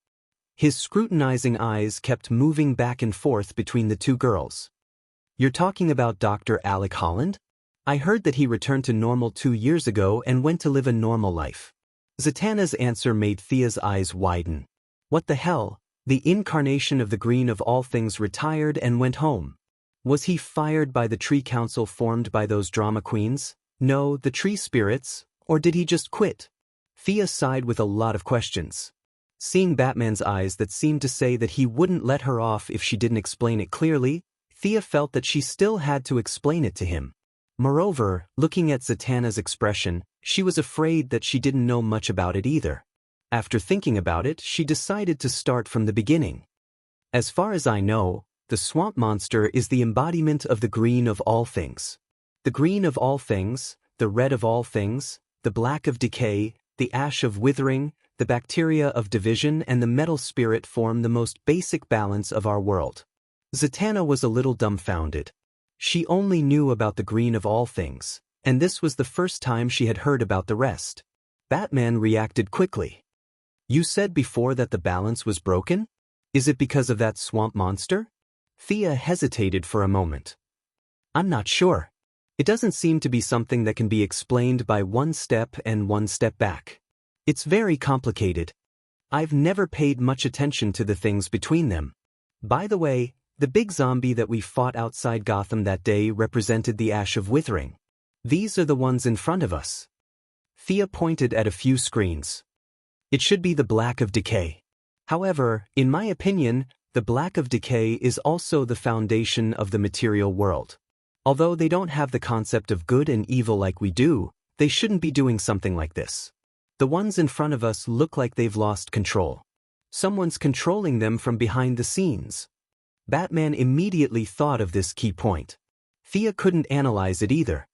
His scrutinizing eyes kept moving back and forth between the two girls. You're talking about Dr. Alec Holland? I heard that he returned to normal 2 years ago and went to live a normal life. Zatanna's answer made Thea's eyes widen. What the hell? The incarnation of the green of all things retired and went home. Was he fired by the tree council formed by those drama queens? No, the tree spirits? Or did he just quit? Thea sighed with a lot of questions. Seeing Batman's eyes that seemed to say that he wouldn't let her off if she didn't explain it clearly, Thea felt that she still had to explain it to him. Moreover, looking at Zatanna's expression, she was afraid that she didn't know much about it either. After thinking about it, she decided to start from the beginning. As far as I know, the swamp monster is the embodiment of the green of all things. The green of all things, the red of all things, the black of decay, the ash of withering, the bacteria of division and the metal spirit form the most basic balance of our world. Zatanna was a little dumbfounded. She only knew about the green of all things, and this was the first time she had heard about the rest. Batman reacted quickly. You said before that the balance was broken? Is it because of that swamp monster? Thea hesitated for a moment. I'm not sure. It doesn't seem to be something that can be explained by one step and one step back. It's very complicated. I've never paid much attention to the things between them. By the way, the big zombie that we fought outside Gotham that day represented the Ash of Withering. These are the ones in front of us. Thea pointed at a few screens. It should be the Black of Decay. However, in my opinion, the Black of Decay is also the foundation of the material world. Although they don't have the concept of good and evil like we do, they shouldn't be doing something like this. The ones in front of us look like they've lost control. Someone's controlling them from behind the scenes. Batman immediately thought of this key point. Thea couldn't analyze it either.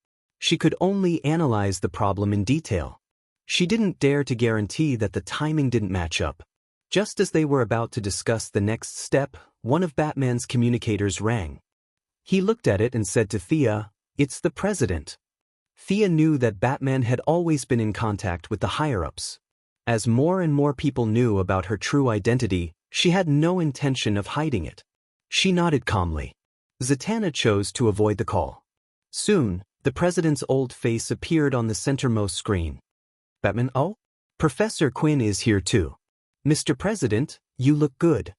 She could only analyze the problem in detail. She didn't dare to guarantee that the timing didn't match up. Just as they were about to discuss the next step, one of Batman's communicators rang. He looked at it and said to Thea, "It's the president." Thea knew that Batman had always been in contact with the higher-ups. As more and more people knew about her true identity, she had no intention of hiding it. She nodded calmly. Zatanna chose to avoid the call. Soon, the president's old face appeared on the centermost screen. Batman, oh? Professor Quinn is here too. Mr. President, you look good.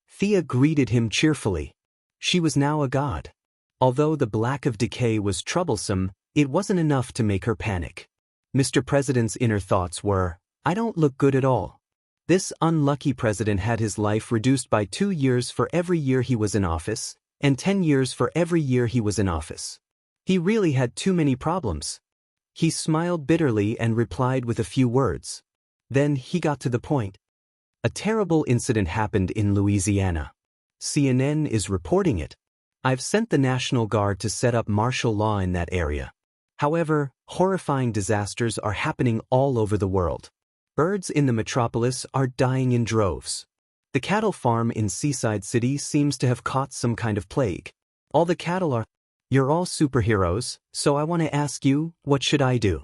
Thea greeted him cheerfully. She was now a god. Although the Black of Decay was troublesome, it wasn't enough to make her panic. Mr. President's inner thoughts were, I don't look good at all. This unlucky president had his life reduced by 2 years for every year he was in office, and 10 years for every year he was in office. He really had too many problems. He smiled bitterly and replied with a few words. Then he got to the point. A terrible incident happened in Louisiana. CNN is reporting it. I've sent the National Guard to set up martial law in that area. However, horrifying disasters are happening all over the world. Birds in the metropolis are dying in droves. The cattle farm in Seaside City seems to have caught some kind of plague. All the cattle are... You're all superheroes, so I want to ask you, what should I do?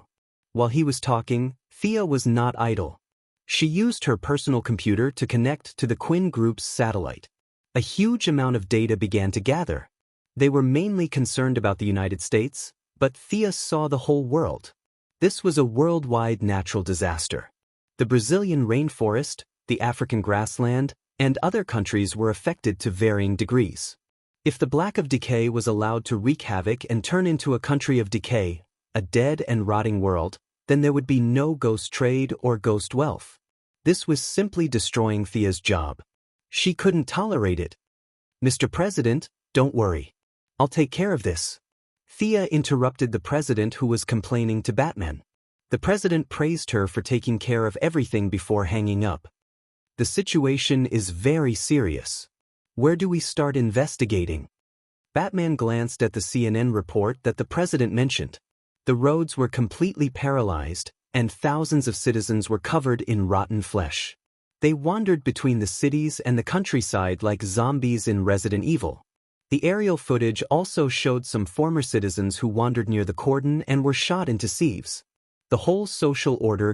While he was talking, Thea was not idle. She used her personal computer to connect to the Quinn Group's satellite. A huge amount of data began to gather. They were mainly concerned about the United States, but Thea saw the whole world. This was a worldwide natural disaster. The Brazilian rainforest, the African grassland, and other countries were affected to varying degrees. If the Black of Decay was allowed to wreak havoc and turn into a country of decay, a dead and rotting world, then there would be no ghost trade or ghost wealth. This was simply destroying Thea's job. She couldn't tolerate it. Mr. President, don't worry. I'll take care of this. Thea interrupted the president who was complaining to Batman. The president praised her for taking care of everything before hanging up. The situation is very serious. Where do we start investigating? Batman glanced at the CNN report that the president mentioned. The roads were completely paralyzed, and thousands of citizens were covered in rotten flesh. They wandered between the cities and the countryside like zombies in Resident Evil. The aerial footage also showed some former citizens who wandered near the cordon and were shot into sieves. The whole social order